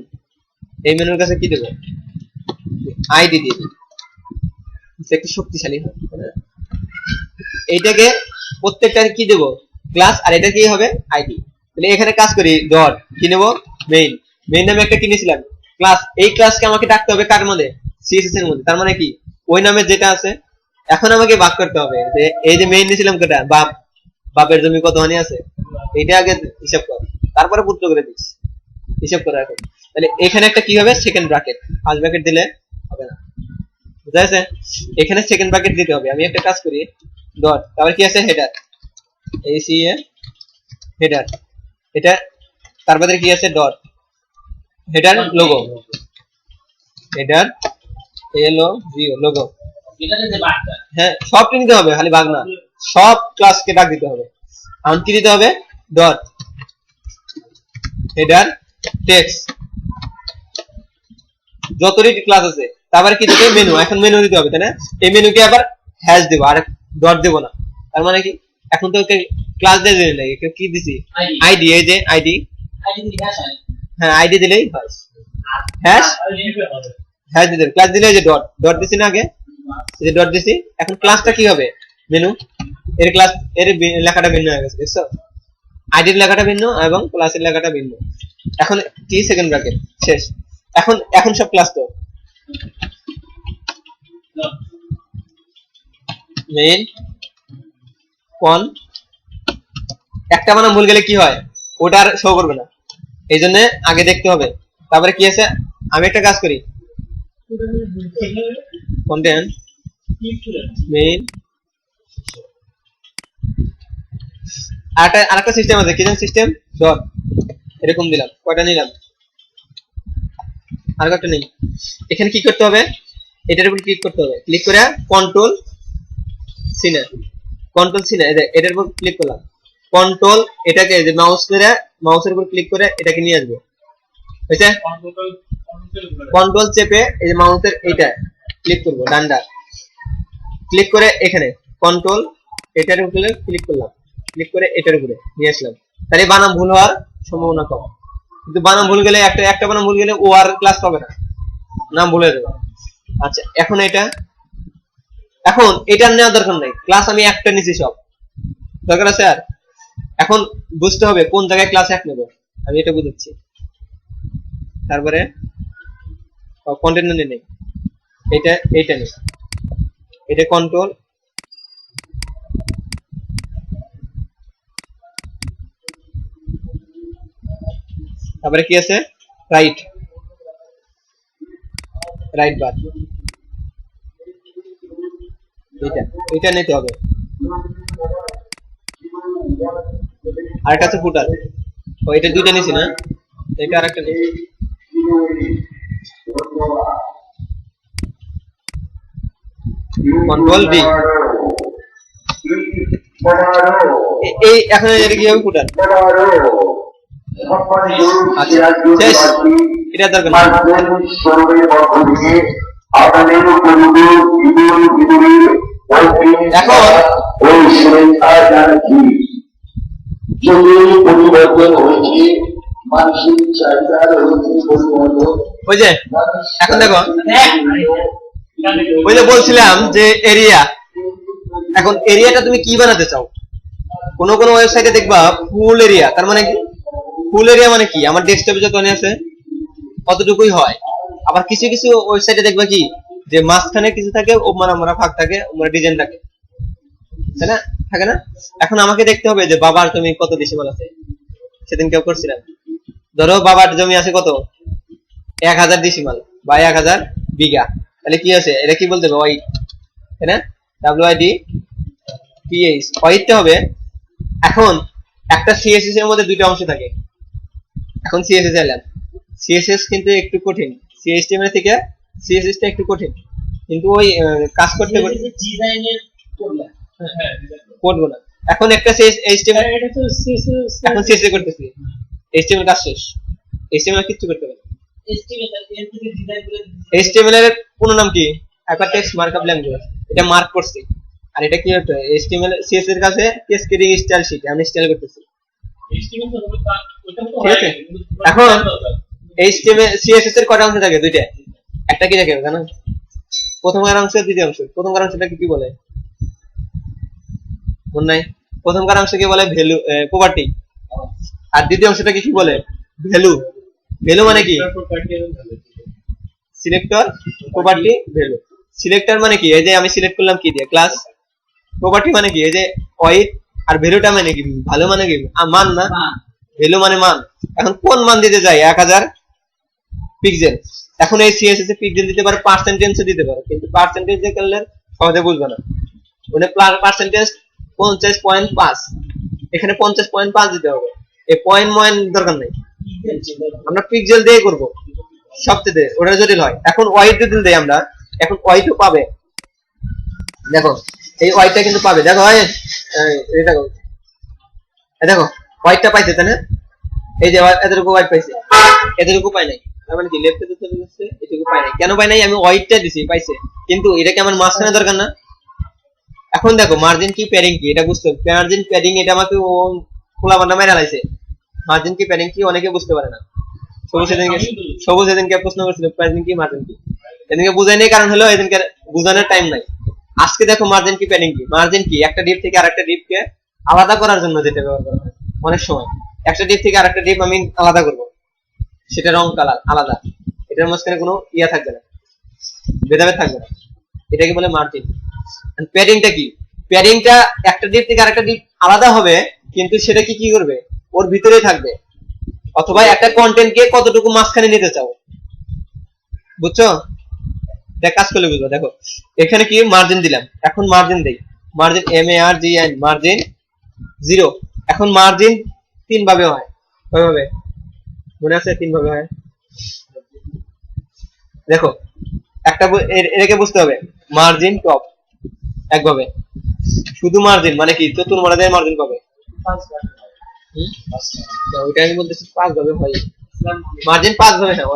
এই মেনুর কাছে কি দেব? আইডি দিয়ে দিই, একটু শক্তিশালী হয়। এইটাকে প্রত্যেকটা কি দেব? ক্লাস, আর এটা কি হবে? আইডি। তাহলে এখানে কাজ করি, ডট কি নেব? মেইন। মেইন নামে একটা কিনেছিলাম ক্লাস। এই ক্লাসকে আমাকে ডাকতে হবে কার মধ্যে? সিএসএস এর মধ্যে। তার মানে কি ওই নামে যেটা আছে এখন আমাকে ভাগ করতে হবে যে এই যে মেইন নিয়েছিলাম কেটা, বাপ, বাপের জমি কত হানি আছে এইটা আগে হিসাব কর, তারপরে পুত্র করে দিস, হিসাব করে রাখো। তাহলে এখানে একটা কি হবে? Second bracket. ফার্স্ট ব্র্যাকেট দিলে হবে না, বুঝা গেছে? এখানে সেকেন্ড ব্র্যাকেট দিতে হবে। আমি একটা কাজ করি, ডট, তারপর কি আছে? হেডার, এই সি এ হেডার। এটা তারপরে কি আছে? Dot header logo, header LO Jio logo. হ্যাঁ সব নিতে হবে, খালি ভাগ না, সব ক্লাসকে ডাক দিতে হবে। এখন কি দিতে হবে? ডট হেডার টেক্সট, যতটি ক্লাস আছে। তারপরে কি দিতে? মেনু। এখন মেনু দিতে হবে, তাই না? এই মেনুকে আবার হ্যাশ দেবো, আর ডট দেবো না। তার মানে কি এখন তো ক্লাস দিয়ে দিলে না, কি দিছি? আইডি। এই যে আইডি, হ্যাঁ আইডি দিলেই হয়। হ্যাশ হ্যাশ দিতে ক্লাস দিলে যে ডট ডট দিছি না আগে, এই যে ডট দিছি। এখন ক্লাসটা কি হবে? মেনু। এর ক্লাস এর লেখাটা ভিন্ন হয়ে গেছে, দেখছো? আইডির লেখাটা ভিন্ন এবং ক্লাসের লেখাটা ভিন্ন। এখন কি? সেকেন্ড ব্র্যাকেট শেষ। এখন এখন সব ক্লাস তো মেইন কোন একটা মানে ভুল গেলে কি হয়? ওটা আর শো করবে না, এই জন্য আগে দেখতে হবে। তারপরে কি আছে? আমি একটা কাজ করি, কন্টেন্ট মেইন। আরেকটা সিস্টেম আছে, কি জানেন সিস্টেম? ডট এরকম দিলাম, কয়টা নিলাম? আর একটা নেই। এখানে কি করতে হবে? এটার উপর ক্লিক করতে হবে, ক্লিক করে কন্ট্রোল সিনে, কন্ট্রোল সিনে এটার উপর ক্লিক করলাম, কন্ট্রোল এটাকে যে মাউস করে মাউসের উপর ক্লিক করে এটাকে নিয়ে আসবো, বুঝছে? কন্ট্রোল চেপে এই যে মাউসের এইটা ক্লিক করব, ডান্ডা ক্লিক করে এখানে কন্ট্রোল এটার উপরে ক্লিক করলাম, ক্লিক করে এটার উপরে নিয়ে আসলাম। তাহলে বানাম ভুল হওয়ার সম্ভাবনা কম। কিন্তু বানাম ভুল গেলে একটা বানাম ভুল গেলে ও আর ক্লাস পাবে না, নাম ভুলে যাবে। আচ্ছা এখন এটা নেওয়ার দরকার নাই, ক্লাস আমি একটা নিছি, সব দরকার আছে। আর এখন বুঝতে হবে কোন জায়গায় ক্লাস এক নেব, আমি এটা বুঝাচ্ছি। তারপরে কন্টেন্ট নেই, এইটা নেই, এটা কন্ট্রোল তারপরে কি আছে? রাইট বার, এটা নিতে হবে। আর একটা আছে ফুটার, এটা দুইটা নিছি না, এটা আর একটা নেই। কন্ট্রোল ডি, এই এখন এটা কি হবে? ফুটার। আচ্ছা শেষ, এটা দরকার না। এখন ওই যে এখন দেখো, ওই যে বলছিলাম যে এরিয়া, এখন এরিয়াটা তুমি কি বানাতে চাও? কোন ওয়েবসাইটে দেখবা ফুল এরিয়া, তার মানে কি ফুল এরিয়া মানে কি? আমার ডেস্কটপে যত আছে অতটুকুই হয়। আবার কিছু কিছু ওয়েবসাইটে দেখবা কি যে মাঝখানে কিছু থাকে, ও মারা ফাঁক থাকে, ডিজাইন থাকে, তাই না? থাকে না? এখন আমাকে দেখতে হবে যে বাবার জমি কত ডিসিমাল আছে। সেদিন কেউ করছিলাম, ধরো বাবার জমি আছে কত? 1000 ডিসিমাল বা 1000 বিঘা। তাহলে কি আছে? এটা কি বলতে হবে? ওয়াইড, তাই না? WID PH ওয়াইডটা হবে। এখন একটা সিএসএস এর মধ্যে দুইটা অংশ থাকে। এখন সিএসএস এলাম, সিএসএস কিন্তু একটু কঠিন, সিএসটিএমএল থেকে সিএসএস টা একটু কঠিন, কিন্তু ওই কাজ করতে করতে ডিজাইনের করব না। এখন একটা এইচটিএমএল, এটা তো সিএসএস, এখন সিএসএস করতেছি, এইচটিএমএল কাজ শেষ, এইচটিএমএল কিছু করতে হবে। এইচটিএমএল এর পুরো নাম কি? হাইপারটেক্সট মার্কআপ ল্যাঙ্গুয়েজ, এটা মার্ক করছি। আর এটা কি হতো, HTML CSS এর কাছে ক্যাসকেডিং স্টাইল শিখে আমি স্টাইল করতেছি, ঠিক আছে। এখন HTML CSS এর কয়টা অংশ থাকে? দুইটা। একটা কি থাকে জানো? প্রথমকার অংশ, দ্বিতীয় অংশ। প্রথমকার অংশটাকে কি বলে মনে নাই? প্রথমকার অংশকে বলে ভ্যালু, প্রপার্টি। আর দ্বিতীয় অংশটাকে কি বলে? ভ্যালু। ভ্যালু মানে কি? Selector, property, value. সিলেক্টর মানে কি? এই যে আমি সিলেক্ট করলাম কি দিয়ে? ক্লাস। প্রপার্টি মানে কি? এই যে ওয়েট। আর ভ্যালুটা মানে কি? ভালো মানে কি? মান না? ভ্যালু মানে মান। এখন কোন মান দিতে যাই? 1000 পিক্সেল। এখন এই সিএসএস এ পিক্সেল দিতে পারে, পার্সেন্টেজ দিতে পারে, কিন্তু পার্সেন্টেজ দিয়ে করলে সহজে বুঝবে না। মানে পার্সেন্টেজ 50.5, এখানে 50.5 দিতে হবে। এই পয়েন্ট ময়েন দরকার নেই, আমরা পিক্সেল দিয়ে করব সবচেয়ে, ওটা জটিল হয়। এখন ওয়াইট যদি দেই আমরা, এখন ওয়াইটও পাবে। দেখো এই ওয়াইটটা কিন্তু পাবে। দেখো এই দেখো, এই দেখো ওয়াইটটা পাইছে তাই না? এই যে এতটুকু ওয়াইট পাইছে, এতটুকু পাই নাই। তার মানে কি লেফটে দিতে দিচ্ছে, এটুকু পাই নাই। কেন পাই নাই? আমি ওয়াইটটা দিছি, পাইছে। কিন্তু এটা কি আমার মাঝখানে দরকার না? এখন দেখো মার্জিন কি প্যাডিং কি এটা বুঝতে হবে। মার্জিন প্যাডিং এটা আমাকে ও খোলা বান্না মেরে লাইছে। মার্জিন কি প্যাডিং কি অনেকে বুঝতে পারে না। সবুজ এদিনকে প্রশ্ন করছিল মার্জিন কি, মার্জিন কি। এদিনকে বুঝাই নেই, কারণ হলো এদিনকে বোঝানোর টাইম নাই। আজকে দেখো মার্জিন কি প্যাডিং কি। মার্জিন কি একটা ডিপ থেকে আরেকটা ডিপকে আলাদা করার জন্য যেটা ব্যবহার করা হয় অনেক সময়। একটা ডিপ থেকে আরেকটা ডিপ আমি আলাদা করব, সেটা রং কালার আলাদা, এটার মাঝখানে কোনো ইয়া থাকবে না, ভেদাভেদ থাকবে না, এটাকে বলে মার্জিন। প্যাডিংটা কি? প্যাডিংটা একটা ডিপ থেকে আরেকটা ডিপ আলাদা হবে, কিন্তু সেটা কি কি করবে? ওর ভিতরেই থাকবে। অথবা একটা কন্টেন্টকে কতটুকু মাঝখানে নিতে চাও, বুঝছো? দেখ কাজ করলে বুঝবো। দেখো এখানে কি মার্জিন দিলাম, এখন মার্জিন দেই, মার্জিন MARGIN, মার্জিন 0। এখন মার্জিন 3 ভাবে হয়। কয়ভাবে মনে আছে? 3 ভাবে হয়। দেখো একটা এটাকে বুঝতে হবে, মার্জিন টপ একভাবে, শুধু মার্জিন মানে কি চতুর্মাত্রা মার্জিন পাবে। ওইটা আমি বলতেছি 5 ভাবে হয় মার্জিন, 5 ভাবে। হ্যাঁ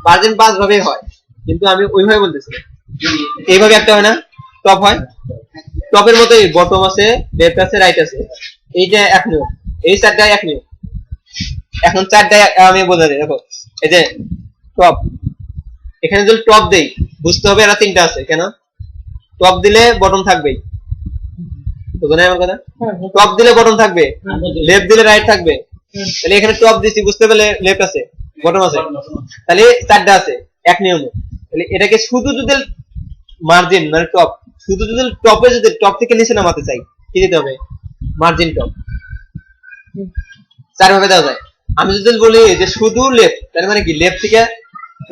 মার্জিন 5 ভাবে হয়, কিন্তু আমি ওইভাবে বলতেছি না। এইভাবে একটা হয় না, টপ হয়। টপের মতোই বটম আছে, লেফট আছে, রাইট আছে। এইটা এক নিয়ম, এই চারটা এক নিয়ম। এখন চারটা আমি বোঝা যায়। দেখো এই যে টপ, এখানে যদি টপ দেই বুঝতে হবে এরা 3টা আছে। কেন? টপ দিলে বটম থাকবেই, বুঝো না আমার কথা? টপ দিলে বটম থাকবে, লেফট দিলে রাইট থাকবে। তাহলে এখানে টপ দিছি, বুঝতে পেলে লেফট আছে, বটম আছে, তাহলে 4টা আছে এক নিয়মে। তাহলে এটাকে শুধু যদি মার্জিন মানে টপ, শুধু যদি টপে যদি টপ থেকে নিচে নামাতে চাই কি দিতে হবে? Margin top. 4 ভাবে দেওয়া যায়। আমি যদি বলি যে শুধু লেফট, তার মানে কি লেফট থেকে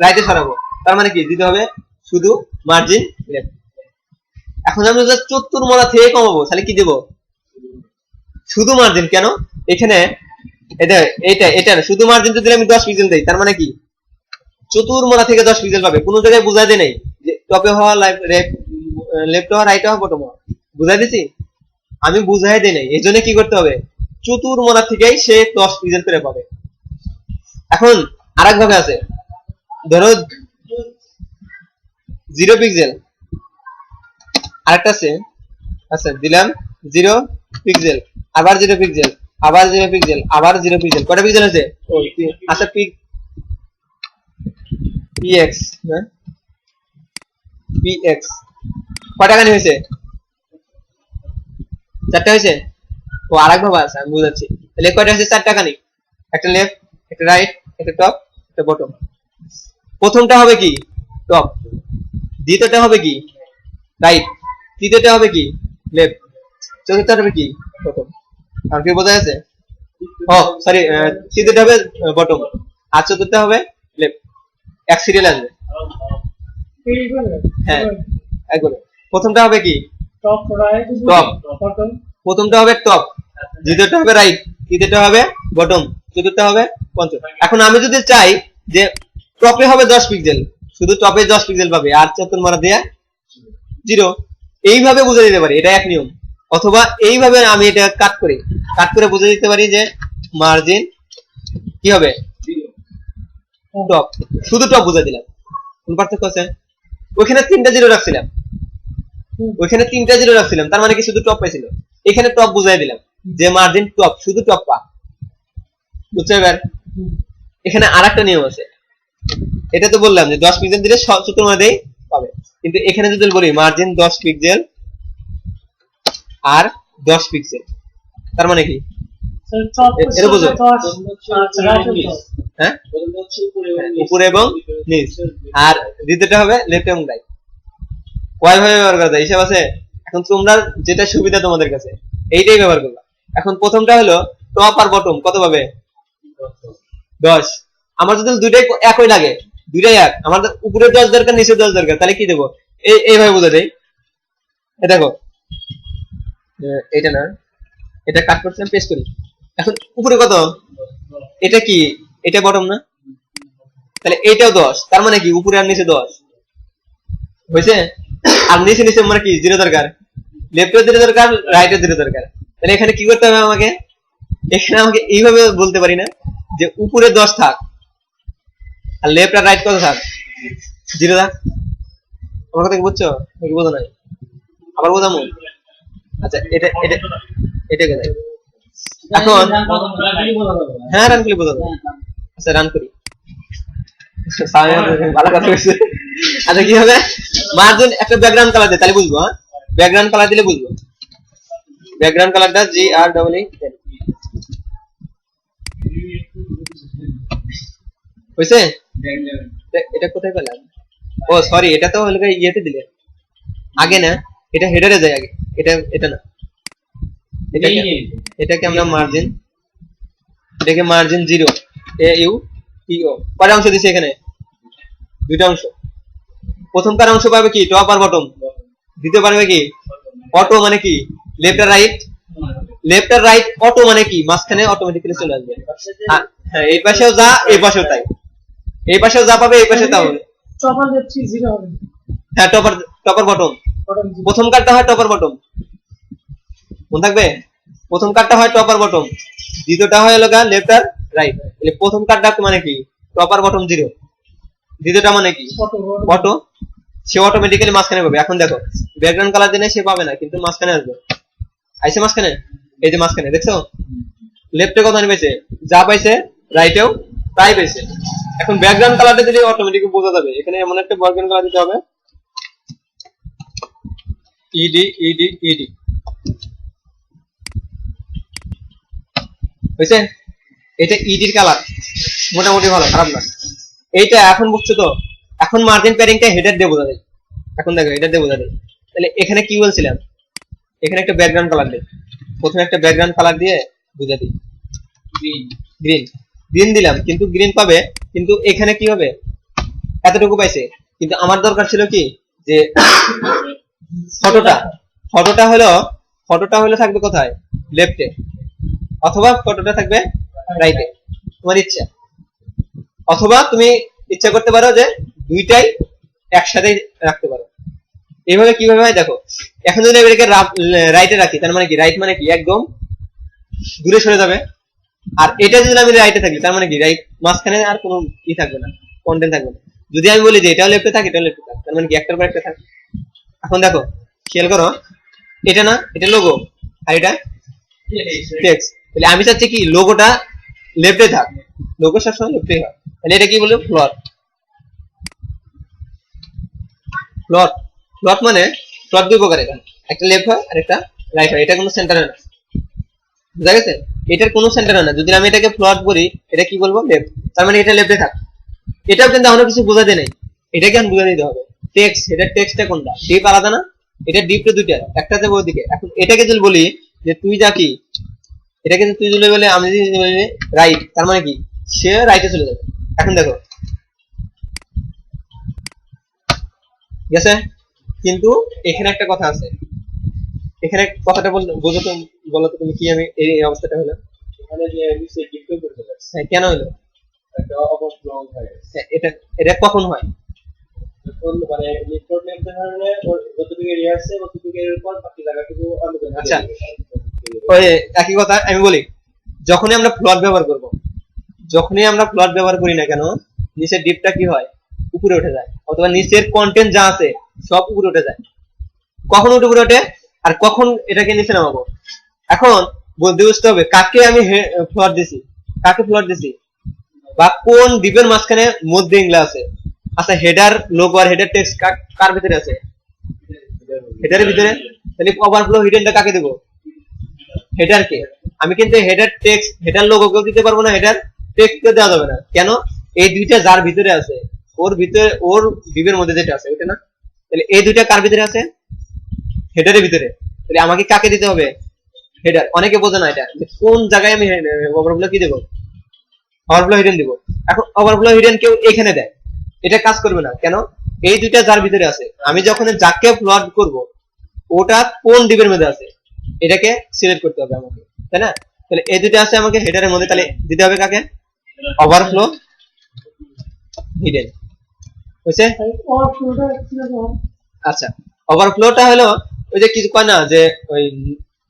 রাইটে সরাবো, তার মানে কি দিতে হবে শুধু মার্জিন লেফট। এখন আমি যদি চতুর্মাত্রা থেকে কমাবো তাহলে কি দেব? শুধু মার্জিন। কেন? এখানে এটা শুধু মার্জিন যদি আমি 10 পিক্সেল দেই, তার মানে কি চতুর্মাত্রা থেকে 10 পিক্সেল পাবে। কোনো জায়গায় বুঝাই দেয় নাই যে টপে হওয়া লেফট হওয়া, রাইট হওয়া, বটম হওয়া। বুঝাই দিছি? আমি বুঝাই দেই নাই। এই জন্য কি করতে হবে? চতুর্মাত্রা থেকেই সে 10 পিক্সেল করে পাবে। এখন আরেক ভাবে আছে, ধরো 0 পিক্সেল, আরেকটা আছে, আচ্ছা দিলাম 0 পিক্সেল, আবার 0 পিক্সেল, আবার 0 পিক্সেল, আবার 0 পিক্সেল। কয়টা পিক্সেল আছে? আচ্ছা PX, হ্যাঁ PX কয়টা কানি হয়েছে? 4টা হয়েছে। ও আরেক ভাবে আছে, আমি বুঝাচ্ছি। তাহলে কয়টা হয়েছে? 4টা কানি, একটা লেফট, একটা রাইট, একটা টপ, একটা বটম। প্রথমটা হবে কি? টপ। দ্বিতীয়টা হবে কি? রাইট। তৃতীয়টা হবে কি? লেফট। চতুর্থটা হবে কি? বটম। আর কি বোঝা যাচ্ছে? ও সরি, তৃতীয়টা হবে বটম, আর চতুর্থটা হবে লেফট। এক সিরিয়াল আসবে। হ্যাঁ একবারে। প্রথমটা হবে কি? টপ। প্রথমটা হবে টপ, দ্বিতীয়টা হবে রাইট, তৃতীয়টা হবে বটম, চতুর্থটা হবে পঞ্চম। এখন আমি যদি চাই যে টপে হবে 10 পিক্সেল, শুধু টপে 10 পিক্সেল পাবে, আর চতুর্মাত্রা দিয়ে 0। এইভাবে বুঝে দিতে পারি, এটা এক নিয়ম। অথবা এইভাবে আমি এটা কাট করে বুঝে দিতে পারি যে মার্জিন কি হবে? টপ, শুধু টপ বুঝে দিলাম। কোন পার্থক্য আছে? ওখানে 3টা জিরো রাখছিলাম, ওইখানে 3টা জিরো রাখছিলাম, তার মানে কি শুধু টপ পাইছিল। এখানে টপ বুঝাই দিলাম যে মার্জিন টপ, শুধু টপ পা। বুঝছো এবার? এখানে আরেকটা নিয়ম আছে, এটা তো বললাম যে 10 পিক্সেল দিলে সূত্র মধ্যেই পাবে, কিন্তু এখানে যদি বলি মার্জিন 10 পিক্সেল আর 10 পিক্সেল, তার মানে কি এটা বুঝো? হ্যাঁ, উপরে এবং নিচ, আর দ্বিতীয়টা হবে লেফট এবং রাইট। কয় ভাবে ব্যবহার করা যায় হিসাব আছে? এখন তোমরা যেটা সুবিধা তোমাদের কাছে এইটাই ব্যবহার করবা। এখন প্রথমটা হলো টপ আর বটম কত পাবে? 10। আমার যদি দুইটাই একই লাগে, দুইটাই এক, আমার উপরে 10 দরকার, নিচে 10 দরকার, তাহলে কি দেবো? এইভাবে বোঝা যায়। দেখো এটা না, এটা কাট করছিলাম, পেস্ট করি। এখন উপরে কত? এটা কি? এটা বটম না? তাহলে এইটাও 10, তার মানে কি উপরে আর নিচে 10 হয়েছে। আর নিচে নিচে মানে কি 0 দরকার, লেফটের 0 দরকার, রাইটের 0 দরকার। তাহলে এখানে কি করতে হবে আমাকে? এখানে আমাকে এইভাবে বলতে পারি না যে উপরে 10 থাক আর লেফট আর রাইট কত থাক? 0 থাক। আমার কথা কি বুঝছো? বোঝো নাই? আবার বোঝামো? আচ্ছা, এটা এটা এটা কে দেয় এখন? হ্যাঁ, রান করলে বোঝা যাবে। আচ্ছা, রান করি। ভালো কথা বলছে। আচ্ছা, কি হবে? মার্জিন একটা ব্যাকগ্রাউন্ড কালার দেয়, তাহলে বুঝবো। হ্যাঁ, ব্যাকগ্রাউন্ড কালার দিলে বুঝবো। ব্যাকগ্রাউন্ড কালারটা GREE হয়েছে। এটা কোথায় পেলাম? ও সরি, এটা তো হলো ইয়েতে দিলে আগে না, এটা হেডারে যায় আগে, এটা এটা না, এটাকে আমরা মার্জিন, এটাকে মার্জিন 0 AUTO। কয়টা অংশ দিছে এখানে? 2টা অংশ। প্রথমকার অংশ পাবে কি? টপ আর বটম। দ্বিতীয় পারবে কি? অটো মানে কি? লেফট আর রাইট। লেফট আর রাইট অটো মানে কি? মাঝখানে অটোমেটিক্যালি চলে আসবে। হ্যাঁ, এই পাশেও যা, এই পাশেও তাই। এই পাশেও যা পাবে, এই পাশে তা হবে। টপার দেখছি 0 হবে। হ্যাঁ, টপার বটম। প্রথম কার্ডটা হয় টপার বটম, মনে থাকবে? প্রথম কার্ডটা হয় টপার বটম, দ্বিতীয়টা হয় হলো লেফট আর রাইট। তাহলে প্রথম কার্ডটা মানে কি? টপার বটম 0, দ্বিতীয়টা মানে কি? অটো। সে অটোমেটিক্যালি মাঝখানে পাবে। এখন দেখো, ব্যাকগ্রাউন্ড কালার দিলে সে পাবে না, কিন্তু মাঝখানে আসবে। আইসে মাঝখানে, এই যে মাঝখানে দেখছো, লেফটে কত পেয়েছে? যা পাইছে রাইটেও তাই পেয়েছে। এখন ব্যাকগ্রাউন্ড কালারটা দিলে অটোমেটিক বোঝা যাবে। এখানে এমন একটা ব্যাকগ্রাউন্ড কালার দিতে হবে, ED হয়েছে। এটা ইডির কালার, মোটামুটি ভালো, খারাপ না। এইটা এখন বুঝছো তো? এখন মার্জিন প্যারিংটা হেডার দিয়ে বোঝা যায়। এখন দেখো, হেডার দিয়ে বোঝা যায়। তাহলে এখানে কি বলছিলাম? এখানে একটা ব্যাকগ্রাউন্ড কালার দিই, প্রথমে একটা ব্যাকগ্রাউন্ড কালার দিয়ে বুঝা দিই, গ্রিন দিলাম, কিন্তু গ্রিন পাবে, কিন্তু এখানে কি হবে? এতটুকু পাইছে। কিন্তু আমার দরকার ছিল কি যে ফটোটা হলো থাকবে কোথায়? লেফটে, অথবা ফটোটা থাকবে রাইটে, তোমার ইচ্ছা। অথবা তুমি ইচ্ছা করতে পারো যে দুইটাই একসাথে রাখতে পারো। এইভাবে কিভাবে হয় দেখো, এখন যদি এটাকে রাইটে রাখি, তার মানে কি? রাইট মানে কি? একদম দূরে সরে যাবে। আর এটা যদি আমি রাইটে থাকি, তার মানে কি? রাইট মাঝখানে আর কোনো ই থাকবে না, কন্টেন্ট থাকবে না। যদি আমি বলি যে এটাও লেফটে থাকে, এটাও লেফটে থাকে, তার মানে কি? একটার পর একটা থাকে। এখন দেখো, খেয়াল করো, এটা না, এটা লোগো, আর এটা টেক্সট। তাহলে আমি চাচ্ছি কি লোগোটা লেফটে থাক, লোগো সবসময় লেফটে হয়। তাহলে এটা কি বলবো? প্লট মানে প্লট দুই প্রকার, এটা একটা লেফট হয় আর একটা রাইট হয়। এটা কোনো সেন্টারে না, বুঝা গেছে? এটার কোনো সেন্টারে না। যদি আমি এটাকে প্লট করি, এটা কি বলবো? লেফট, তার মানে এটা লেফটে থাক। এটাও কিন্তু আমরা কিছু বোঝাতে নেই, এটাকে আমি বুঝা দিতে হবে। টেক্সট, এটা টেক্সটটা কোনটা? ডিপ আলাদা না, এটা ডিপটা দুইটা, একটা যাবে ওইদিকে। এখন এটাকে যদি বলি যে তুই যা কি, এটাকে তুই যদি বলে, আমি যদি বলি রাইট, তার মানে কি? সে রাইটে চলে যাবে। এখন দেখো, ঠিক আছে? কিন্তু এখানে একটা কথা আছে, এখানে কথাটা বোঝো তো, বলো তো তুমি কি আমি এই অবস্থাটা হলো? এখানে যে নিচে ডিপটো করতে পারছি, হ্যাঁ, কেন হলো? একটা অবস্ট্রং হয়ে গেছে। এটা এটা কখন হয়? যখন মানে ইলেকট্রন নেমতে ধরনে যতটুকু এরিয়া আছে ততটুকু এর পর বাকি জায়গাটুকু আলাদা। আচ্ছা, ওই একই কথা আমি বলি, যখনই আমরা প্লট ব্যবহার করি না কেন, নিচে ডিপটা কি হয়? উপরে উঠে যায়, অথবা নিচের কন্টেন্ট যা আছে সব উপরে উঠে যায়। কখন উপরে ওঠে আর কখন এটাকে নিচে নামাবো, এখন বুঝতে হবে কাকে আমি ফ্লোর দিছি, কাকে ফ্লোর দিছি, বা কোন ডিপের মাঝখানে মধ্যে এগুলা আছে। আচ্ছা হেডার লোগো আর হেডার টেক্সট কার ভিতরে আছে, হেডারের ভিতরে, তাহলে ওভারফ্লো হিডেনটা কাকে দেবো, হেডারকে। আমি কিন্তু হেডার টেক্সট হেডার লোগোকেও দিতে পারবো না, হেডার টেক্সটকে দেওয়া যাবে না, কেন, এই দুইটা যার ভিতরে আছে, ওর ভিতরে, ওর ডিপের মধ্যে যেটা আছে ওইটা না, তাহলে এই দুইটা কার ভিতরে আছে, হেডারের ভিতরে, তাহলে আমাকে কাকে দিতে হবে, হেডার। অনেকে বোঝে না এটা, কোন জায়গায় আমি ওভারফ্লো কি দেবো, ওভারফ্লো হিডেন দিব। এখন ওভারফ্লো হিডেন কেউ এখানে দেয়, এটা কাজ করবে না, কেন, এই দুইটা যার ভিতরে আছে, আমি যখন যাকে প্লট করব ওটা কোন ডিপের মধ্যে আছে এটাকে সিলেক্ট করতে হবে আমাকে, তাই না। তাহলে এই দুইটা আছে আমাকে হেডারের মধ্যে, তাহলে দিতে হবে কাকে, ওভারফ্লো হিডেন, বুঝছে। আচ্ছা ওভারফ্লোটা হলো ওই যে কিছু কয় না যে ওই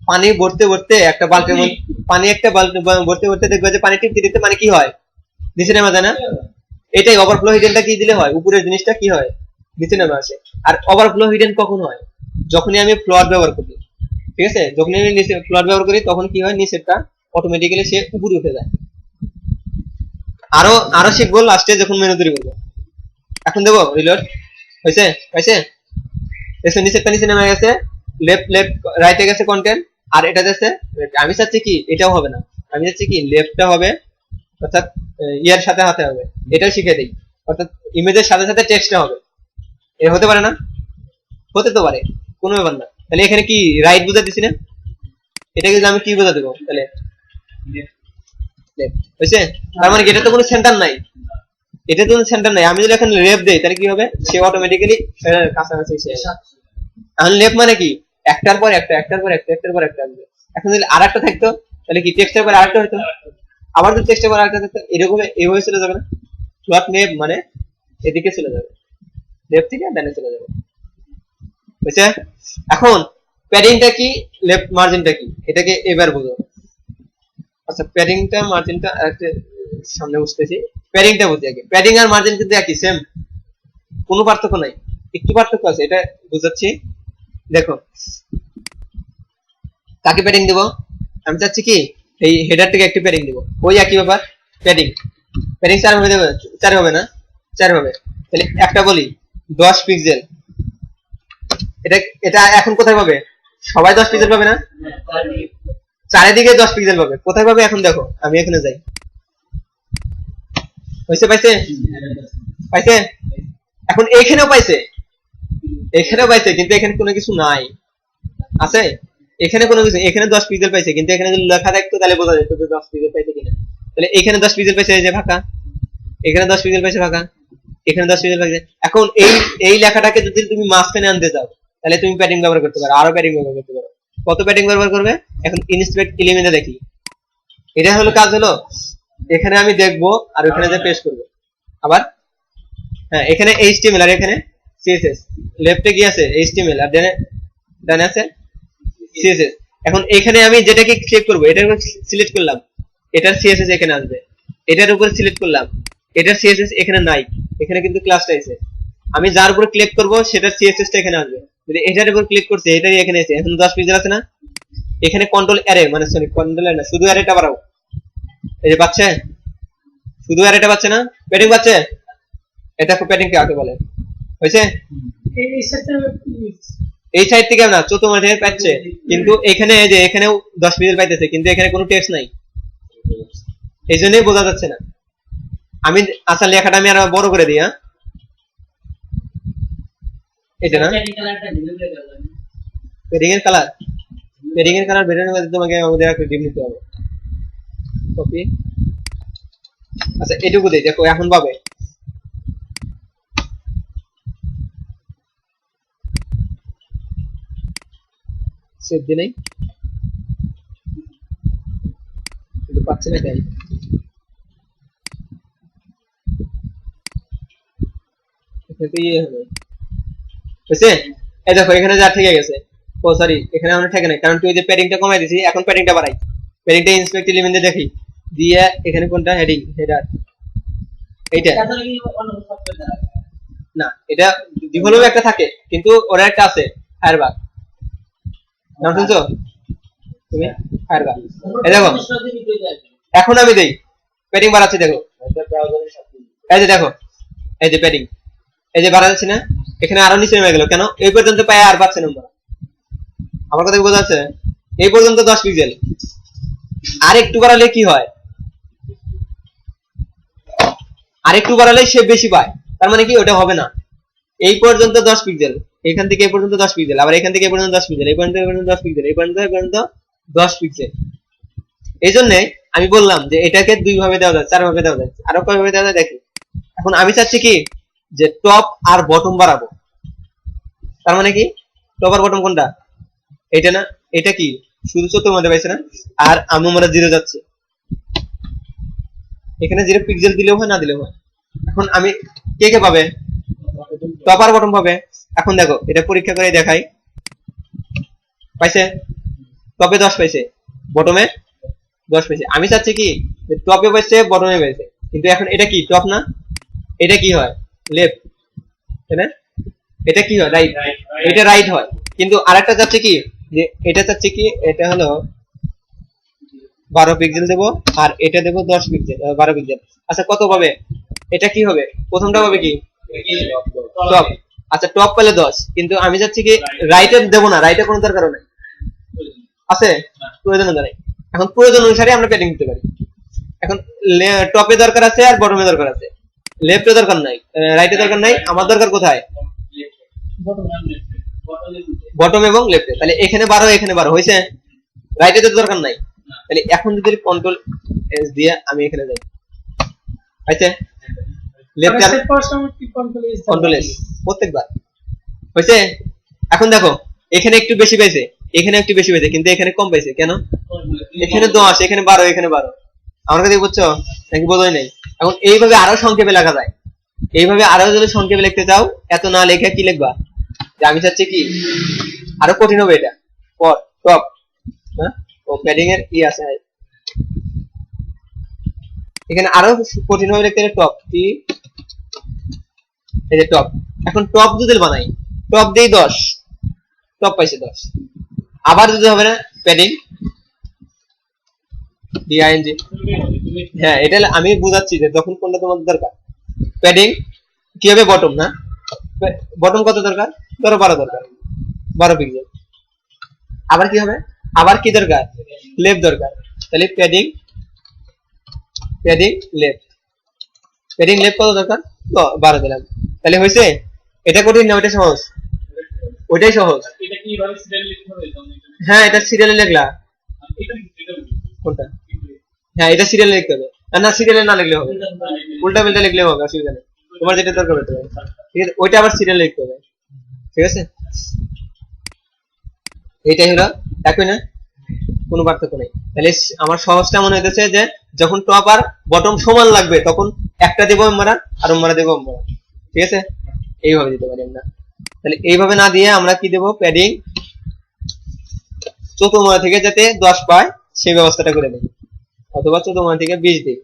পানি ভরতে ভরতে একটা বালতির মধ্যে পানি, একটা বালতি ভরতে ভরতে দেখবে যে পানি টিপতে টিপতে মানে কি হয়, নিচে নেমে যায় না। এটাই ওভারফ্লো হিডেনটা কি দিলে হয়, উপরের জিনিসটা কি হয়, নিচে নেমে আসে। আর ওভারফ্লো হিডেন কখন হয়, যখনই আমি ফ্লোর ব্যবহার করি, ঠিক আছে, যখনই আমি নিচে ফ্লোর ব্যবহার করি তখন কি হয়, নিচেরটা অটোমেটিক্যালি সে উপরে উঠে যায়। আরো আরো শিখবো লাস্টে যখন মেনু তৈরি করবো। এখন দেবো রিলোড, হয়েছে, পাইছে, এসে নিচেরটা নিচে নেমে গেছে, লেফট লেফট রাইটে গেছে কন্টেন্ট, আর এটা যাচ্ছে, আমি চাচ্ছি কি এটাও হবে না, আমি চাচ্ছি কি লেফটটা হবে, অর্থাৎ ইয়ার সাথে হাতে হবে, এটাও শিখে দিই, অর্থাৎ ইমেজের সাথে সাথে টেক্সটটা হবে। এটা হতে পারে না, হতে তো পারে, কোনো ব্যাপার না। তাহলে এখানে কি রাইট বোঝা দিছি না, এটাকে যদি আমি কি বোঝা দেবো, তাহলে হয়েছে। তার মানে এটা তো কোনো সেন্টার নাই, এটা তো সেন্টার নাই, আমি যদি এখন লেফট দেই তাহলে কি হবে, সে অটোমেটিক্যালি কাছাকাছি এসে যাবে। এখন লেফট মানে কি, একটার পর একটা, একটার পর একটা, একটার পর একটা আসবে। এখন যদি আর একটা থাকতো তাহলে কি টেক্সটের পর আরেকটা হতো, আবার যদি টেক্সটের পর আরেকটা থাকতো, এরকম এইভাবে চলে যাবে না। ফ্লট লেফট মানে এদিকে চলে যাবে, লেফট থেকে ডানে চলে যাবে, বুঝছে। এখন প্যাডিংটা কি, লেফট মার্জিনটা কি, এটাকে এবার বুঝো। আচ্ছা প্যাডিংটা মার্জিনটা একটা সামনে বুঝতেছি, প্যাডিংটা বুঝি আগে। প্যাডিং আর মার্জিন কিন্তু একই, সেম, কোনো পার্থক্য নাই, একটু পার্থক্য আছে, এটা বুঝাচ্ছি। দেখো কাকে প্যাডিং দেবো, আমি চাচ্ছি কি এই হেডার থেকে একটি প্যাডিং দেবো, ওই একই ব্যাপার, প্যাডিং, প্যাডিং 4 হবে দেবে, 4 হবে না, 4 হবে। তাহলে একটা বলি 10 পিক্সেল, এটা এটা এখন কোথায় পাবে, সবাই 10 পিক্সেল পাবে না, চারিদিকে 10 পিক্সেল পাবে, কোথায় পাবে এখন দেখো, আমি এখানে যাই, হয়েছে, পাইছে, পাইছে। এখন এখানেও পাইছে, এখানেও পাইছে, কিন্তু এখানে কোনো কিছু নাই, আছে এখানে কোনো কিছু, এখানে 10 পিক্সেল পাইছে, কিন্তু এখানে যদি লেখা থাকতো তাহলে বোঝা যেত যে 10 পিক্সেল পাইছে কিনা। তাহলে এখানে 10 পিক্সেল পাইছে, এই যে ফাঁকা, এখানে 10 পিক্সেল পাইছে ফাঁকা, এখানে 10 পিক্সেল পাইছে। এখন এই এই লেখাটাকে যদি তুমি মাঝখানে আনতে চাও তাহলে তুমি প্যাডিং ব্যবহার করতে পারো, আরো প্যাডিং ব্যবহার করতে পারো। কত প্যাডিং ব্যবহার করবে, এখন ইনস্পেক্ট এলিমেন্টে দেখি, এটা হলো কাজ হলো, এখানে আমি দেখবো আর ওখানে যে পেস্ট করবো, আবার হ্যাঁ এখানে এইচটিএমএল আর এখানে সিএসএস, লেফটে কি আছে এইচটিএমএল আর ডানে আছে সিএসএস। এখন এখানে আমি যেটাকে ক্লিক করবো এটার উপর সিলেক্ট করলাম, এটার সিএসএস এখানে আসবে, এটার উপর সিলেক্ট করলাম, এটার সিএসএস এখানে নাই, এখানে কিন্তু ক্লাসটা আছে, আমি যার উপর ক্লিক করবো সেটার সিএসএসটা এখানে আসবে। যদি এটার উপর ক্লিক করছে এটাই এখানে আছে, এখন 10 পিক্সেল আছে না, এখানে কন্ট্রোল অ্যারে, মানে সরি কন্ট্রোল অ্যারে না, শুধু অ্যারেটা বাড়াও, এই যে পাচ্ছে, শুধু অ্যারেটা পাচ্ছে না, প্যাডিং পাচ্ছে, এটা প্যাডিং কাকে বলে, হয়েছে। এই সাইড থেকে না চতুর্থ থেকে পাচ্ছে, কিন্তু এখানে যে এখানেও 10 পিক্সেল পাইতেছে, কিন্তু এখানে কোনো টেক্সট নাই, এই জন্যই বোঝা যাচ্ছে না। আমি আচ্ছা লেখাটা আমি আরো বড় করে দিই, হ্যাঁ এটা না পেডিং এর কালার, পেডিং এর কালার বের করে তোমাকে আমাদের একটা ডিম নিতে হবে, কপি, আচ্ছা এটুকু দেই, দেখো এখন পাবে, সেভ দি নাই, কিন্তু পাচ্ছে না কেন, এটাতে ইয়ে হবে, বুঝছে। এই দেখো এখানে যা ঠিক গেছে, ও সরি এখানে আমরা ঠিক নাই, কারণ তুই যে প্যাডিংটা কমাই দিছি, এখন প্যাডিংটা বাড়াই, প্যাডিংটা ইনস্পেক্ট এলিমেন্টে দেখি দিয়ে, এখানে কোনটা হেডিং, হেডার, এইটা না, এটা ডিভেলপ একটা থাকে, কিন্তু ওরা একটা আছে ফায়ারবাগ, নাম শুনছো তুমি? ফায়ারবাগ। এই দেখো এখন আমি দেই প্যাডিং বাড়াচ্ছি, দেখো এই যে দেখো, এই যে প্যাডিং, এই যে বাড়াচ্ছি না, এখানে আরো নিচে নেমে গেল কেন? এই পর্যন্ত পায় আর পাচ্ছে না। আমার কথা বোঝা যাচ্ছে? এই পর্যন্ত 10 পিক্সেল, আর একটু বাড়ালে কি হয়? আর একটু বাড়ালে সে বেশি পায়, তার মানে কি ওটা হবে না। এই পর্যন্ত 10 পিক্সেল, এখান থেকে এই পর্যন্ত 10 পিক্সেল, আবার এখান থেকে এই পর্যন্ত 10 পিক্সেল, এই পর্যন্ত 10 পিক্সেল, এই পর্যন্ত 10 পিক্সেল। এই জন্য আমি বললাম যে এটাকে 2 ভাবে দেওয়া যায়, 4 ভাবে দেওয়া যায়, আরো কয়ভাবে দেওয়া যায় দেখি। এখন আমি চাচ্ছি কি যে টপ আর বটম বাড়াবো, তার মানে কি টপ আর বটম কোনটা? এটা না, এটা কি শুধু 14 মধ্যে পাইছে না, আর আমরা 0 যাচ্ছে, এখানে 0 পিক্সেল দিলেও হয়, না দিলেও হয়। এখন আমি কে কে পাবে? টপ আর বটম পাবে। এখন দেখো এটা পরীক্ষা করে দেখাই, পাইছে? টপে 10 পাইছে, বটমে 10 পাইছে। আমি চাচ্ছি কি টপে পাইছে, বটমে পাইছে, কিন্তু এখন এটা কি টপ না, এটা কি হয়? লেফট, তাই না? এটা কি হয়? রাইট। এটা রাইট হয়, কিন্তু আরেকটা চাচ্ছে কি যে এটা চাচ্ছে কি, এটা হলো 12 পিক্সেল দেবো, আর এটা দেবো 10 পিক্সেল, 12 পিক্সেল। আচ্ছা কত পাবে? এটা কি হবে? প্রথমটা পাবে কি টপ। আচ্ছা টপ পেলে 10, কিন্তু আমি চাচ্ছি কি রাইটে দেবো না, রাইটে কোনো দরকার নাই, আছে প্রয়োজন নাই। এখন প্রয়োজন অনুসারে আমরা প্যাডিং দিতে পারি। এখন টপে দরকার আছে আর বটমে দরকার আছে, লেফটে দরকার নাই, রাইটে দরকার নাই, আমার দরকার কোথায়? বটম এবং লেফটে। তাহলে এখানে 12, এখানে 12 হয়েছে, রাইটে তো দরকার নাই। তাহলে এখন যদি কন্ট্রোল এস দিয়ে আমি এখানে যাই, হয়েছে লেফট আর কন্ট্রোল এস প্রত্যেকবার হয়েছে। এখন দেখো এখানে একটু বেশি পাইছে, এখানে একটু বেশি পাইছে, কিন্তু এখানে কম পাইছে কেন? এখানে 10, এখানে 12, এখানে 12। আমার কাছে বুঝছো নাকি বোঝাই নাই? এখন এইভাবে আরো সংক্ষেপে লেখা যায়, এইভাবে আরো যদি সংক্ষেপে লিখতে চাও, এত না লেখা কি লিখবা যে আমি চাচ্ছি কি আরো কঠিন হবে এটা, পর টপ, হ্যাঁ ও প্যাডিং এর কি আছে এখানে আরো কঠিন হবে লিখতে, টপ কি, এই যে টপ। এখন টপ যদি বানাই, টপ দেই 10, টপ পাইছে 10, আবার যদি হবে না প্যাডিং ডিআইএনজি। হ্যাঁ এটা আমি বুঝাচ্ছি যে যখন কোনটা তোমার দরকার। প্যাডিং কি হবে? বটম না, বটম কত দরকার? ধরো 12 দরকার, 12 পিক্সেল। আবার কি হবে? আবার কি দরকার? লেফট দরকার, তাহলে প্যাডিং লেফট, প্যাডিং লেফট কত দরকার? 12 দিলাম, তাহলে হয়েছে। এটা কঠিন না, ওইটা সহজ, ওইটাই সহজ। হ্যাঁ এটা সিরিয়ালে লিখলা কোনটা? হ্যাঁ এটা সিরিয়ালে লিখতে হবে, না সিরিয়ালে না লিখলে হবে, উল্টা পাল্টা লিখলে হবে, অসুবিধা নেই, তোমার যেটা দরকার হতে পারে, ঠিক আছে? ওইটা আবার সিরিয়ালে লিখতে হবে, ঠিক আছে? এইটাই হলো একই না, কোনো পার্থক্য নেই। তাহলে আমার সহজটা মনে হইতেছে যে যখন টপ আর বটম সমান লাগবে, তখন একটা দেবো আমরা আর আমরা দেবো আমরা, ঠিক আছে? এইভাবে দিতে পারি আমরা। তাহলে এইভাবে না দিয়ে আমরা কি দেবো? প্যাডিং চতুর্মানা থেকে যাতে 10 পায় সেই ব্যবস্থাটা করে দেবো, অথবা চতুর্মানা থেকে 20 দিই।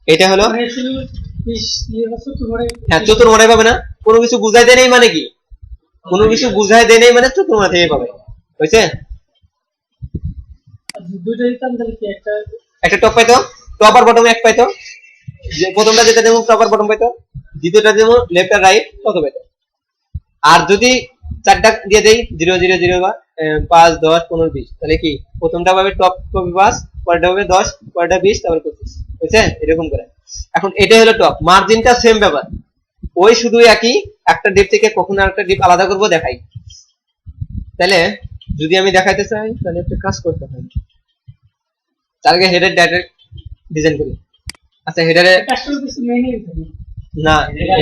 এটা হলো হ্যাঁ চতুর্মানায় পাবে না, কোনো কিছু বুঝাই দেয় নেই মানে কি, কোনো কিছু বুঝাই দেয় নেই মানে চতুর্মানা থেকে পাবে, হয়েছে? একটা টপ পাইতো, টপ আর বটম এক পাইতো, যে প্রথমটা যেটা দেবো টপ আর বটম পাইতো, দ্বিতীয়টা দেবো লেফট আর রাইট কত পাইতো। আর যদি 4টা দিয়ে দেই 0 0 0 বা 5 10 15 20, তাহলে কি প্রথমটা পাবে টপ কপি 5, পরেরটা পাবে 10, পরেরটা 20, তারপর 25, বুঝছে? এরকম করে। এখন এটাই হলো টপ, মার্জিনটা সেম ব্যাপার, ওই শুধু একই, একটা ডিপ থেকে কখনো আরেকটা ডিপ আলাদা করব দেখাই। তাহলে যদি আমি দেখাইতে চাই তাহলে একটা কাজ করতে হয়, তার আগে হেডার ডাইরেক্ট ডিজাইন করি। আচ্ছা হেডারে না,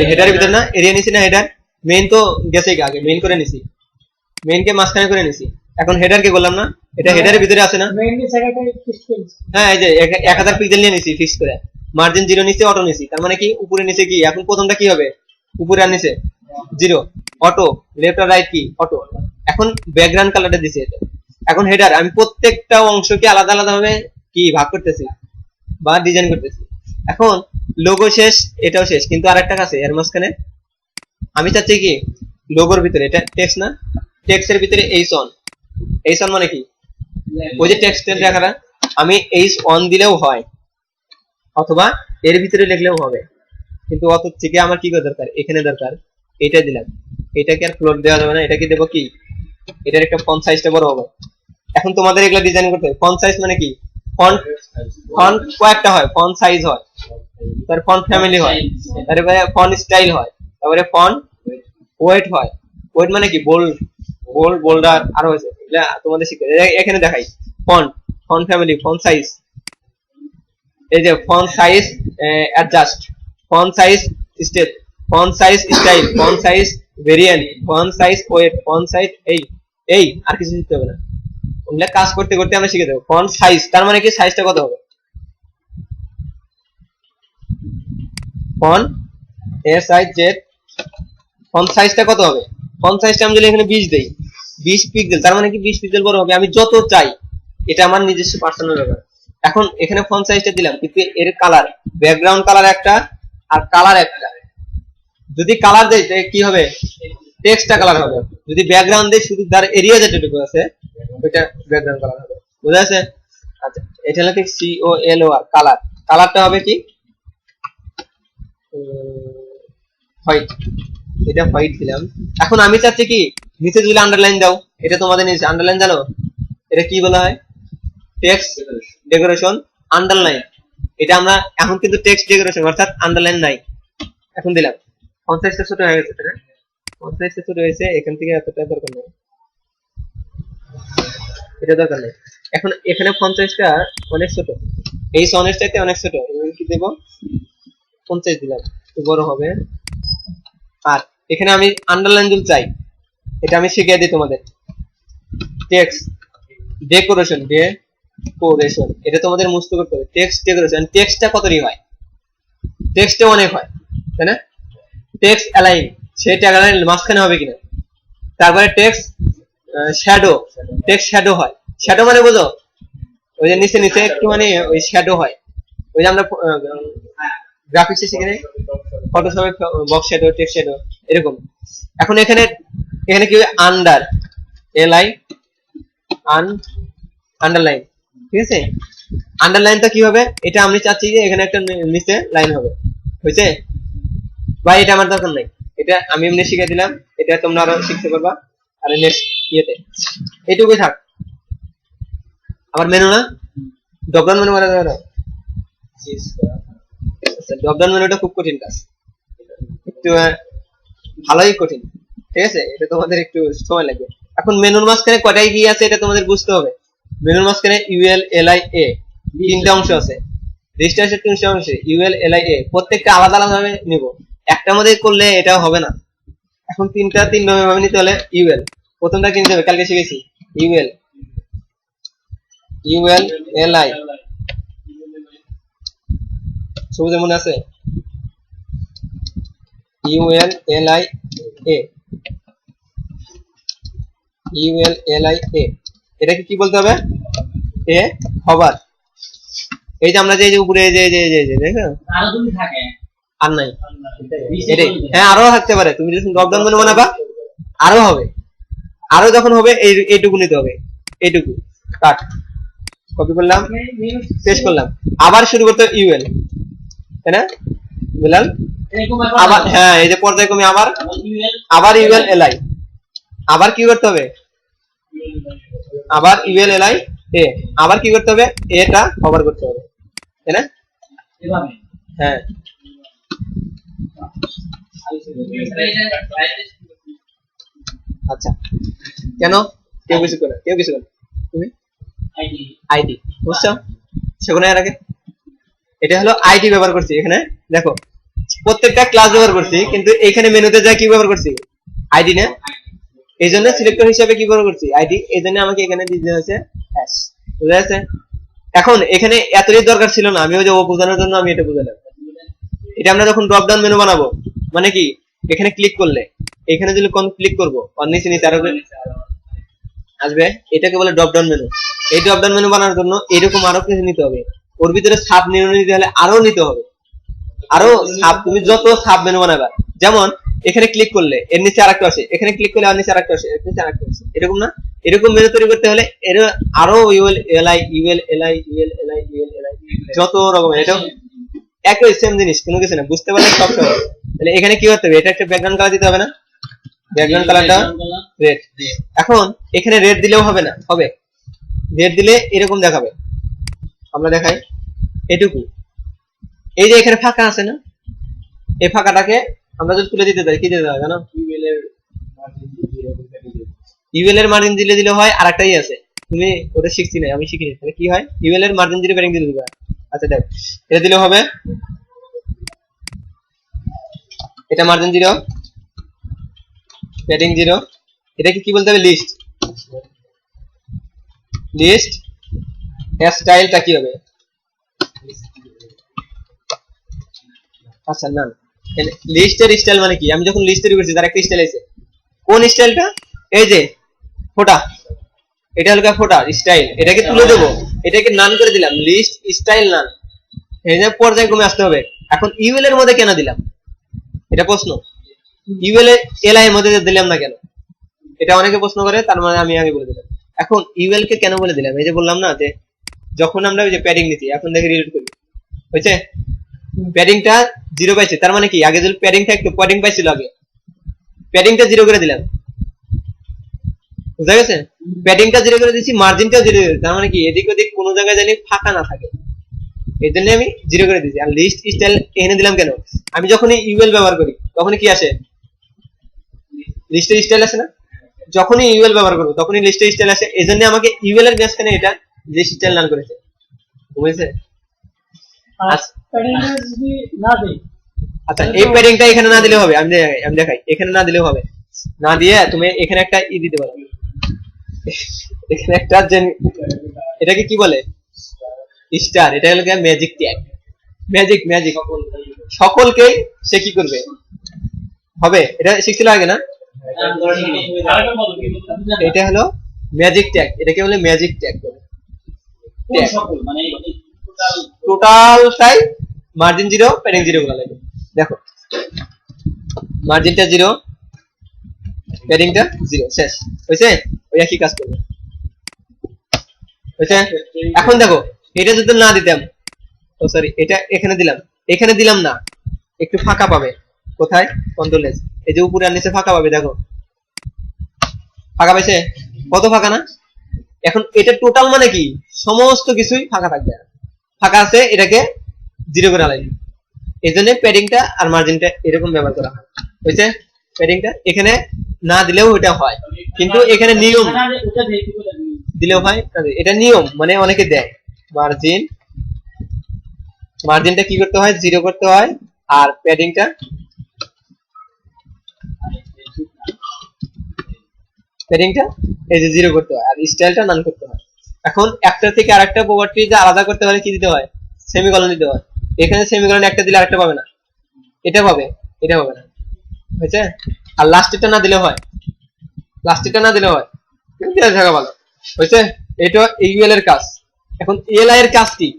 হেডারের ভিতর না, এরিয়া নিছি না, হেডার মেইন তো গেছে আগে, মেইন করে নিছি, মেইনকে মাঝখানে করে নিছি, এখন হেডার কে বললাম না, এটা হেডারের ভিতরে আছে না? হ্যাঁ এই যে 1000 পিক্সেল নিয়ে নিছি ফিক্স করে, মার্জিন 0 নিছি, অটো নিছি, তার মানে কি উপরে নিচে কি, এখন প্রথমটা কি হবে? উপরে আর নিচে 0, অটো, লেফট আর রাইট কি অটো। এখন ব্যাকগ্রাউন্ড কালারটা দিছি এটা। এখন হেডার আমি প্রত্যেকটা অংশকে আলাদা আলাদা ভাবে কি ভাগ করতেছি বা ডিজাইন করতেছি। এখন লোগো শেষ, এটাও শেষ, কিন্তু আরেকটা আছে এর মাঝখানে, আমি চাচ্ছি কি লোগোর ভিতরে, এটা টেক্সট না, টেক্সটের ভিতরে এইচ অন মানে কি ওই যে টেক্সটের জায়গাটা আমি এইচ অন দিলেও হয় অথবা এর ভিতরে লিখলেও হবে, কিন্তু অত থেকে আমার কি দরকার, এখানে দরকার এটা দিলাম, এটাকে আর ফ্লোট দেওয়া যাবে না, এটাকে দেবো কি, এটার একটা ফন্ট সাইজটা বড় হবে। এখন তোমাদের এগুলা ডিজাইন করতে হবে। ফন্ট সাইজ মানে কি, ফন্ট ফন্ট কয়েকটা হয়, ফন্ট সাইজ হয়, তারপরে ফন্ট ফ্যামিলি হয়, তারপরে ফন্ট স্টাইল হয়, তারপরে ফন্ট ওয়েট হয়। ওয়েট মানে কি বোল্ড, বোল্ডার আরো হয়েছে, এগুলা তোমাদের শিখতে এখানে দেখাই। Font font family, font size, এই যে font size adjust, font size step, font size style, font size variant, font size wait, font size এই আর কিছু শিখতে হবে না, ওগুলা কাজ করতে করতে আমরা শিখে দেবো। ফন্ট সাইজ তার মানে কি, সাইজটা কত হবে, ফন্ট SIZ, ফন্ট সাইজটা কত হবে, ফন্ট সাইজটা আমি যদি এখানে 20 দেই, 20 পিক্সেল, তার মানে কি 20 পিক্সেল বড় হবে, আমি যত চাই, এটা আমার নিজস্ব পার্সোনাল ব্যাপার। এখন এখানে ফন্ট সাইজটা দিলাম, কিন্তু এর কালার, ব্যাকগ্রাউন্ড কালার একটা আর কালার একটা, যদি কালার দেই তাহলে কি হবে, টেক্সটটা কালার হবে, যদি ব্যাকগ্রাউন্ড দেই শুধু তার এরিয়া যেটুকু আছে ওইটা ব্যাকগ্রাউন্ড কালার হবে, বুঝা আছে? আচ্ছা এটা হলো কি COLOR, কালার, কালারটা হবে কি হোয়াইট, এটা হোয়াইট দিলাম। এখন আমি চাচ্ছি কি নিচে যদি আন্ডারলাইন দাও, এটা তোমাদের নিচে আন্ডারলাইন জানো এটা কি বলা হয়, টেক্সট ডেকোরেশন আন্ডারলাইন, এটা আমরা এখন কিন্তু টেক্সট ডেকোরেশন অর্থাৎ আন্ডারলাইন নাই, এখন দিলাম। ফন্ট সাইজটা ছোট হয়ে গেছে, তাই না? ফন্ট সাইজটা ছোট হয়েছে, এখান থেকে এতটা দরকার নেই, এটা দরকার নেই। এখন এখানে ফন্ট সাইজটা অনেক ছোট, এই সনের চাইতে অনেক ছোট, এবার কি দেব, ফন্ট সাইজ দিলাম, একটু বড় হবে। আর এখানে আমি আন্ডারলাইন যদি চাই, এটা আমি শিখিয়ে দিই তোমাদের, টেক্সট ডেকোরেশন, এটা তোমাদের মুখস্থ করতে হবে। টেক্সট ডেকোরেশন, টেক্সটটা কতই হয়, টেক্সটে অনেক হয়, তাই না? টেক্সট অ্যালাইন, সেই ট্যাগলাইন মাঝখানে হবে কিনা, তারপরে টেক্সট শ্যাডো, টেক্সট শ্যাডো হয়, শ্যাডো মানে বোঝো ওই যে নিচে নিচে একটু মানে ওই শ্যাডো হয়, ওই যে আমরা গ্রাফিক্সে শিখে নেই, ফটোশপে বক্স শ্যাডো, টেক্সট শ্যাডো এরকম। এখন এখানে কি আন্ডার LI আন্ডারলাইন, ঠিক আছে? আন্ডারলাইনটা কি হবে, এটা আমি চাচ্ছি যে এখানে একটা নিচে লাইন হবে, হয়েছে? বা এটা আমার দরকার নাই, এটা আমি এমনি শিখে দিলাম, এটা তোমরা আরো শিখতে পারবা। আর নেক্সট ইয়েতে এইটুকুই থাক। আবার মেনু না, ড্রপডাউন মেনু করা যাবে না, ড্রপডাউন মেনুটা খুব কঠিন কাজ, একটু ভালোই কঠিন, ঠিক আছে? এটা তোমাদের একটু সময় লাগবে। এখন মেনুর মাঝখানে কয়টাই কি আছে এটা তোমাদের বুঝতে হবে। মেনুর মাঝখানে ULLIA তিনটা অংশ আছে, রেজিস্ট্রেশন তিনটা অংশ, ULLIA প্রত্যেকটা আলাদা আলাদা ভাবে নিব, একটার মধ্যে করলে এটাও হবে না। এখন তিন ভাবে নিতে হলে UL প্রথমটা কি নিতে হবে, কালকে শিখেছি, ULLI সবুজের মনে আছে, ULLIA এটাকে কি বলতে হবে, এ হবার, এই যে আমরা যে উপরে দেখো আর নাই, এটাই হ্যাঁ আরো থাকতে পারে, তুমি যখন ড্রপডাউন মেনু বানাবা আরো হবে, আরো যখন হবে এইটুকু নিতে হবে, এইটুকু কাট কপি করলাম, পেস্ট করলাম, আবার শুরু করতে হবে UL, তাই না? বুঝলাম? আবার হ্যাঁ এই যে পর্যায়ক্রমে আবার ULLI, আবার কি করতে হবে, আবার ULLI আবার কি করতে হবে, এটা কভার করতে হবে, তাই না? হ্যাঁ আচ্ছা, কেন কেউ কিছু করে তুমি আইডি বুঝছো, সেখানে এর আগে এটা হলো আইডি ব্যবহার করছি, এখানে দেখো প্রত্যেকটা ক্লাস ব্যবহার করছি, কিন্তু এখানে মেনুতে যা কি ব্যবহার করছি, আইডি না, এই জন্য সিলেক্টর হিসেবে কি ব্যবহার করছি, আইডি, এই জন্য আমাকে এখানে দিতে হয়েছে হ্যাশ, বুঝা যাচ্ছে? এখন এখানে এতই দরকার ছিল না, আমি ওই যে ও বোঝানোর জন্য আমি এটা বুঝালাম। এটা আমরা যখন ড্রপ ডাউন মেনু বানাবো, মানে কি এখানে ক্লিক করলে, এখানে যদি কোন ক্লিক করবো আর নিচে আরো আসবে, এটাকে বলে ড্রপ ডাউন মেনু। এই ড্রপ ডাউন মেনু বানানোর জন্য এরকম আরো কিছু নিতে হবে, ওর ভিতরে সাব মেনু নিতে হলে আরো নিতে হবে, আরো সাব, তুমি যত সাব মেনু বানাবা, যেমন এখানে ক্লিক করলে এর নিচে আরেকটা আসে, এখানে ক্লিক করলে আর নিচে আরেকটা আসে, এর নিচে আরেকটা আসে, এরকম না? এরকম মেনু তৈরি করতে হলে এর আরো UL LI UL LI UL LI UL LI যত রকম, এটা একই সেম জিনিস, কোনো কিছু না, বুঝতে পারলে সব সহজ। তাহলে এখানে কি করতে হবে, এটা একটা ব্যাকগ্রাউন্ড কালার দিতে হবে না, ব্যাকগ্রাউন্ড কালারটা রেড। এখন এখানে রেড দিলেও হবে না, হবে রেড দিলে এরকম দেখাবে। আমরা দেখাই এটুকু, এই যে এখানে ফাঁকা আছে না, এই ফাঁকাটাকে আমরা যদি তুলে দিতে চাই কি দিতে হবে জানো, ইউএল এর মার্জিন দিলে দিলে হয়। আর একটাই আছে, তুমি ওটা শিখছি না, আমি শিখিনি, তাহলে কি হয়, ইউএল এর মার্জিন দিলে প্যাডিং দিলে দিবে। আচ্ছা দেখ, এটা দিলে হবে, এটা মার্জিন 0, প্যাডিং 0, এটাকে কি বলতে হবে, লিস্ট। লিস্ট এর স্টাইলটা কি হবে, আচ্ছা না, লিস্টের স্টাইল মানে কি, আমি যখন লিস্ট তৈরি করছি তার একটা স্টাইল আছে, কোন স্টাইলটা, এই যে ফোটা, এটা হলো ফোটা স্টাইল, এটাকে তুলে দেবো, এটাকে নান করে দিলাম, লিস্ট স্টাইল নান, এই যে পর্যায়ক্রমে আসতে হবে। এখন ইউএল এর মধ্যে কেন দিলাম, এটা প্রশ্ন, ইউএল এলআই এর মধ্যে দিলাম না কেন, এটা অনেকে প্রশ্ন করে, তার মানে আমি আগে বলে দিলাম। এখন ইউএল কে কেন বলে দিলাম, এই যে বললাম না যে যখন আমরা ওই যে প্যাডিং নিচ্ছি, এখন দেখে রিলেট করি, হয়েছে প্যাডিংটা 0 পাইছে, তার মানে কি আগে যদি প্যাডিং থাকতো, প্যাডিং পাইছিল আগে, প্যাডিংটা 0 করে দিলাম, বুঝা গেছে, প্যাডিংটা 0 করে দিচ্ছি, মার্জিনটা 0 করে দিচ্ছি, তার মানে কি এদিক ওদিক কোনো জায়গায় জানি ফাঁকা না থাকে, এই জন্য আমি 0 করে দিচ্ছি। আর লিস্ট স্টাইল এখানে দিলাম কেন, আমি যখনই ইউএল ব্যবহার করি তখনই কি আসে, লিস্টের স্টাইল আসে না, যখনই ইউএল ব্যবহার করবো তখনই লিস্টের স্টাইল আসে, এই জন্য আমাকে ইউএল এর মাঝখানে এটা লিস্ট স্টাইল নাম করেছে, বুঝেছে? আচ্ছা এই প্যাডিংটা এখানে না দিলেও হবে, আমি দেখাই, এখানে না দিলেও হবে, না দিয়ে তুমি এখানে একটা ই দিতে পারো, এখানে একটা এটাকে কি বলে, স্টার, এটা হলো ম্যাজিক ট্যাগ, ম্যাজিক ম্যাজিক সকলকেই সে কি করবে হবে, এটা শিখছিল আগে না, এটা হলো ম্যাজিক ট্যাগ, এটাকে বলে ম্যাজিক ট্যাগ বলে, টোটালটাই মার্জিন 0 প্যাডিং 0 বলা লাগে। দেখো মার্জিনটা 0 প্যাডিংটা 0, শেষ হয়েছে, ওই একই কাজ করবে, হয়েছে? এখন দেখো এটা যদি না দিতাম, ও সরি এটা এখানে দিলাম, এখানে দিলাম না, একটু ফাঁকা পাবে, কোথায়, কন্ট্রোল এস, এই যে উপরে আর নিচে ফাঁকা পাবে, দেখো ফাঁকা পাইছে, কত ফাঁকা না, এখন এটা টোটাল মানে কি সমস্ত কিছুই ফাঁকা থাকবে, ফাঁকা আছে, এটাকে 0 করে আলাদা, এই জন্য প্যাডিংটা আর মার্জিনটা এরকম ব্যবহার করা হয়, হয়েছে? প্যাডিংটা এখানে না দিলেও এটা হয়, কিন্তু এখানে নিয়ম দিলেও হয়, এটা নিয়ম, মানে অনেকে দেয় মার্জিন, মার্জিনটা কি করতে হয়, 0 করতে হয়, আর প্যাডিংটা এই যে 0 করতে হয়, আর স্টাইলটা নান করতে হয়। এখন একটা থেকে আরেকটা প্রপার্টি আলাদা করতে হলে কি দিতে হয়, সেমিকলন দিতে হয়, এখানে সেমিকলন একটা দিলে আরেকটা পাবে না, এটা পাবে, এটা পাবে না, হয়েছে? আর লাস্টেরটা না দিলে হয়, লাস্টেরটা না দিলে হয়, কিন্তু দেওয়া থাকা ভালো, হয়েছে? এটা ইউএল এর কাজ। এখন এলআই এর কাজ কি,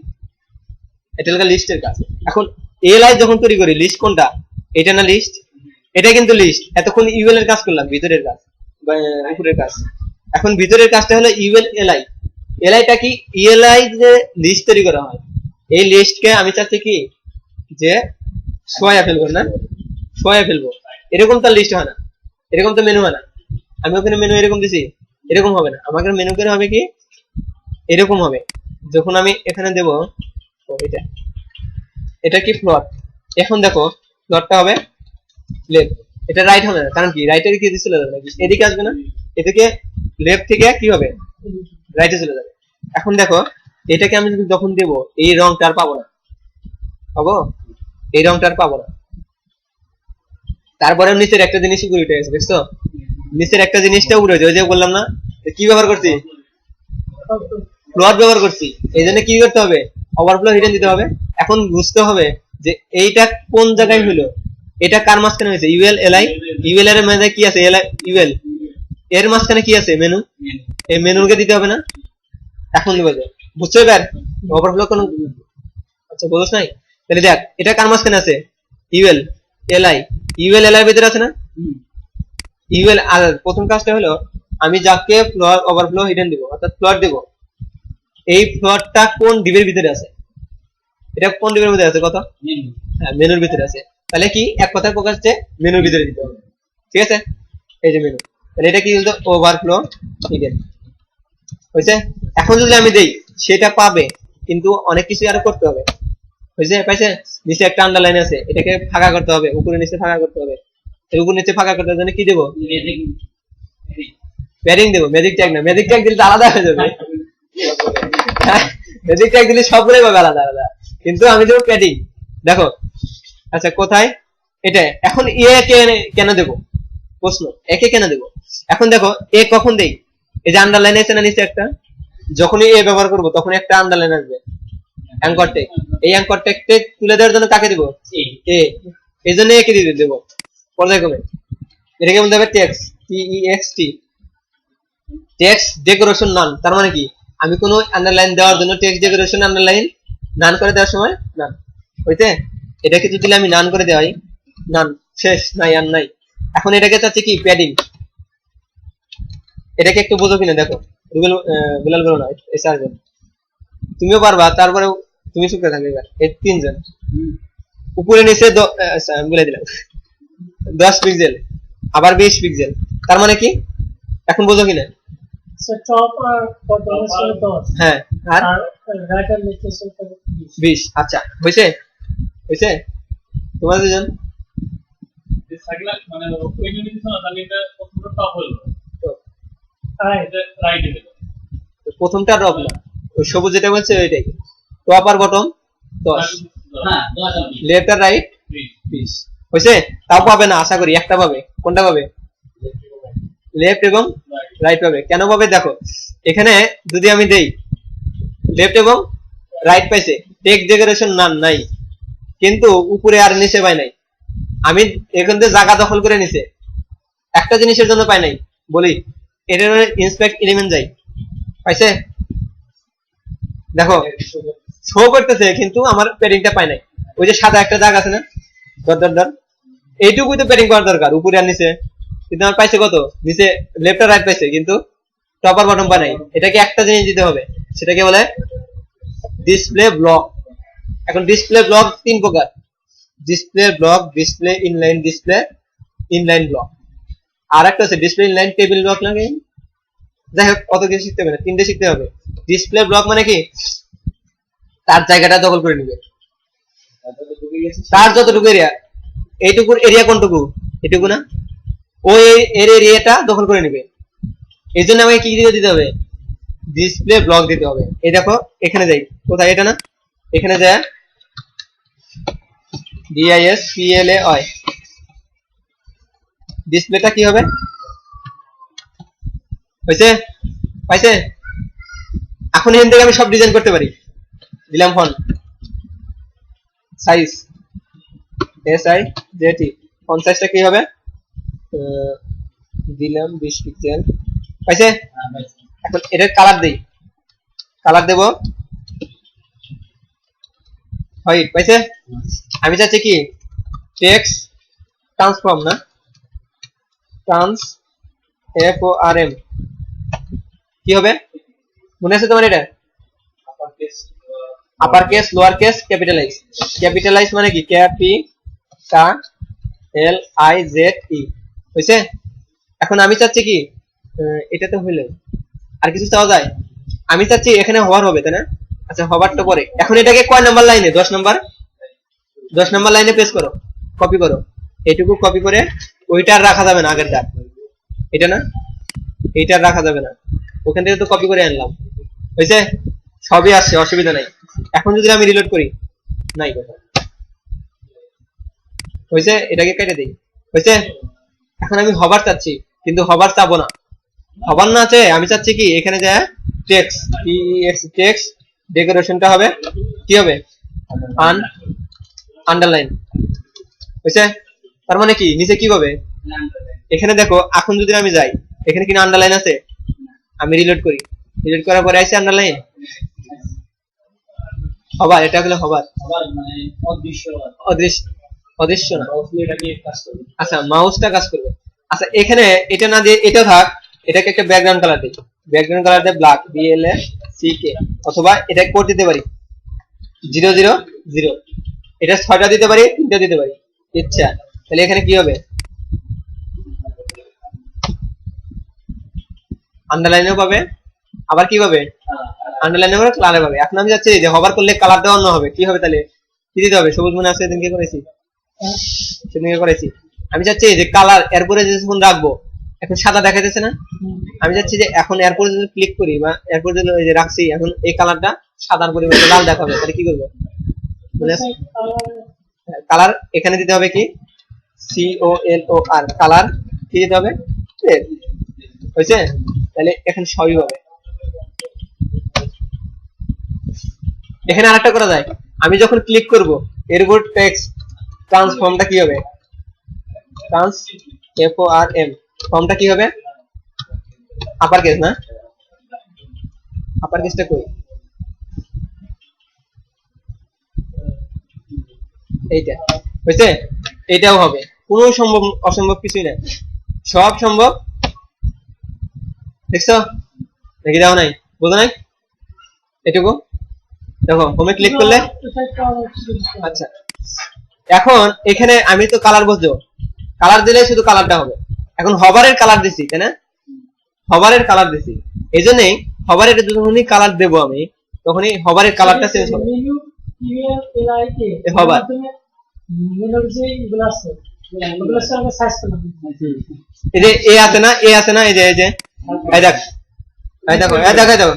এটা হলো লিস্টের কাজ। এখন এলআই যখন তৈরি করি, লিস্ট কোনটা, এটা না লিস্ট, এটা কিন্তু লিস্ট, এতক্ষণ ইউএল এর কাজ করলাম, ভিতরের কাজ বা উপরের কাজ। এখন ভিতরের কাজটা হলো ইউএল এলআই, এলআইটা কি, ইএলআই যে লিস্ট তৈরি করা হয়, এই লিস্টকে আমি চাচ্ছি কি যে শোয়া ফেলবো না, শোয়া ফেলবো, এরকম তো লিস্ট হয় না, এরকম তো মেনু হয় না, আমি ওখানে মেনু এরকম দিছি, এরকম হবে না, আমাকে মেনু করে হবে কি এরকম হবে, যখন আমি এখানে দেব এটা, এটা কি প্লট, এখন দেখো প্লটটা হবে লেফট, এটা রাইট হবে না, কারণ কি রাইটের কি চলে যাবে নাকি, এদিকে আসবে না, এদিকে লেফট থেকে কি হবে রাইটে চলে যাবে। এখন দেখো এটাকে আমি যখন দেব, এই রংটা আর পাবো না, পাবো এই রংটা আর পাবো না, তারপরে নিচের একটা জিনিস উপরে উঠে গেছে, দেখছো নিচের একটা জিনিসটা উপরে উঠে, ওই যে বললাম না কি ব্যবহার করছি, প্লট ব্যবহার করছি, এই জন্য কি করতে হবে, ওভারফ্লো হিডেন দিতে হবে। এখন বুঝতে হবে যে এইটা কোন জায়গায় হলো, এটা কার মাঝখানে হয়েছে, ইউএল এলআই, ইউএল এর মধ্যে কি আছে, এলআই ইউএল এর মাঝখানে কি আছে, মেনু, এই মেনুকে দিতে হবে না, এখন দেবো, বুঝছো এবার ওভারফ্লো কোন, আচ্ছা বুঝছ নাই, তাহলে দেখ এটা কার মাঝখানে আছে, ইউএল এলআই, ইউএল এল এর ভিতরে আছে না? ইউএল আর প্রথম কাজটা হলো আমি যাকে ফ্লোর ওভারফ্লো হিডেন দিব অর্থাৎ ফ্লোর দেব, এই ফ্লোরটা কোন ডিবের ভিতরে আছে, এটা কোন ডিবের ভিতরে আছে কত? হ্যাঁ মেনুর ভিতরে আছে। তাহলে কি এক কথায় প্রকাশ হচ্ছে মেনুর ভিতরে দিতে হবে, ঠিক আছে? এই যে মেনু, তাহলে এটা কি বলতো ওভারফ্লো হিডেন হয়েছে। এখন যদি আমি দেই সেটা পাবে, কিন্তু অনেক কিছু আরো করতে হবে, হয়েছে? পাইছে? নিচে একটা আন্ডারলাইন আছে, এটাকে ফাঁকা করতে হবে, উপরে নিচে ফাঁকা করতে হবে। এর উপর নিচে ফাঁকা করতে জন্য কি দেবো? প্যাডিং দেবো। ম্যাজিক ট্যাগ না, ম্যাজিক ট্যাগ দিলে তো আলাদা হয়ে যাবে। ম্যাজিক ট্যাগ দিলে সবগুলোই পাবে আলাদা আলাদা, কিন্তু আমি দেবো প্যাডিং। দেখো আচ্ছা কোথায় এটা, এখন এ কেন দেবো প্রশ্ন, একে কেন দেবো? এখন দেখো এ কখন দেই, এই যে আন্ডারলাইন আছে না নিচে একটা, যখনই এ ব্যবহার করবো তখন একটা আন্ডারলাইন আসবে অ্যাঙ্কর ট্যাগ। এই অ্যাঙ্কর ট্যাগকে তুলে দেওয়ার জন্য কাকে দিব? এ। এই জন্য একে দিয়ে দেবো পর্যায়ক্রমে। এটাকে বলতে হবে টেক্সট, টি টেক্সট ডেকোরেশন নান। তার মানে কি আমি কোনো আন্ডারলাইন দেওয়ার জন্য টেক্সট ডেকোরেশন আন্ডারলাইন নান করে দেওয়ার সময় নান হইতে, এটাকে যদি আমি নান করে দেওয়াই, নান শেষ, নাই আর নাই। এখন এটাকে চাচ্ছি কি প্যাডিং। এটাকে একটু বোঝো কিনা দেখো, বিলাল বলো না, এই চারজন তুমিও পারবা, তারপরে তুমি শুনতে থাকবে। এবার এই তিনজন উপরে নিচে বলে দিলাম 10 পিক্সেল আবার 20 পিক্সেল, তার মানে কি এখন বোঝো কিনা? হ্যাঁ আর 20। আচ্ছা হয়েছে, হয়েছে তোমার দুজন প্রথমটা ড্রপ না, ওই সবুজ যেটা বলছে ওইটাই টপ আর বটম 10, লেফট আর রাইট 20 হয়েছে। তাও পাবে না আশা করি, একটা পাবে। কোনটা পাবে? লেফট এবং রাইট পাবে। কেন পাবে দেখো, এখানে যদি আমি দেই লেফট এবং রাইট পাইছে, টেক্সট ডেকোরেশন নাম নাই, কিন্তু উপরে আর নিচে পাই নাই। আমি এখান থেকে জায়গা দখল করে নিছে, একটা জিনিসের জন্য পাই নাই, বলি এটার ইন্সপেক্ট এলিমেন্ট যাই, পাইছে? দেখো শো করতেছে কিন্তু আমার প্যাডিংটা পাই নাই। ওই যে সাদা একটা দাগ আছে না ডট ডট ডট, এইটুকুই তো প্যাডিং করার দরকার উপরে আর নিচে, কিন্তু আমার পাইছে কত? নিচে লেফট আর রাইট পাইছে, কিন্তু টপ আর বটম পাই নাই। এটাকে একটা জিনিস দিতে হবে, সেটাকে বলে ডিসপ্লে ব্লক। এখন ডিসপ্লে ব্লক তিন প্রকার, display block, display inline block, আর একটা আছে ডিসপ্লে ইনলাইন টেবিল ব্লক লাগে। যাই হোক কত কিছু শিখতে হবে না, তিনটে শিখতে হবে। ডিসপ্লে ব্লক মানে কি তার জায়গাটা দখল করে নিবে, তার যতটুকু এরিয়া, এইটুকুর এরিয়া কোনটুকু? এটুকু না, ওই এর এরিয়াটা দখল করে নিবে। এই জন্য আমাকে কি দিতে হবে? ডিসপ্লে ব্লক দিতে হবে। এই দেখো এখানে যাই, কোথায়? এটা না, এখানে যায় DISPLAY, ডিসপ্লেটা কি হবে? হয়েছে? পাইছে? এখন এখান থেকে আমি সব ডিজাইন করতে পারি। দিলাম ফন্ট সাইজ SIZT, ফন্ট সাইজটা কি হবে? দিলাম 20 পিক্সেল, পাইছে? এখন এটার কালার দেই, কালার দেব হোয়াইট, পাইছে? আমি চাচ্ছি কি টেক্সট ট্রান্সফর্ম, না FORM, কি হবে মনে আছে তোমার? এটা upper case, lower case, capitalise. Capitalise মানে কি CAPITALIZE, হয়েছে? এখন আমি চাচ্ছি কি এটা তো হইলো, আর কিছু চাওয়া যায়? আমি চাচ্ছি এখানে হওয়ার হবে, তাই না? আচ্ছা হওয়ারটা পরে, এখন এটাকে কয় নাম্বার লাইনে? 10 নাম্বার লাইনে পেস্ট করো, কপি করো, এইটুকু কপি করে ওইটা আর রাখা যাবে না, আগেরটা এটা না, এইটা রাখা যাবে না, ওখান থেকে তো কপি করে আনলাম, হয়েছে? সবই আসছে, অসুবিধা নাই। এখন যদি আমি রিলোড করি, নাই কথা, হয়েছে? এটাকে কেটে দিই, হয়েছে? এখন আমি হবার চাচ্ছি, কিন্তু হবার চাবো না, হবার না আছে, আমি চাচ্ছি কি এখানে যায় টেক্সট ডেকোরেশনটা হবে কি হবে? আন্ডারলাইন, হয়েছে? তার মানে কি নিচে কি হবে? এখানে দেখো এখন যদি আমি যাই, এখানে কিনা আন্ডারলাইন আছে, আমি রিলোড করি, রিলোড করার পরে আছে আন্ডারলাইন, হবার, এটা হলো হবার, অদৃশ্য, অদৃশ্য না, আচ্ছা মাউসটা কাজ করবে। আচ্ছা এখানে এটা না দিয়ে এটা থাক, এটাকে একটা ব্যাকগ্রাউন্ড কালার দিই, ব্যাকগ্রাউন্ড কালার দিয়ে ব্ল্যাক BLACK, অথবা এটা কোড দিতে পারি 000, এটা 6টা দিতে পারি, 3টা দিতে পারি ইচ্ছা। তাহলে এখানে কি হবে, আন্ডারলাইনও পাবে, আবার কি পাবে আন্ডারলাইনও পাবে, কালার পাবে। এখন আমি যাচ্ছি যে হভার করলে কালারটা অন্য হবে, কি হবে তাহলে কি দিতে হবে, সবুজ মনে আছে সেদিনকে করেছি, সেদিনকে করেছি। আমি চাচ্ছি যে কালার এরপরে যখন রাখবো, এখন সাদা দেখা যাচ্ছে না, আমি চাচ্ছি যে এখন এরপরে যদি ক্লিক করি বা এরপরে যদি ওই যে রাখছি, এখন এই কালারটা সাদার পরিবর্তে লাল দেখাবে, তাহলে কি করবো, কালার এখানে দিতে হবে কি COLOR, কালার কি দিতে হবে, হয়েছে। তাহলে এখানে সবই হবে। এখানে আরেকটা করা যায়, আমি যখন ক্লিক করব এর উপর টেক্সট ট্রান্সফর্মটা কি হবে, FORM ফর্মটা কি হবে, আপার কেস না, আপার কেসটা কই, এইটা হয়েছে, এটাও হবে। কোনো সম্ভব অসম্ভব কিছুই না, সব সম্ভব। দেখছো নাকি, দাও নাই, বোঝো নাই এটুকু, দেখো হোমে ক্লিক করলে, আচ্ছা এখন এখানে আমি তো কালার বুঝছো, কালার দিলে শুধু কালারটা হবে। এখন হভারের কালার দিছি, তাই না, হভারের কালার দিছি, এই জন্যই হভারের যখনই কালার দেবো আমি, তখনই হভারের কালারটা চেঞ্জ হবে। হভার এই যে এ আছে না, এ আছে না, এই যে এই দেখ, এই দেখো, এই দেখো, দেখো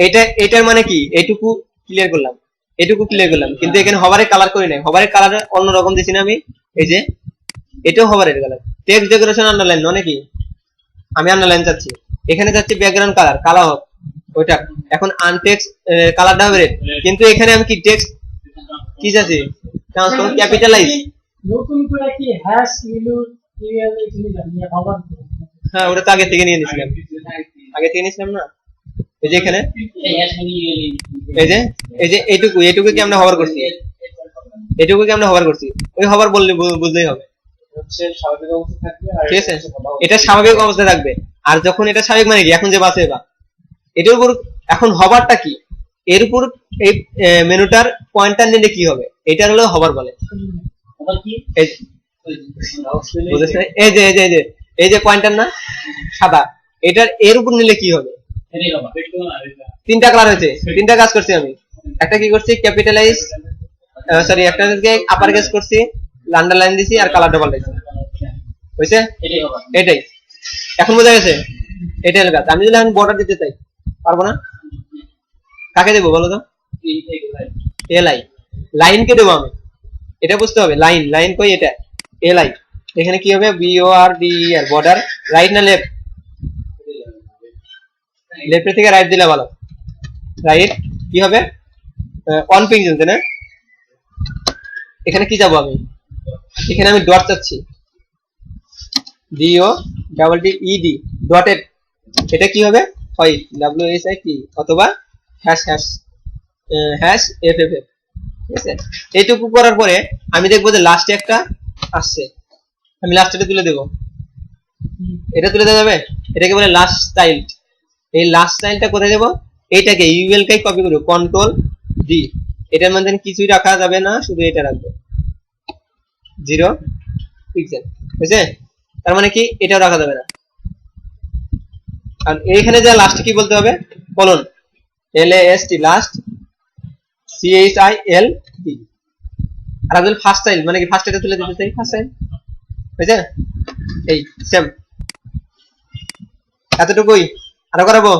এটা, এটার মানে কি, এইটুকু ক্লিয়ার করলাম, এটুকু ক্লিয়ার করলাম, কিন্তু এখানে হভারের কালার করি নাই, হভারের কালার অন্যরকম দিছি না আমি, এই যে এটাও হভারের কালার। টেক্সট ডেকোরেশন আন্ডারলাইন মানে কি, আমি আন্ডারলাইন চাচ্ছি, এখানে চাচ্ছি ব্যাকগ্রাউন্ড কালার কালো হোক ওইটা, এখন আনটেক্সট কালারটা হবে রেড, কিন্তু এখানে আমি কি টেক্সট কি চাচ্ছি, ট্রান্সফর্ম ক্যাপিটালাইজ, নতুন করে কি হ্যাশ মিলু ইউএল এখানে জানিয়ে হভার, হ্যাঁ ওটা তো আগে থেকে নিয়ে নিয়েছিলাম, আগে থেকে নিয়েছিলাম না, এই যে এখানে এই যে এইটুকু, এইটুকু কি আমরা হভার করছি, এইটুকু কি আমরা হভার করছি, ওই হভার বললে বুঝলেই হবে, ঠিক আছে, এটা স্বাভাবিক অবস্থায় থাকবে। আর যখন এটা স্বাভাবিক মানে কি, এখন যে বাসে বা এটার উপর, এখন হভারটা কি, এর উপর এই মেনুটার পয়েন্টার নিলে কি হবে, এটার হলো হভার বলে। এই যে এই যে এই যে পয়েন্টার না সাদা, এটার এর উপর নিলে কি হবে, তিনটা কালার হয়েছে, তিনটা কাজ করছি আমি, একটা কি করছি ক্যাপিটালাইজ, সরি একটা আপার কেস করছি, আন্ডারলাইন দিছি, আর কালারটা পাল্টাইছি, হয়েছে, এটাই এখন বোঝা গেছে, এটাই কাজ। আমি যদি এখন বর্ডার দিতে চাই পারবো না, কাকে দেবো বলো তো, এলাই, লাইনকে দেবো আমি, এটা বুঝতে হবে, লাইন, লাইন কই, এটা এলাই, এখানে কি হবে BORDER, বর্ডার, রাইট না লেফট, লেফট থেকে রাইট দিলে ভালো, রাইট কি হবে অন পিং চলছে না, এখানে কি যাবো আমি, এখানে আমি ডট চাচ্ছি, DOTTED ডটেড, এটা কি হবে হয় WSIT অথবা হ্যাশ হ্যাশ হ্যাশ FFF, ঠিক আছে। এইটুকু করার পরে আমি দেখবো যে লাস্টে একটা আসছে, আমি লাস্টে তুলে দেবো, এটা তুলে দেওয়া যাবে, এটাকে বলে লাস্ট স্টাইল। এই লাস্ট স্টাইলটা কোথায় দেবো, এইটাকে UL কে কপি করবো, কন্ট্রোল D, এটার মধ্যে কিছুই রাখা যাবে না, শুধু এটা রাখবো 0 পিক্সেল, বুঝছে, তার মানে কি এটাও রাখা যাবে না। আর এইখানে যা লাস্টে কি বলতে হবে, কলন LAST, লাস্ট CHILD, আর আসলে ফার্স্ট স্টাইল মানে কি, ফার্স্ট এটা তুলে দিতে চাই, ফার্স্ট স্টাইল, বুঝছে, এই সেম এতটুকুই, আরো করাবো,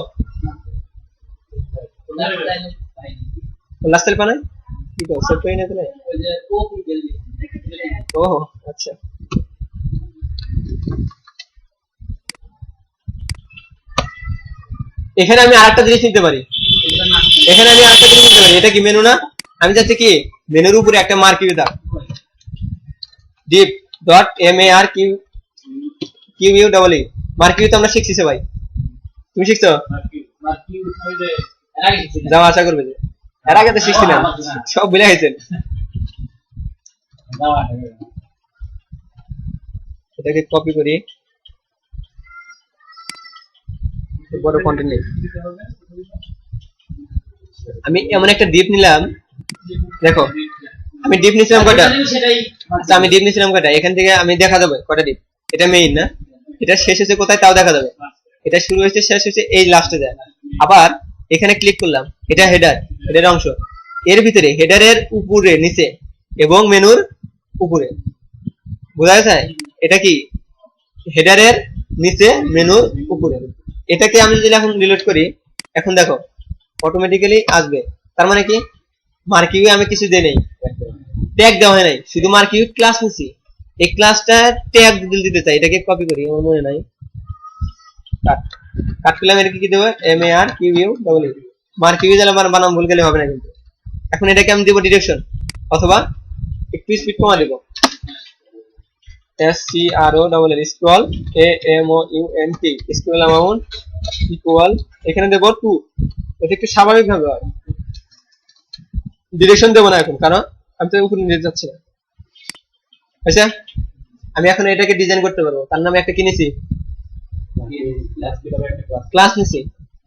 লাস্ট স্টাইল পানে কি করব, সেভ করে নিতে, ওই যে ও আচ্ছা, এখানে আমি আরেকটা জিনিস নিতে পারি, এখানে আমি আরেকটা জিনিস নিতে পারি, এটা কি মেনু না, আমি চাচ্ছি কি মেনুর উপরে একটা মার্কিউ দাও, div.marquee, মার্কিউ তো আমরা শিখছি ভাই, তুমি শিখছো, যাও আশা করবে যে, এর আগে তো শিখছি না, সব ভুলে গেছেন, এটাকে কপি করি, বড় কন্টেন্ট নেই। আমি এমন একটা ডিপ নিলাম, দেখো আমি ডিপ নিছিলাম কয়টা, আচ্ছা আমি ডিপ নিছিলাম কয়টা, এখান থেকে আমি দেখা যাবে কয়টা ডিপ। এটা মেইন না, এটা শেষ হচ্ছে কোথায় তাও দেখা যাবে, এটা শুরু হয়েছে শেষ হয়েছে এই লাস্টে যায়। আবার এখানে ক্লিক করলাম, এটা হেডার, হেডার অংশ, এর ভিতরে হেডারের উপরে নিচে এবং মেনুর উপরে, বোঝা গেছে? এটা কি হেডারের নিচে মেনুর উপরে। এটাকে আমি যদি এখন রিলোড করি, এখন দেখো অটোমেটিক্যালি আসবে। তার মানে কি মার্কিউ আমি কিছু দেই নাই, ট্যাগ দেওয়া হয় নাই, শুধু মার্কিউ ক্লাস নিছি। এই ক্লাসটা ট্যাগ দিতে চাই, এটাকে কপি করি, আমার মনে নাই, কাট কাট করলাম। এটা কি দেবো, MARQU মার্কিউ দিলে আমার বানাম ভুল গেলে হবে না কিন্তু। এখন এটাকে আমি দেবো ডিরেকশন, অথবা একটু স্পিড কমা দেবো, SCROLL scroll AMOUNT scroll amount equal, এখানে দেবো 2, এটা একটু স্বাভাবিক ভাবে হয়। ডিরেকশন দেবো না এখন, কারণ আমি তো উপরে নিয়ে যাচ্ছি না। আচ্ছা আমি এখন এটাকে ডিজাইন করতে পারবো, তার নামে একটা কিনেছি, ক্লাস নিছি,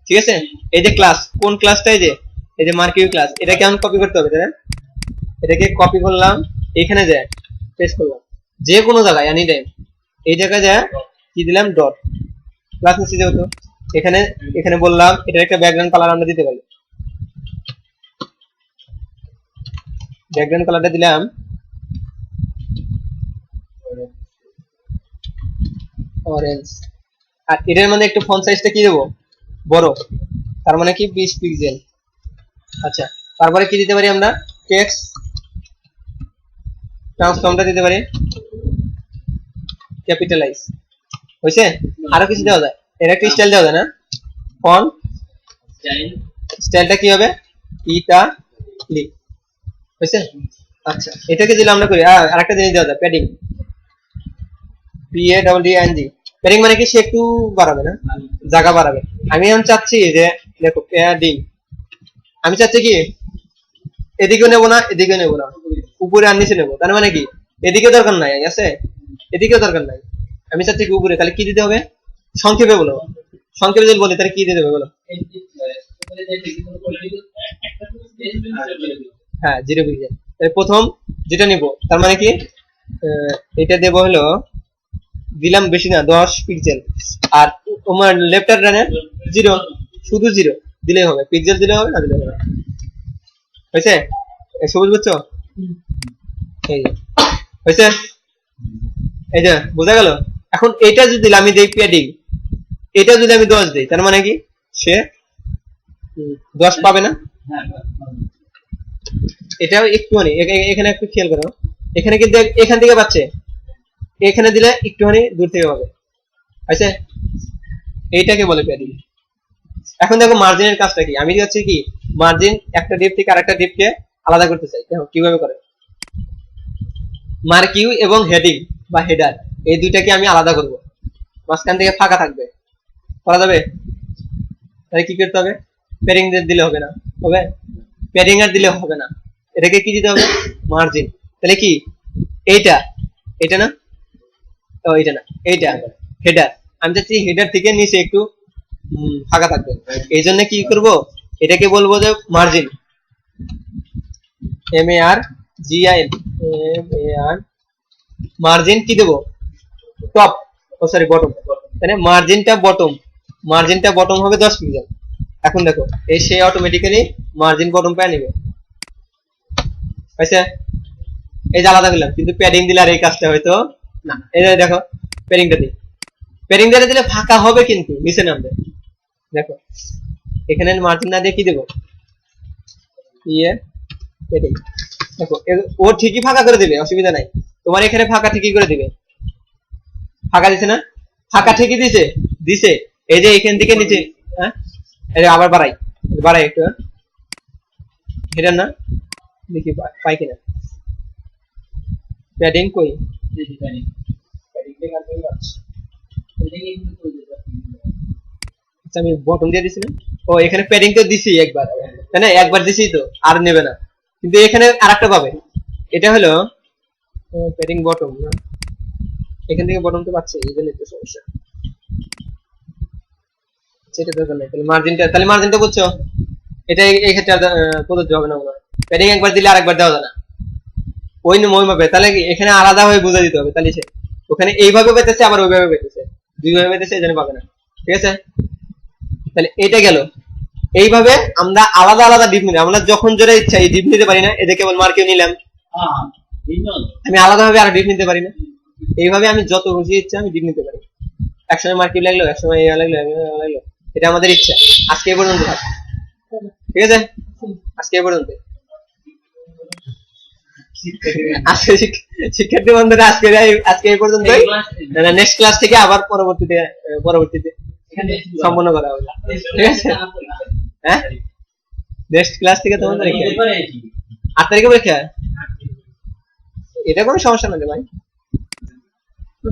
ঠিক আছে? এই যে ক্লাস, কোন ক্লাসটা, এই যে মার্কিউ ক্লাস, এটাকে আমি কপি করতে হবে, তাই না? এটাকে কপি করলাম, এখানে যায় পেস্ট করলাম, যে কোনো জায়গায় এনি টাইম, এই জায়গায় যায় কি দিলাম, ডট। ক্লাস নিচ্ছি যেহেতু, এখানে এখানে বললাম এটার একটা ব্যাকগ্রাউন্ড কালার আমরা দিতে পারি, ব্যাকগ্রাউন্ড কালারটা দিলাম অরেঞ্জ। আর এটার মানে একটু ফন্ট সাইজটা কি দেবো, বড়, তার মানে কি 20 পিক্সেল। আচ্ছা তারপরে কি দিতে পারি আমরা, টেক্সট ট্রান্সফর্মটা দিতে পারি ক্যাপিটালাইজ, হয়েছে? আরো কিছু দেওয়া যায়, এর একটা স্টাইল দেওয়া যায় না, ফন্ট স্টাইলটা কি হবে, ইটালিক, হয়েছে? আচ্ছা এটাকে দিলে আমরা করি। আর একটা জিনিস দেওয়া যায়, প্যাডিং, PADDING, প্যাডিং মানে কি সে একটু বাড়াবে না, জায়গা বাড়াবে। আমি এখন চাচ্ছি যে দেখো প্যাডিং, আমি চাচ্ছি কি এদিকেও নেবো না এদিকেও নেবো না, উপরে আর নিচে নেবো, তার মানে কি এদিকে দরকার নাই, আছে এদিকেও দরকার নাই, আমি চাচ্ছি কি উপরে। তাহলে কি দিতে হবে, সংক্ষেপে বলো, সংক্ষেপে যদি বলি তাহলে কি দিতে হবে বলো, হ্যাঁ 0 পিক্সেল। তাহলে প্রথম যেটা নিব, তার মানে কি এটা দেব হলো, দিলাম বেশি না 10 পিক্সেল, আর তোমার লেফট আর রাইট 0, শুধু 0 দিলেই হবে, পিক্সেল দিলে হবে না দিলে হবে, হয়েছে? সবুজ বুঝছো, এই যে হয়েছে, এই যে বোঝা গেল। এখন এটা যদি আমি দেই প্যাডিং, এটা যদি আমি 10 দেই, তার মানে কি সে 10 পাবে না, এটাও একটুখানি এখানে একটু খেয়াল করো, এখানে কিন্তু এখান থেকে পাচ্ছে, এখানে দিলে একটুখানি দূর থেকে পাবে, আচ্ছা এইটাকে বলে প্যাডিং। এখন দেখো মার্জিনের কাজটা কি, আমি হচ্ছে কি মার্জিন একটা ডিপ থেকে আরেকটা ডিপকে আলাদা করতে চাই, দেখো কিভাবে করে, মার্কিউ এবং হেডিং বা হেডার এই দুইটাকে আমি আলাদা করব, মাঝখান থেকে ফাঁকা থাকবে, করা যাবে? তাহলে কি করতে হবে, প্যাডিং দিলে হবে না, হবে প্যাডিং আর দিলে হবে না, এটাকে কি দিতে হবে, মার্জিন। তাহলে কি এইটা, এটা না, ও এটা না, এইটা হেডার, আমি চাচ্ছি হেডার থেকে নিচে একটু ফাঁকা থাকবে, এই জন্য কি করব, এটাকে বলবো যে মার্জিন, MARGIN, মার্জিন কি দেবো, টপ, ও সরি বটম, তাহলে মার্জিনটা বটম হবে 10 পিক্সেল। এখন দেখো এই সে অটোমেটিক্যালি মার্জিন বটম পেয়ে নেবে, আচ্ছা এই যে আলাদা করলাম, কিন্তু প্যাডিং দিলে আর এই কাজটা হয়তো না। এই দেখো প্যাডিংটা দিই, প্যাডিং দিলে ফাঁকা হবে কিন্তু নিচে নামবে, দেখো এখানে মার্জিন না দিয়ে কি দেবো, প্যাডিং, দেখো ও ঠিকই ফাঁকা করে দিবে, অসুবিধা নাই, তোমার এখানে ফাঁকা ঠিকই করে দিবে, ফাঁকা দিছে না, ফাঁকা ঠিকই দিছে, এই যে এখান থেকে নিচে, হ্যাঁ আবার বাড়াই একটু, এটা না দেখি পাই কিনা, প্যাডিং কই, আচ্ছা আমি বটন দিয়ে দিছি না, ও এখানে প্যাডিং তো দিছি একবার, তাই না, একবার দিছি তো আর নেবে না, কিন্তু এখানে আরেকটা পাবে, এটা হলো প্যাডিং বটম না, এখান থেকে বটম তো পাচ্ছে, এই জন্য একটু সমস্যা। সেটা দরকার নেই। তাহলে মার্জিনটা বুঝছো, এটা এই ক্ষেত্রে প্রযোজ্য হবে না মনে হয়। প্যাডিং একবার দিলে আরেকবার দেওয়া যায় না, ওই মাপে। তাহলে এখানে আলাদা হয়ে বুঝে দিতে হবে, তাহলে সে ওখানে এইভাবে পেতেছে আবার ওইভাবে পেতেছে, দুইভাবে পেতেছে, এই জন্য পাবে না। ঠিক আছে, তাহলে এটা গেল। এইভাবে আমরা আলাদা আলাদা ডিপ নিলাম, আমরা যখন যেটা ইচ্ছা এই ডিপ নিতে পারি না, এদের কেবল মার্কেও নিলাম, আমি আলাদা ভাবে আর ডিপ নিতে পারি না। এইভাবে আমি যত খুশি ইচ্ছা আমি ডিপ নিতে পারি, একসময় মার্কেট লাগলো, একসময় লাগলো, এটা আমাদের ইচ্ছা। আজকে এই পর্যন্ত, ঠিক আছে, আজকে এই পর্যন্ত। আজকে শিক্ষার্থী বন্ধুরা আজকে এই পর্যন্ত, নেক্সট ক্লাস থেকে আবার পরবর্তীতে সম্পন্ন করা হবে। ঠিক আছে, হ্যাঁ, নেক্সট ক্লাস থেকে তোমাদের 8 তারিখে পরীক্ষা, এটা কোনো সমস্যা না রে ভাই।